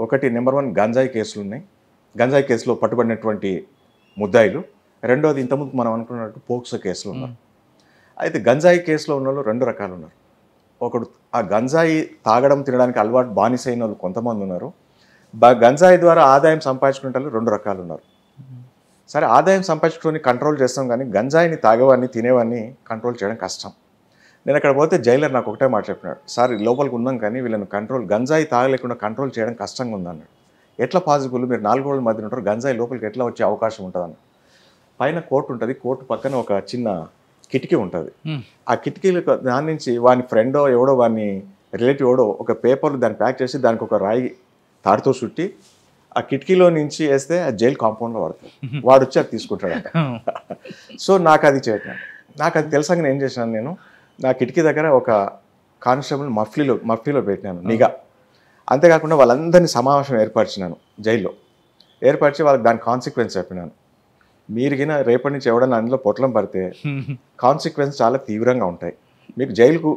Speaker 2: ఒకటి నెంబర్ 1 గంజాయి కేసులు ఉన్నాయి, గంజాయి కేసులో పట్టుబడినటువంటి ముద్దాయిలు. రెండోది ఇంతకుముందు మనం అనుకున్నట్టు పోక్సో కేసులు ఉన్నారు. అయితే గంజాయి కేసులో ఉన్న వాళ్ళు 2 రకాలు ఉన్నారు. ఒకడు ఆ గంజాయి తాగడం తినడానికి అలవాటు బానిసైన వాళ్ళు కొంతమంది ఉన్నారు. గంజాయి ద్వారా ఆదాయం సంపాదించుకునే వాళ్ళు 2 రకాలు ఉన్నారు. సరే, ఆదాయం సంపాదించుకొని కంట్రోల్ చేస్తాం, కానీ గంజాయిని తాగేవాడిని తినేవాడిని కంట్రోల్ చేయడం కష్టం. నేను అక్కడ పోతే జైలర్ నాకు ఒకటే మాట చెప్పినాడు, సార్ లోపలికి ఉన్నాం కానీ వీళ్ళని గంజాయి తాగలేకుండా కంట్రోల్ చేయడం కష్టంగా ఉందన్నాడు. ఎట్లా పాసిబుల్, మీరు 4 రోజుల మధ్య ఉంటారు, గంజాయి లోపలికి ఎట్లా వచ్చే అవకాశం ఉంటుందన్న. పైన కోర్టు ఉంటుంది, కోర్టు పక్కన ఒక చిన్న కిటికీ ఉంటుంది. ఆ కిటికీలు దాని నుంచి వాని ఫ్రెండో ఎవడో వాని రిలేటివ్ ఎవడో ఒక పేపర్లు దాన్ని ప్యాక్ చేసి దానికి ఒక రాయి తాడుతో చుట్టి ఆ కిటికీలో నుంచి వేస్తే ఆ జైలు కాంపౌండ్లో పడుతుంది. వాడు వచ్చి అది తీసుకుంటాడు. సో నాకు అది తెలుసాక నేను ఏం చేసినాను, నేను నా కిటికీ దగ్గర ఒక కానిస్టేబుల్ మఫ్లీలో పెట్టినాను నిఘా. అంతేకాకుండా వాళ్ళందరినీ సమావేశం ఏర్పరిచినాను జైల్లో. ఏర్పరిచి వాళ్ళకి దాని కాన్సిక్వెన్స్ చెప్పినాను. మీరు గిన రేపటి నుంచి ఎవడన్నా అందులో పొట్లం పడితే కాన్సిక్వెన్స్ చాలా తీవ్రంగా ఉంటాయి. మీకు జైలుకు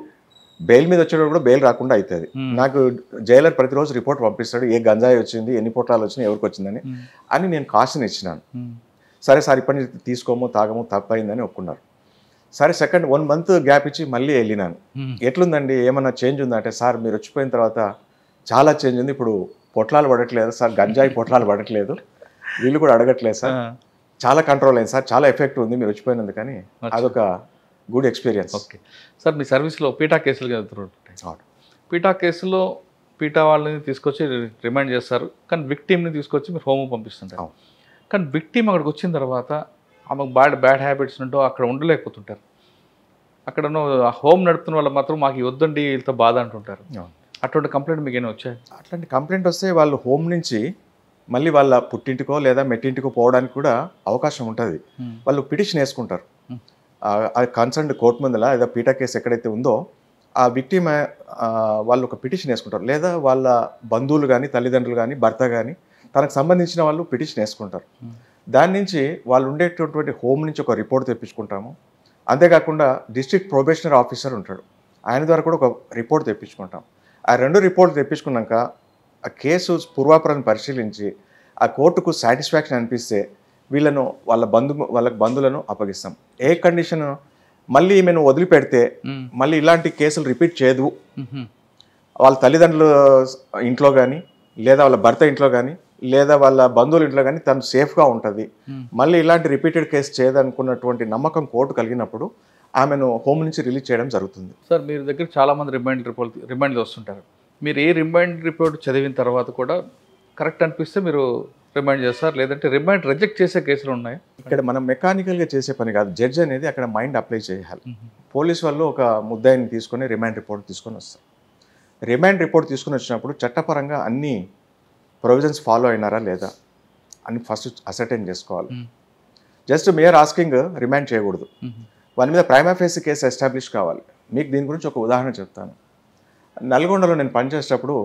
Speaker 2: బెయిల్ మీద వచ్చేటప్పుడు కూడా బెయిల్ రాకుండా అవుతుంది. నాకు జైలర్ ప్రతిరోజు రిపోర్ట్ పంపిస్తాడు, ఏ గంజాయి వచ్చింది, ఎన్ని పొట్లాలు వచ్చినాయి, ఎవరికి వచ్చిందని అని నేను కాషన్ ఇచ్చినాను. సరే సార్ ఇప్పటి నుంచి తీసుకోము తాగము తప్పైందని ఒప్పుకున్నారు. సరే, 1 month గ్యాప్ ఇచ్చి మళ్ళీ వెళ్ళినాను. ఎట్లుందండి, ఏమన్నా చేంజ్ ఉందా అంటే, సార్ మీరు వచ్చిపోయిన తర్వాత చాలా చేంజ్ ఉంది, ఇప్పుడు పొట్లాలు పడట్లేదు సార్, గంజాయి పొట్లాలు పడట్లేదు, వీళ్ళు కూడా అడగట్లేదు సార్, చాలా కంట్రోల్ అయింది సార్, చాలా ఎఫెక్ట్ ఉంది మీరు వచ్చిపోయినందుకు. కానీ అదొక గుడ్ ఎక్స్పీరియన్స్.
Speaker 1: ఓకే సార్, మీ సర్వీస్లో పీటా కేసులు జరుగుతుంటాయి. పీటా కేసులో పీటా వాళ్ళని తీసుకొచ్చి రిమైండ్ చేస్తారు, కానీ విక్టిమ్ని తీసుకొచ్చి మీరు హోమ్ పంపిస్తుంటారు. కానీ విక్టిమ్ అక్కడికి వచ్చిన తర్వాత ఆమెకు బ్యాడ్ హ్యాబిట్స్ ఉంటూ అక్కడ ఉండలేకపోతుంటారు. అక్కడ హోమ్ నడుపుతున్న వాళ్ళు మాత్రం మాకు వద్దండి వీళ్ళతో బాధ అంటుంటారు. అటువంటి కంప్లైంట్ మీకు ఏమైనా వచ్చాయి?
Speaker 2: అట్లాంటి కంప్లైంట్ వస్తే వాళ్ళు హోమ్ నుంచి మళ్ళీ వాళ్ళ పుట్టింటికో లేదా మెట్టింటికో పోవడానికి కూడా అవకాశం ఉంటుంది. వాళ్ళు పిటిషన్ వేసుకుంటారు ఆ కన్సర్న్డ్ కోర్టు ముందల, లేదా పీటా కేసు ఎక్కడైతే ఉందో ఆ విక్టిమ్ వాళ్ళు ఒక పిటిషన్ వేసుకుంటారు. లేదా వాళ్ళ బంధువులు కానీ తల్లిదండ్రులు కానీ భర్త కానీ తనకు సంబంధించిన వాళ్ళు పిటిషన్ వేసుకుంటారు. దాని నుంచి వాళ్ళు ఉండేటటువంటి హోమ్ నుంచి ఒక రిపోర్ట్ తెప్పించుకుంటాము. అంతేకాకుండా డిస్ట్రిక్ట్ ప్రొబేషనరీ ఆఫీసర్ ఉంటాడు, ఆయన ద్వారా కూడా ఒక రిపోర్ట్ తెప్పించుకుంటాం. ఆ 2 రిపోర్ట్లు తెప్పించుకున్నాక ఆ కేసు పూర్వాపరాన్ని పరిశీలించి ఆ కోర్టుకు సాటిస్ఫాక్షన్ అనిపిస్తే వాళ్ళ బంధువులను అప్పగిస్తాం. ఏ కండిషన్, మళ్ళీ ఈమెను వదిలిపెడితే మళ్ళీ ఇలాంటి కేసులు రిపీట్ చేయదు, వాళ్ళ తల్లిదండ్రుల ఇంట్లో కానీ లేదా వాళ్ళ భర్త ఇంట్లో కానీ లేదా వాళ్ళ బంధువుల ఇంట్లో కానీ తను సేఫ్గా ఉంటుంది, మళ్ళీ ఇలాంటి రిపీటెడ్ కేసు చేయదనుకున్నటువంటి నమ్మకం కోర్టు కలిగినప్పుడు ఆమెను హోమ్ నుంచి రిలీజ్ చేయడం జరుగుతుంది.
Speaker 1: సార్ మీరు దగ్గర చాలామంది రిమైండ్లు వస్తుంటారు. మీరు ఏ రిమైండ్ రిపోర్ట్ చదివిన తర్వాత కూడా కరెక్ట్ అనిపిస్తే మీరు రిమైండ్ చేస్తారు, లేదంటే రిమైండ్ రిజెక్ట్ చేసే కేసులు ఉన్నాయి?
Speaker 2: ఇక్కడ మనం మెకానికల్గా చేసే పని కాదు, జడ్జి అనేది అక్కడ మైండ్ అప్లై చేయాలి. పోలీస్ వాళ్ళు ఒక ముద్దాయిని తీసుకొని రిమైండ్ రిపోర్ట్ తీసుకొని వస్తారు. రిమైండ్ రిపోర్ట్ తీసుకొని వచ్చినప్పుడు చట్టపరంగా అన్ని ప్రొవిజన్స్ ఫాలో అయినారా లేదా అని ఫస్ట్ అసర్టైన్ చేసుకోవాలి. జస్ట్ మేయర్ ఆస్కింగ్ రిమైండ్ చేయకూడదు, వాళ్ళ మీద ప్రైమా ఫేసి కేసు ఎస్టాబ్లిష్ కావాలి. మీకు దీని గురించి ఒక ఉదాహరణ చెప్తాను. నల్గొండలో నేను పనిచేసేటప్పుడు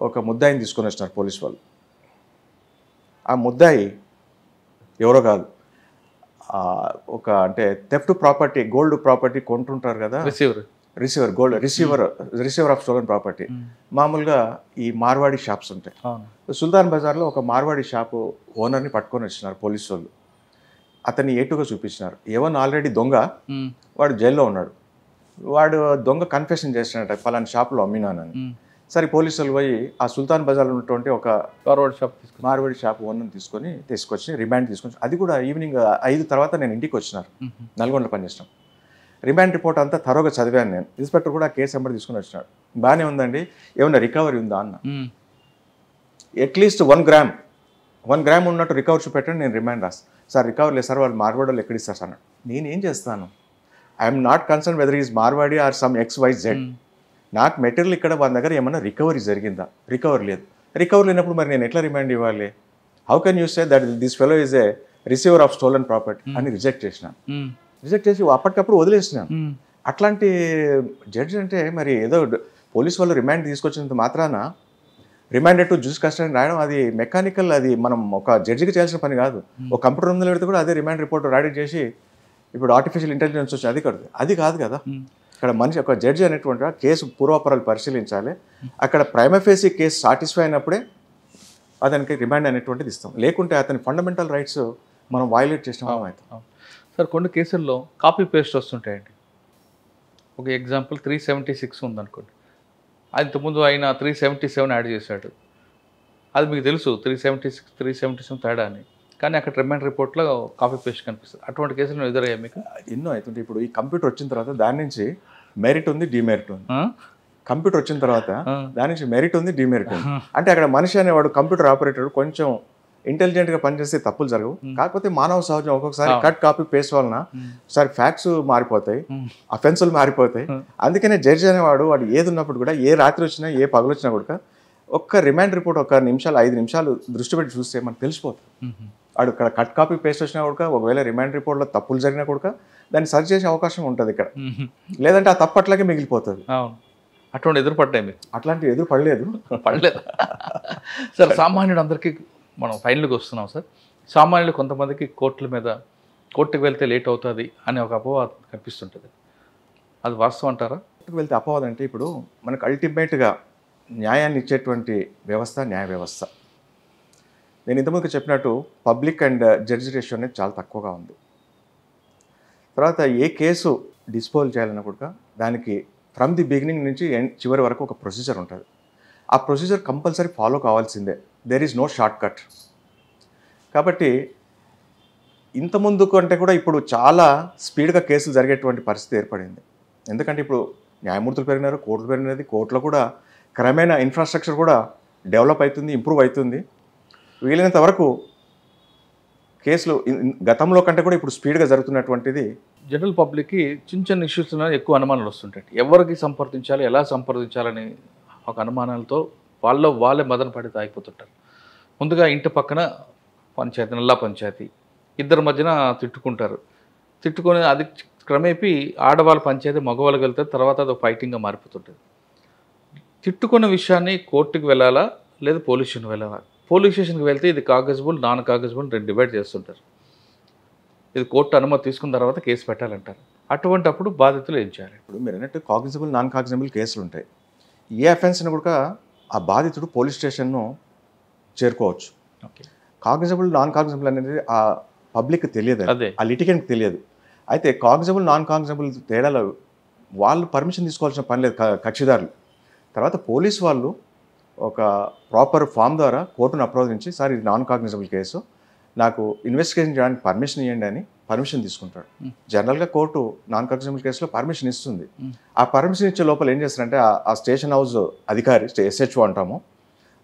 Speaker 2: ఒక ముద్దాయిని తీసుకొని వచ్చినారు పోలీస్ వాళ్ళు. ఆ ముద్దాయి ఎవరో కాదు, ఒక అంటే థెఫ్ట్ ప్రాపర్టీ, గోల్డ్ ప్రాపర్టీ కొంటుంటారు కదా, రిసీవర్ ఆఫ్ స్టోలన్ ప్రాపర్టీ. మామూలుగా ఈ మార్వాడి షాప్స్ ఉంటాయి. సుల్తాన్ బజార్లో ఒక మార్వాడి షాపు ఓనర్ని పట్టుకొని వచ్చినారు పోలీసు వాళ్ళు. అతన్ని ఏటుగా చూపించినారు. ఏవన్ ఆల్రెడీ దొంగ, వాడు జైల్లో ఉన్నాడు. వాడు దొంగ కన్ఫెషన్ చేసినట్ట పలానా షాప్లో అమ్మినానని. సరే పోలీసులు పోయి ఆ సుల్తాన్ బజార్లో ఉన్నటువంటి ఒక మార్వాడి షాప్ ఓనర్ని తీసుకొచ్చి రిమాండ్ తీసుకొచ్చి, అది కూడా ఈవినింగ్ 5 తర్వాత నేను ఇంటికి వచ్చినారు, నల్గొండలో పనిచేసినాం. రిమాండ్ రిపోర్ట్ అంతా థరోగా చదివాను నేను. ఇన్స్పెక్టర్ కూడా కేసు నెంబర్ తీసుకుని వచ్చినాడు. బాగానే ఉందండి, ఏమన్నా రికవరీ ఉందా అన్న. అట్లీస్ట్ 1 గ్రామ్ ఉన్నట్టు రికవర్ చూపెట్టండి, నేను రిమాండ్ రాస్తాను. సార్ రికవర్ లేదు సార్, వాళ్ళు మార్వాడీలో ఎక్కడ ఇస్తారు అన్నాడు. నేనేం చేస్తాను, I'm not concern whether is Marwari or some XYZ. నాకు మెటీరియల్ ఇక్కడ వాళ్ళ దగ్గర ఏమన్నా రికవరీ జరిగిందా? రికవరీ లేదు. రికవరీ లేనప్పుడు మరి నేను ఎట్లా రిమాండ్ ఇవ్వాలి? How can you say that this fellow is a receiver of stolen property అని రిజెక్ట్ చేసినాను. రిజెక్ట్ చేసి అప్పటికప్పుడు వదిలేసినాను. అట్లాంటి జడ్జి అంటే మరి ఏదో పోలీస్ వాళ్ళు రిమాండ్ తీసుకొచ్చినంత మాత్రాన రిమాండెడ్ టు జ్యూస్ కస్టడీ రాయడం అది మెకానికల్, అది మనం ఒక జడ్జికి చేయాల్సిన పని కాదు. ఒక కంప్యూటర్ ముందు పెడితే కూడా అదే రిమాండ్ రిపోర్ట్ రెడీ చేసి ఇప్పుడు ఆర్టిఫిషియల్ ఇంటెలిజెన్స్ వచ్చి అది కాదు కదా. ఇక్కడ మనిషి ఒక జడ్జి అనేటువంటి కేసు పూర్వాపరాలు పరిశీలించాలి. అక్కడ ప్రైమా ఫేసి కేసు సాటిస్ఫై అయినప్పుడే అతనికి రిమాండ్ అనేటువంటిది ఇస్తాం. లేకుంటే అతని ఫండమెంటల్ రైట్స్ మనం వయలేట్ చేసిన వాళ్ళం అవుతాం.
Speaker 1: సార్ కొన్ని కేసుల్లో కాపీ పేస్ట్ వస్తుంటాయండి. ఒక ఎగ్జాంపుల్ 376 ఉందనుకోండి, ఇంతకుముందు ఆయన 377 యాడ్ చేశాడు. అది మీకు తెలుసు 376 377 తేడా అని, కానీ అక్కడ రిమైండ్ రిపోర్ట్లో కాపీ పేస్ట్ కనిపిస్తుంది. అటువంటి కేసులు ఎదురయ్యాయి మీకు?
Speaker 2: ఎన్నో అవుతుంది. ఇప్పుడు ఈ కంప్యూటర్ వచ్చిన తర్వాత దాని నుంచి మెరిట్ ఉంది, డిమెరిట్ ఉంది. కంప్యూటర్ వచ్చిన తర్వాత దాని నుంచి మెరిట్ ఉంది, డిమెరిట్ ఉంది. అంటే అక్కడ మనిషి అనేవాడు కంప్యూటర్ ఆపరేటర్ కొంచెం ఇంటెలిజెంట్గా పనిచేస్తే తప్పులు జరగవు. కాకపోతే మానవ సహజం ఒక్కొక్కసారి కట్ కాపీ పేస్ట్ వలన ఒకసారి ఫ్యాక్ట్స్ మారిపోతాయి, అఫెన్సులు మారిపోతాయి. అందుకనే జడ్జి అనేవాడు వాడు ఏది ఉన్నప్పుడు కూడా, ఏ రాత్రి వచ్చినా ఏ పగలు వచ్చినా కూడా ఒక్క రిమైండ్ రిపోర్ట్ 1 నిమిషాలు 5 నిమిషాలు దృష్టి పెట్టి చూస్తే మనకు తెలిసిపోతుంది. వాడు ఇక్కడ కట్ కాపీ పేస్ట్ వచ్చినా కూడా ఒకవేళ రిమైండ్ రిపోర్ట్లో తప్పులు జరిగినా కూడా దాన్ని సరి చేసే అవకాశం ఉంటుంది ఇక్కడ. లేదంటే ఆ తప్పు అట్లాగే మిగిలిపోతుంది.
Speaker 1: అటువంటి ఎదురుపడ్డాయి మీకు?
Speaker 2: అట్లాంటివి ఎదురు పడలేదు.
Speaker 1: సార్ సామాన్యుడు అందరికీ మనం ఫైనల్కి వస్తున్నాం సార్. సామాన్యులు కొంతమందికి కోర్టుకు వెళ్తే లేట్ అవుతుంది అనే ఒక అపవాదం కనిపిస్తుంటుంది. అది వాస్తవం అంటారా?
Speaker 2: కోర్టుకు వెళ్తే అపవాదం అంటే ఇప్పుడు మనకు అల్టిమేట్గా న్యాయాన్ని ఇచ్చేటువంటి వ్యవస్థ న్యాయ వ్యవస్థ. నేను ఇంతకుముందు చెప్పినట్టు పబ్లిక్ అండ్ జడ్జి రేషియో అనేది చాలా తక్కువగా ఉంది. తర్వాత ఏ కేసు డిస్పోజ్ చేయాలన్నా కూడా దానికి ఫ్రమ్ ది బిగినింగ్ నుంచి చివరి వరకు ఒక ప్రొసీజర్ ఉంటుంది. ఆ ప్రొసీజర్ కంపల్సరీ ఫాలో కావాల్సిందే. There is no short cut. కాబట్టి ఇంతకుముందు కంటే కూడా ఇప్పుడు చాలా స్పీడ్గా కేసులు జరిగేటువంటి పరిస్థితి ఏర్పడింది. ఎందుకంటే ఇప్పుడు న్యాయమూర్తులు పెరిగినారు, కోర్టులు పెరిగినది, కోర్టులో కూడా క్రమేణా ఇన్ఫ్రాస్ట్రక్చర్ కూడా డెవలప్ అవుతుంది, ఇంప్రూవ్ అవుతుంది. వీలైనంత వరకు కేసులు గతంలో కంటే కూడా ఇప్పుడు స్పీడ్గా జరుగుతున్నటువంటిది.
Speaker 1: జనరల్ పబ్లిక్కి చిన్న చిన్న ఇష్యూస్ ఎక్కువ అనుమానాలు వస్తుంటాయి. ఎవరికి సంప్రదించాలి, ఎలా సంప్రదించాలని ఒక అనుమానాలతో వాళ్ళే మదన పడి తాగిపోతుంటారు. ముందుగా ఇంటి పక్కన పంచాయతీ, నల్లా పంచాయతీ, ఇద్దరి మధ్యన తిట్టుకొని అది క్రమేపీ ఆడవాళ్ళ పంచాయతీ మగవాళ్ళకి వెళ్తే తర్వాత అది ఫైటింగ్గా మారిపోతుంటుంది. తిట్టుకున్న విషయాన్ని కోర్టుకు వెళ్ళాలా లేదా పోలీస్ స్టేషన్కి వెళ్ళాలా? పోలీస్ స్టేషన్కి వెళ్తే ఇది కాగజబుల్, నాన్ కాగజబుల్ 2 డివైడ్ చేస్తుంటారు. ఇది కోర్టు అనుమతి తీసుకున్న తర్వాత కేసు పెట్టాలంటారు. అటువంటప్పుడు బాధితులు ఏం చేయాలి?
Speaker 2: ఇప్పుడు మీరు అన్నట్టు కాగ్నిజబుల్, నాన్ కాగ్నిజబుల్ కేసులు ఉంటాయి. ఏ అఫెన్స్ని కూడా ఆ బాధితుడు పోలీస్ స్టేషన్ను చేరుకోవచ్చు. కాగ్నిజబుల్, నాన్ కాగ్నిజబుల్ అనేది ఆ పబ్లిక్ తెలియదు, ఆ లిటిగెంట్కి తెలియదు. అయితే కాగ్జబుల్ నాన్ కాగ్జబుల్ తేడాలో వాళ్ళు పర్మిషన్ తీసుకోవాల్సిన పని లేదు కక్షిదారులు. తర్వాత పోలీసు వాళ్ళు ఒక ప్రాపర్ ఫామ్ ద్వారా కోర్టును అప్రోచించి సార్ ఇది నాన్ కాగ్నిజబుల్ కేసు, నాకు ఇన్వెస్టిగేషన్ చేయడానికి పర్మిషన్ ఇవ్వండి అని పర్మిషన్ తీసుకుంటాడు. జనరల్గా కోర్టు నాన్ కాగ్నిజబుల్ కేసులో పర్మిషన్ ఇస్తుంది. ఆ పర్మిషన్ ఇచ్చే లోపల ఏం చేస్తారంటే ఆ స్టేషన్ హౌస్ అధికారి SHO అంటాము,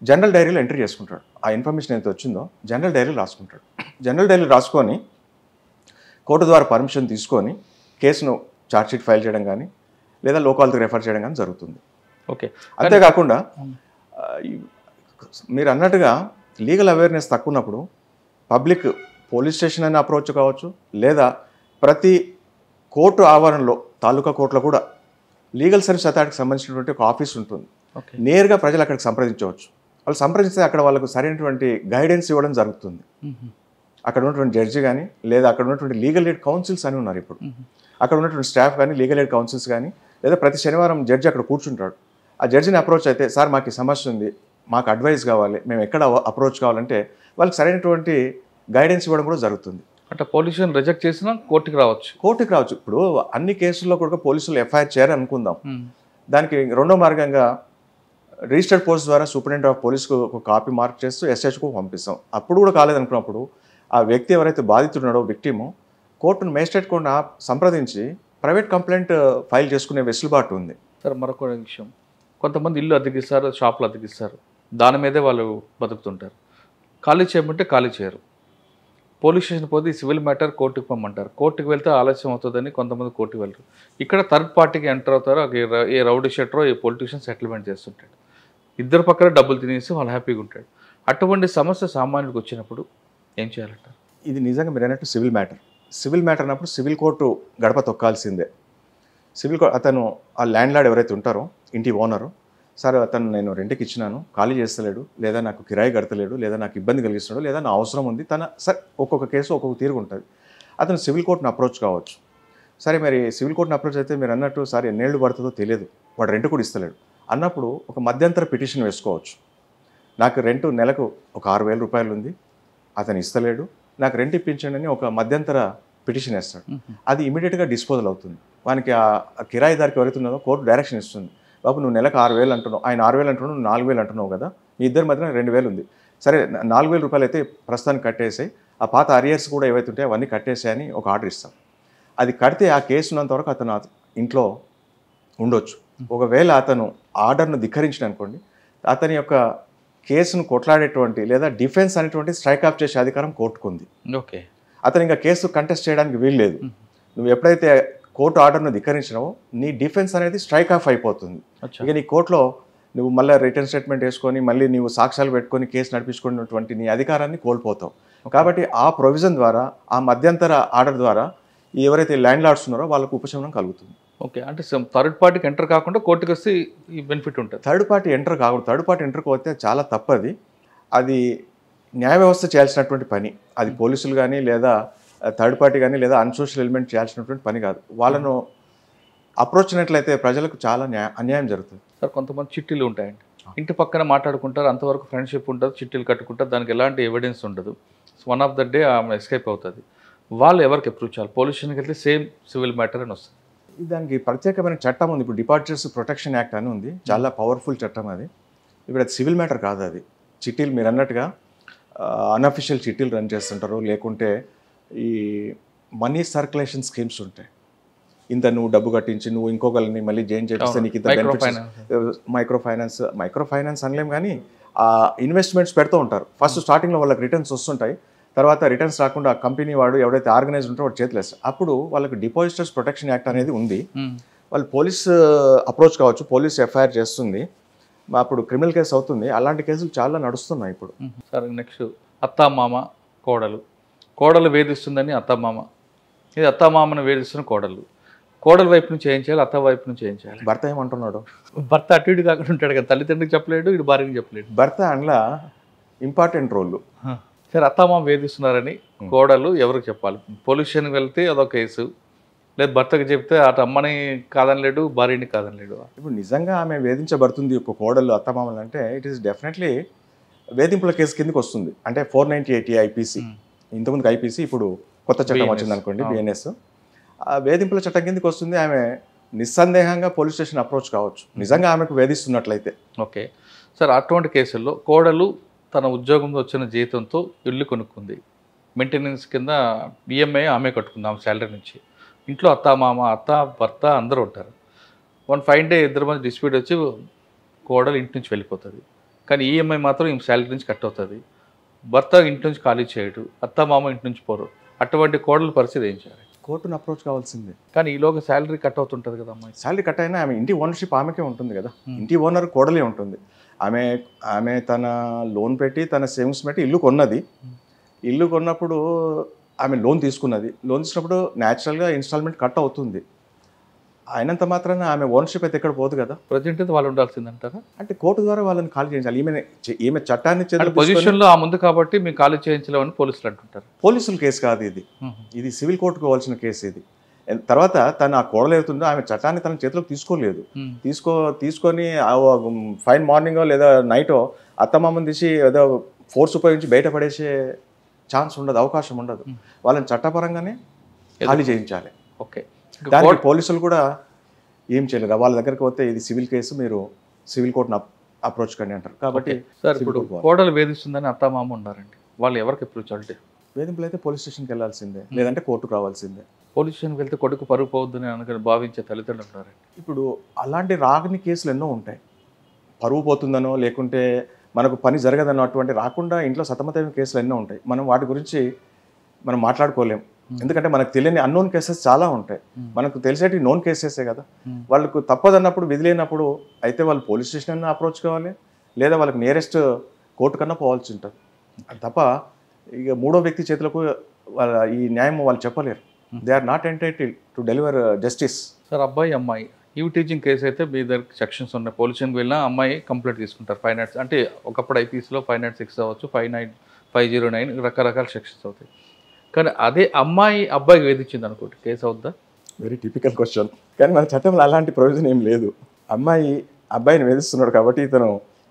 Speaker 2: జనరల్ డైరీలో ఎంట్రీ చేసుకుంటాడు. ఆ ఇన్ఫర్మేషన్ ఎంత వచ్చిందో జనరల్ డైరీలో రాసుకుంటాడు. జనరల్ డైరీలో రాసుకొని కోర్టు ద్వారా పర్మిషన్ తీసుకొని కేసును ఛార్జ్షీట్ ఫైల్ చేయడం కానీ లేదా లోకాల్కి రెఫర్ చేయడం కానీ జరుగుతుంది.
Speaker 1: ఓకే.
Speaker 2: అంతేకాకుండా మీరు అన్నట్టుగా లీగల్ అవేర్నెస్ తక్కువ ఉన్నప్పుడు పబ్లిక్ పోలీస్ స్టేషన్ అని అప్రోచ్ కావచ్చు, లేదా ప్రతి కోర్టు ఆవరణలో తాలూకా కోర్టులో కూడా లీగల్ సర్వీస్ అథారిటీకి సంబంధించినటువంటి ఒక ఆఫీస్ ఉంటుంది. నేరుగా ప్రజలు అక్కడికి సంప్రదించవచ్చు. వాళ్ళు సంప్రదిస్తే అక్కడ వాళ్ళకు సరైనటువంటి గైడెన్స్ ఇవ్వడం జరుగుతుంది. అక్కడ ఉన్నటువంటి జడ్జి కానీ లేదా అక్కడ ఉన్నటువంటి లీగల్ ఎయిడ్ కౌన్సిల్స్ అని ఉన్నారు ఇప్పుడు. అక్కడ ఉన్నటువంటి స్టాఫ్ కానీ లీగల్ ఎయిడ్ కౌన్సిల్స్ కానీ లేదా ప్రతి శనివారం జడ్జి అక్కడ కూర్చుంటాడు. ఆ జడ్జిని అప్రోచ్ అయితే సార్ మాకు ఈ సమస్య ఉంది, మాకు అడ్వైస్ కావాలి, మేము ఎక్కడ అప్రోచ్ కావాలంటే వాళ్ళకి సరైనటువంటి గైడెన్స్ ఇవ్వడం కూడా జరుగుతుంది.
Speaker 1: అంటే పోలీసులను రిజెక్ట్ చేసినా కోర్టుకి రావచ్చు. ఇప్పుడు అన్ని కేసుల్లో కూడా పోలీసులు FIR చేయరు అనుకుందాం. దానికి రెండో మార్గంగా రిజిస్టర్డ్ పోస్ట్ ద్వారా సూపరింటెండెంట్ ఆఫ్ పోలీస్కు ఒక కాపీ మార్క్ చేస్తూ SHకు పంపిస్తాం. అప్పుడు కూడా కాలేదనుకున్నప్పుడు ఆ వ్యక్తి ఎవరైతే బాధితున్నాడో విక్టిము కోర్టును మేజిస్ట్రేట్ కోర్టును సంప్రదించి ప్రైవేట్ కంప్లైంట్ ఫైల్ చేసుకునే వెసులుబాటు ఉంది. సార్ మరొక విషయం, కొంతమంది ఇల్లు అద్దెకిస్తారు, షాపులు అద్దెకిస్తారు, దాని మీదే వాళ్ళు బతుకుతుంటారు. ఖాళీ చేయమంటే ఖాళీ చేయరు. పోలీస్ స్టేషన్ పోతే సివిల్ మ్యాటర్ కోర్టుకు పంపమంటారు. కోర్టుకు వెళ్తే ఆలస్యం అవుతుందని కొంతమంది కోర్టుకు వెళ్ళరు. ఇక్కడ థర్డ్ పార్టీకి ఎంటర్ అవుతారు. ఏ రౌడీ షెటరో ఏ పొలిటీషియన్ సెటిల్మెంట్ చేస్తుంటాడు. ఇద్దరు పక్కన డబ్బులు తినేసి వాళ్ళు హ్యాపీగా ఉంటాడు. అటువంటి సమస్య సామాన్యుడికి వచ్చినప్పుడు ఏం చేయాలంటారు?
Speaker 2: ఇది నిజంగా మీరు అన్నట్టు సివిల్ మ్యాటర్ అన్నప్పుడు సివిల్ కోర్టు గడప తొక్కాల్సిందే. సివిల్ కోర్టు అతను ఆ ల్యాండ్ లార్డ్ ఎవరైతే ఉంటారో ఇంటి ఓనరు, సార్ అతను నేను రెంట్కి ఇచ్చినాను, ఖాళీ చేస్తలేడు, లేదా నాకు కిరాయి కడతలేడు, లేదా నాకు ఇబ్బంది కలిగిస్తున్నాడు, లేదా నా అవసరం ఉంది, సార్ ఒక్కొక్క కేసు ఒక్కొక్క తీరుగా ఉంటుంది. అతను సివిల్ కోర్టును అప్రోచ్ కావచ్చు. సరే మరి సివిల్ కోర్టును అప్రోచ్ అయితే మీరు అన్నట్టు సార్ ఎన్నేళ్ళు పడుతుందో తెలియదు, వాడు రెంట్ కూడా ఇస్తలేడు అన్నప్పుడు ఒక మధ్యంతర పిటిషన్ వేసుకోవచ్చు. నాకు రెంట్ నెలకు ఒక 6,000 రూపాయలు ఉంది, అతను ఇస్తలేడు, నాకు రెంట్ ఇప్పించండి అని ఒక మధ్యంతర పిటిషన్ వేస్తాడు. అది ఇమీడియట్గా డిస్పోజల్ అవుతుంది. వానికి ఆ కిరాయిదారికి ఎవరైతే ఉన్నదో కోర్టు డైరెక్షన్ ఇస్తుంది, బాబు నువ్వు నెలకు 6,000 అంటున్నావు, ఆయన 6,000 అంటున్నావు, నువ్వు 4,000 అంటున్నావు కదా, మీ ఇద్దరి మధ్యన 2,000 ఉంది, సరే 4,000 రూపాయలు అయితే ప్రస్తుతానికి కట్టేసాయి, ఆ పాత అరియర్స్ కూడా ఏవైతే ఉంటాయో అవన్నీ కట్టేసాయని ఒక ఆర్డర్ ఇస్తాం. అది కడితే ఆ కేసు ఉన్నంత వరకు అతను ఇంట్లో ఉండొచ్చు. ఒకవేళ అతను ఆర్డర్ను ధిక్కరించిన అనుకోండి, అతని యొక్క కేసును కొట్లాడేటువంటి లేదా డిఫెన్స్ అనేటువంటి స్ట్రైక్ ఆఫ్ చేసే అధికారం కోర్టుకుంది.
Speaker 1: ఓకే.
Speaker 2: అతను ఇంకా కేసు కంటెస్ట్ చేయడానికి వీలు లేదు. నువ్వు ఎప్పుడైతే కోర్టు ఆర్డర్ను ధిక్కరించినావో నీ డిఫెన్స్ అనేది స్ట్రైక్ ఆఫ్ అయిపోతుంది. ఇక నీ కోర్టులో నువ్వు మళ్ళీ రిటర్న్ స్టేట్మెంట్ వేసుకొని మళ్ళీ నువ్వు సాక్ష్యాలు పెట్టుకొని కేసు నడిపించుకున్నటువంటి నీ అధికారాన్ని కోల్పోతావు. కాబట్టి ఆ ప్రొవిజన్ ద్వారా ఆ మధ్యంతర ఆర్డర్ ద్వారా ఎవరైతే ల్యాండ్ లార్డ్స్ ఉన్నారో వాళ్ళకు ఉపశమనం కలుగుతుంది.
Speaker 1: ఓకే. అంటే థర్డ్ పార్టీకి ఎంటర్ కాకుండా కోర్టుకి వస్తే ఈ బెనిఫిట్ ఉంటుంది.
Speaker 2: థర్డ్ పార్టీ ఎంటర్ కాకూడదు. థర్డ్ పార్టీ ఎంటర్కి పోతే చాలా తప్పది. అది న్యాయ వ్యవస్థ చేయాల్సినటువంటి పని. అది పోలీసులు కానీ లేదా థర్డ్ పార్టీ కానీ లేదా అన్సోషల్ ఎలిమెంట్ చేయాల్సినటువంటి పని కాదు. వాళ్ళను అప్రోచ్ అయినట్లయితే ప్రజలకు చాలా అన్యాయం జరుగుతుంది.
Speaker 1: సార్ కొంతమంది చిట్టీలు ఉంటాయండి, ఇంటి పక్కన మాట్లాడుకుంటారు, అంతవరకు ఫ్రెండ్షిప్ ఉంటుంది, చిట్టీలు కట్టుకుంటారు, దానికి ఎలాంటి ఎవిడెన్స్ ఉండదు. వన్ ఆఫ్ ద డే ఆమె ఎస్కేప్ అవుతుంది. వాళ్ళు ఎవరికి అప్రూవ్ చేయాలి? పోలీస్ స్టేషన్కి వెళ్తే సేమ్ సివిల్ మ్యాటర్ అని వస్తుంది.
Speaker 2: దానికి ప్రత్యేకమైన చట్టం ఉంది. ఇప్పుడు డిపార్చర్స్ ప్రొటెక్షన్ యాక్ట్ అని ఉంది, చాలా పవర్ఫుల్ చట్టం అది. ఇప్పుడు అది సివిల్ మ్యాటర్ కాదు. అది చిట్టీలు మీరు అన్నట్టుగా అన్అఫిషియల్ చిట్టీలు రన్ చేస్తుంటారు, లేకుంటే ఈ మనీ సర్క్యులేషన్ స్కీమ్స్ ఉంటాయి. ఇంత నువ్వు డబ్బు కట్టించి నువ్వు ఇంకొకరిని మళ్ళీ జాయిన్ చేపిస్తే నీకు ఇంత బెనిఫిట్స్. మైక్రో ఫైనాన్స్ అనలేం, కానీ ఆ ఇన్వెస్ట్మెంట్స్ పెడుతూ ఉంటారు. ఫస్ట్ స్టార్టింగ్లో వాళ్ళకి రిటర్న్స్ వస్తుంటాయి, తర్వాత రిటర్న్స్ రాకుండా కంపెనీ వాడు ఎవరైతే ఆర్గనైజ్ ఉంటారో వాడు చేతులు వేస్తారు. అప్పుడు వాళ్ళకి డిపాజిటర్స్ ప్రొటెక్షన్ యాక్ట్ అనేది ఉంది. వాళ్ళు పోలీస్ అప్రోచ్ కావచ్చు, పోలీస్ FIR చేస్తుంది, అప్పుడు క్రిమినల్ కేసు అవుతుంది. అలాంటి కేసులు చాలా నడుస్తున్నాయి ఇప్పుడు.
Speaker 1: సరే, నెక్స్ట్ అత్తామామ కోడలు వేధిస్తుందని అత్తమామ, ఇది అత్తమామను వేధిస్తున్న కోడలు వైపు నుంచి ఏం చేయాలి, అత్త వైపు నుంచి ఏం చేయాలి?
Speaker 2: భర్త ఏమంటున్నాడు?
Speaker 1: భర్త అటు ఇటు కాకుండా ఉంటాడు కదా, తల్లిదండ్రులకు చెప్పలేడు, ఇటు భార్యకి చెప్పలేడు.
Speaker 2: భర్త అందులో ఇంపార్టెంట్ రోల్.
Speaker 1: సరే, అత్తమామ వేధిస్తున్నారని కోడలు ఎవరికి చెప్పాలి? పోలీస్ స్టేషన్కి వెళ్తే అదొక కేసు, లేదు భర్తకు చెప్తే అటు అమ్మని కాదనలేడు, భార్యని కాదనలేడు.
Speaker 2: ఇప్పుడు నిజంగా ఆమె వేధించబడుతుంది ఒక కోడలు అత్తమామలు అంటే ఇట్ ఈస్ డెఫినెట్లీ వేధింపుల కేసు కిందకి వస్తుంది. అంటే 498 IPC, ఇంతకుముందుకు IPC, ఇప్పుడు కొత్త చట్టం వచ్చింది అనుకోండి BNS. ఆ వేధింపుల చట్టం కిందకి వస్తుంది. ఆమె నిస్సందేహంగా పోలీస్ స్టేషన్ అప్రోచ్ కావచ్చు, నిజంగా ఆమెకు వేధిస్తున్నట్లయితే.
Speaker 1: ఓకే సార్, అటువంటి కేసుల్లో కోడలు తన ఉద్యోగంలో వచ్చిన జీతంతో ఇల్లు కొనుక్కుంది, మెయింటెనెన్స్ కింద ఈఎంఐ ఆమె కట్టుకుంది ఆమె శాలరీ నుంచి. ఇంట్లో అత్త మామ, అత్త భర్త అందరూ ఉంటారు. వన్ ఫైన్ డే ఇద్దరు మంది డిస్ప్యూట్ వచ్చి కోడలు ఇంటి నుంచి వెళ్ళిపోతుంది. కానీ ఈఎంఐ మాత్రం ఈమె శాలరీ నుంచి కట్ అవుతుంది. భర్త ఇంటి నుంచి ఖాళీ చేయడు, అత్త మామ ఇంటి నుంచి పోరు. అటువంటి కోడల పరిస్థితి ఏం చేయాలి?
Speaker 2: కోర్టును అప్రోచ్ కావాల్సిందే.
Speaker 1: కానీ ఈలోగా శాలరీ కట్ అవుతుంటుంది కదా అమ్మాయి.
Speaker 2: శాలరీ కట్ అయినా ఆమె ఇంటి ఓనర్షిప్ ఆమెకే ఉంటుంది కదా. ఇంటి ఓనర్ కోడలే ఉంటుంది. ఆమె తన లోన్ పెట్టి తన సేవింగ్స్ పెట్టి ఇల్లు కొన్నది. ఇల్లు కొన్నప్పుడు ఆమె లోన్ తీసుకున్నది. లోన్ తీసుకున్నప్పుడు న్యాచురల్గా ఇన్స్టాల్మెంట్ కట్ అవుతుంది. అయినంత మాత్రాన ఆమె ఓనర్షిప్ అయితే ఎక్కడ పోదు కదా.
Speaker 1: ప్రజెంట్ అయితే వాళ్ళు ఉండాల్సిందంటారా?
Speaker 2: అంటే కోర్టు ద్వారా వాళ్ళని ఖాళీ చేయించాలి. ఈమె చట్టాన్ని
Speaker 1: పొజిషన్లో ఆ ముందు కాబట్టి మేము ఖాళీ చేయించలేమని పోలీసులు అంటుంటారు.
Speaker 2: పోలీసుల కేసు కాదు ఇది. ఇది సివిల్ కోర్టుకు పోవాల్సిన కేసు ఇది. తర్వాత తను ఆ కోడలు అవుతుందో ఆమె చట్టాన్ని తన చేతిలోకి తీసుకోలేదు. తీసుకొని ఫైన్ మార్నింగో లేదా నైటో అత్తమామని తీసి ఏదో ఫోర్స్ ఉపయోగించి బయటపడేసే ఛాన్స్ ఉండదు, అవకాశం ఉండదు. వాళ్ళని చట్టపరంగానే ఖాళీ చేయించాలి.
Speaker 1: ఓకే,
Speaker 2: దానికి పోలీసులు కూడా ఏం చేయలేరు. వాళ్ళ దగ్గరికి పోతే ఇది సివిల్ కేసు, మీరు సివిల్ కోర్టును అప్రోచ్ కండి అంటారు. కాబట్టి
Speaker 1: సార్ ఇప్పుడు కోడలు వేధిస్తుందని అత్తమామ ఉన్నారండి, వాళ్ళు ఎవరికి అప్రోచ్ అంటే?
Speaker 2: వేధింపులు అయితే పోలీస్ స్టేషన్కి వెళ్ళాల్సిందే, లేదంటే కోర్టుకు రావాల్సిందే.
Speaker 1: పోలీస్ స్టేషన్కి వెళ్తే కొడుకు పరుగు పోవద్దని అనుకుని భావించే తల్లిదండ్రులు ఉన్నారండి.
Speaker 2: ఇప్పుడు అలాంటి రాని కేసులు ఎన్నో ఉంటాయి. పరువు పోతుందనో లేకుంటే మనకు పని జరగదనో అటువంటి రాకుండా ఇంట్లో సతమతమైన కేసులు ఎన్నో ఉంటాయి. మనం వాటి గురించి మనం మాట్లాడుకోలేం. ఎందుకంటే మనకు తెలియని అన్నోన్ కేసెస్ చాలా ఉంటాయి. మనకు తెలిసేటి నోన్ కేసెసే కదా. వాళ్ళకు తప్పదన్నప్పుడు విధి లేనప్పుడు అయితే వాళ్ళు పోలీస్ స్టేషన్ అన్నా అప్రోచ్ కావాలి, లేదా వాళ్ళకి నియరెస్ట్ కోర్టు కన్నా పోవాల్సి ఉంటుంది. తప్ప ఇక మూడో వ్యక్తి చేతులకు ఈ న్యాయం వాళ్ళు చెప్పలేరు. They are not entitle to deliver justice.
Speaker 1: Sir అబ్బాయి అమ్మాయి ఈవ్ టీచింగ్ కేసు అయితే మీ దగ్గర సెక్షన్స్ ఉన్నాయి. పోలీస్ స్టేషన్కి వెళ్ళినా అమ్మాయి కంప్లైంట్ తీసుకుంటారు. 5 అంటే ఒకప్పుడు ఐపీసీలో 506 అవ్వచ్చు, 509 రకరకాల సెక్షన్స్ అవుతాయి. కానీ అదే అమ్మాయి అబ్బాయికి వేధించింది అనుకోండి, కేసు అవుద్దా?
Speaker 2: Very typical question. కానీ మన చట్టంలో అలాంటి ప్రొవిజన్ ఏం లేదు. అమ్మాయి అబ్బాయిని వేధిస్తున్నాడు కాబట్టి ఇతను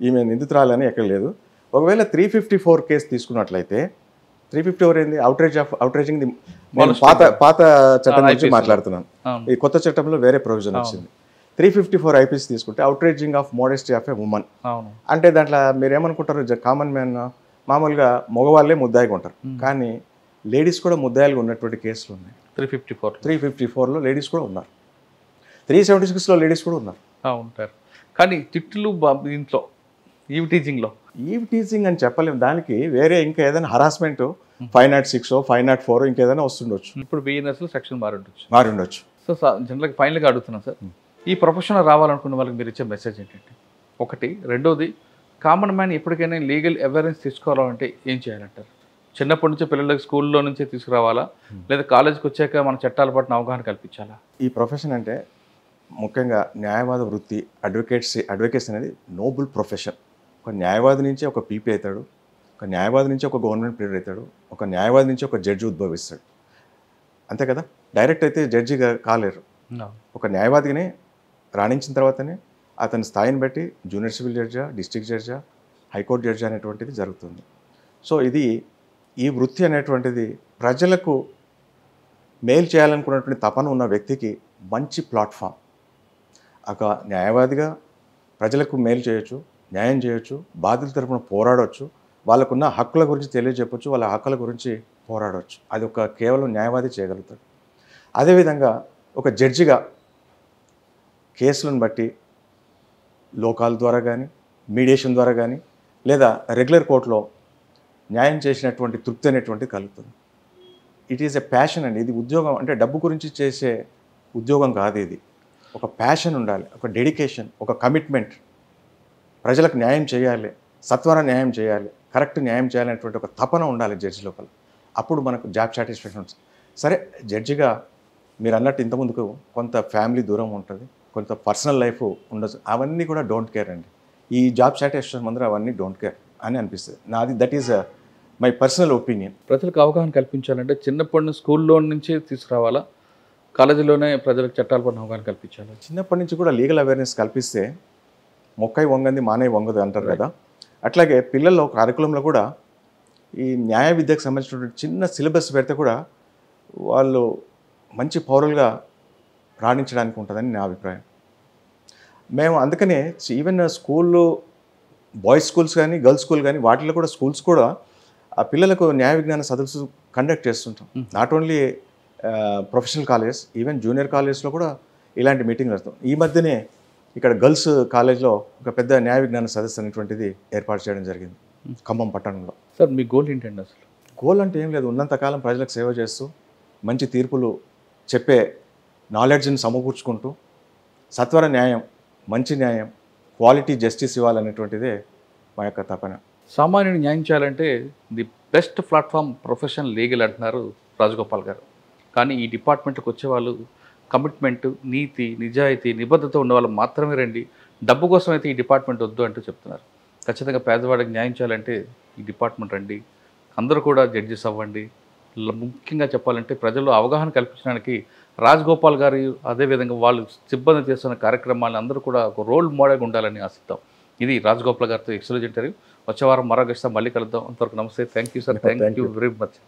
Speaker 2: ఈమె నిందితురాలని ఎక్కడ లేదు. ఒకవేళ 354 కేసు తీసుకున్నట్లయితే 354 ఏంది? Outraging the. పాత చట్టం గురించి మాట్లాడుతున్నాను. ఈ కొత్త చట్టంలో వేరే ప్రొవిజన్ వచ్చింది. 354 ఐపీసీ తీసుకుంటే outraging of modesty of a women. అంటే దాంట్లో మీరు ఏమనుకుంటారు? కామన్ మ్యాన్ మామూలుగా మగవాళ్ళే ముద్దాయిగా ఉంటారు, కానీ లేడీస్ కూడా ముద్దాయిలుగా ఉన్నటువంటి కేసులు ఉన్నాయి. 354లో లేడీస్ కూడా ఉన్నారు. 376లో లేడీస్ కూడా ఉన్నారు,
Speaker 1: ఉంటారు. కానీ తిట్లు దీంట్లో ఈవ్ టీచింగ్
Speaker 2: అని చెప్పలేము. దానికి వేరే ఇంకా ఏదైనా హరాస్మెంట్ 506 504 ఇంకేదైనా వస్తుండొచ్చు.
Speaker 1: ఇప్పుడు బిఎన్ఎస్లో సెక్షన్ మారి ఉండొచ్చు. సో జనరల్గా ఫైనల్గా అడుగుతున్నాను సార్, ఈ ప్రొఫెషన్ రావాలనుకున్న వాళ్ళకి మీరు ఇచ్చే మెసేజ్ ఏంటంటే? ఒకటి. రెండోది, కామన్ మ్యాన్ ఎప్పటికైనా లీగల్ అవేర్నెస్ తీసుకోవాలంటే ఏం చేయాలంటారు? చిన్నప్పటి నుంచి పిల్లలకి స్కూల్లో నుంచే తీసుకురావాలా, లేదా కాలేజీకి వచ్చాక మన చట్టాల పట్ల అవగాహన కల్పించాలా?
Speaker 2: ఈ ప్రొఫెషన్ అంటే ముఖ్యంగా న్యాయవాద వృత్తి, అడ్వకేట్స్ అనేది నోబుల్ ప్రొఫెషన్. ఒక న్యాయవాది నుంచి ఒక పీపీ అవుతాడు, ఒక న్యాయవాది నుంచి ఒక గవర్నమెంట్ ప్లేయర్ అవుతాడు, ఒక న్యాయవాది నుంచి ఒక జడ్జి ఉద్భవిస్తాడు. అంతే కదా. డైరెక్ట్ అయితే జడ్జిగా కాలేరు. ఒక న్యాయవాదిని రాణించిన తర్వాతనే అతని స్థాయిని బట్టి జూనియర్ సివిల్ జడ్జా, డిస్ట్రిక్ట్ జడ్జా, హైకోర్టు జడ్జా అనేటువంటిది జరుగుతుంది. సో ఈ వృత్తి అనేటువంటిది ప్రజలకు మేలు చేయాలనుకున్నటువంటి తపన ఉన్న వ్యక్తికి మంచి ప్లాట్ఫామ్. ఒక న్యాయవాదిగా ప్రజలకు మేలు చేయొచ్చు, న్యాయం చేయొచ్చు, బాధితుల తరపున పోరాడవచ్చు, వాళ్ళకున్న హక్కుల గురించి తెలియజెప్పచ్చు, వాళ్ళ హక్కుల గురించి పోరాడవచ్చు. అది కేవలం న్యాయవాది చేయగలుగుతాడు. అదేవిధంగా ఒక జడ్జిగా కేసులను బట్టి లోకాల ద్వారా కానీ, మీడియేషన్ ద్వారా కానీ, లేదా రెగ్యులర్ కోర్టులో న్యాయం చేసినటువంటి తృప్తి అనేటువంటిది కలుగుతుంది. ఇట్ ఈస్ ఎ ప్యాషన్ అండి. ఇది ఉద్యోగం అంటే డబ్బు గురించి చేసే ఉద్యోగం కాదు. ఇది ఒక ప్యాషన్ ఉండాలి, ఒక డెడికేషన్, ఒక కమిట్మెంట్. ప్రజలకు న్యాయం చేయాలి, సత్వర న్యాయం చేయాలి, కరెక్ట్ న్యాయం చేయాలనేటువంటి ఒక తపన ఉండాలి జడ్జి లోపల. అప్పుడు మనకు జాబ్ సాటిస్ఫాక్షన్ ఉంటుంది. సరే, జడ్జిగా మీరు అన్నట్టు ఇంతకుముందుకు కొంత ఫ్యామిలీ దూరం ఉంటుంది, కొంత పర్సనల్ లైఫ్ ఉండదు. అవన్నీ కూడా డోంట్ కేర్ అండి. ఈ జాబ్ సాటిస్ఫాక్షన్ ముందర అవన్నీ డోంట్ కేర్ అని అనిపిస్తుంది నాది. That is my personal opinion.
Speaker 1: ప్రజలకు అవగాహన కల్పించాలంటే చిన్నప్పటి నుంచి స్కూల్లో నుంచి తీసుకురావాలా, కాలేజీలోనే ప్రజలకు చట్టాల పైన అవగాహన కల్పించాలి?
Speaker 2: చిన్నప్పటి నుంచి కూడా లీగల్ అవేర్నెస్ కల్పిస్తే మొక్కై వంగంది మానై వంగదు అంటారు కదా. అట్లాగే పిల్లల్లో కరికులంలో కూడా ఈ న్యాయ విద్యకు సంబంధించినటువంటి చిన్న సిలబస్ పెడితే కూడా వాళ్ళు మంచి పౌరులుగా రాణించడానికి ఉంటుందని నా అభిప్రాయం. మేము అందుకనే ఈవెన్ స్కూల్లో బాయ్స్ స్కూల్స్ కానీ గర్ల్స్ స్కూల్ కానీ వాటిలో కూడా స్కూల్స్ కూడా ఆ పిల్లలకు న్యాయ విజ్ఞాన సదస్సు కండక్ట్ చేస్తుంటాం. Not only professional colleges, even junior కాలేజెస్లో కూడా ఇలాంటి మీటింగ్లు పెడతాం. ఈ మధ్యనే ఇక్కడ గర్ల్స్ కాలేజ్లో ఒక పెద్ద న్యాయ విజ్ఞాన సదస్సు అనేటువంటిది ఏర్పాటు చేయడం జరిగింది ఖమ్మం పట్టణంలో.
Speaker 1: సార్ మీ గోల్ ఏంటండి అసలు?
Speaker 2: గోల్ అంటే ఏం లేదు, ఉన్నంతకాలం ప్రజలకు సేవ చేస్తూ మంచి తీర్పులు చెప్పే నాలెడ్జ్ని సమకూర్చుకుంటూ సత్వర న్యాయం, మంచి న్యాయం, క్వాలిటీ జస్టిస్ ఇవ్వాలనేటువంటిదే మా యొక్క తపన.
Speaker 1: సామాన్యుని న్యాయం చేయాలంటే the best platform profession legal అంటున్నారు రాజగోపాల్ గారు. కానీ ఈ డిపార్ట్మెంట్కి వచ్చే వాళ్ళు కమిట్మెంట్, నీతి, నిజాయితీ, నిబద్ధత ఉన్న వాళ్ళు మాత్రమే రండి, డబ్బు కోసం అయితే ఈ డిపార్ట్మెంట్ వద్దు అంటూ చెప్తున్నారు. ఖచ్చితంగా పేదవాడికి న్యాయం చేయాలంటే ఈ డిపార్ట్మెంట్ రండి, అందరూ కూడా జడ్జెస్ అవ్వండి. ముఖ్యంగా చెప్పాలంటే ప్రజల్లో అవగాహన కల్పించడానికి రాజగోపాల్ గారు అదేవిధంగా వాళ్ళు సిబ్బంది చేస్తున్న కార్యక్రమాలను అందరూ కూడా ఒక రోల్ మోడల్గా ఉండాలని ఆశిద్దాం. ఇది రాజగోపాల్ గారితో ఎక్స్క్లూజివ్ ఇంటర్వ్యూ. వచ్చే వారం మరో గెస్ట్ మళ్ళీ కలుద్దాం. అంతవరకు నమస్తే. Thank you sir. Thank you very much.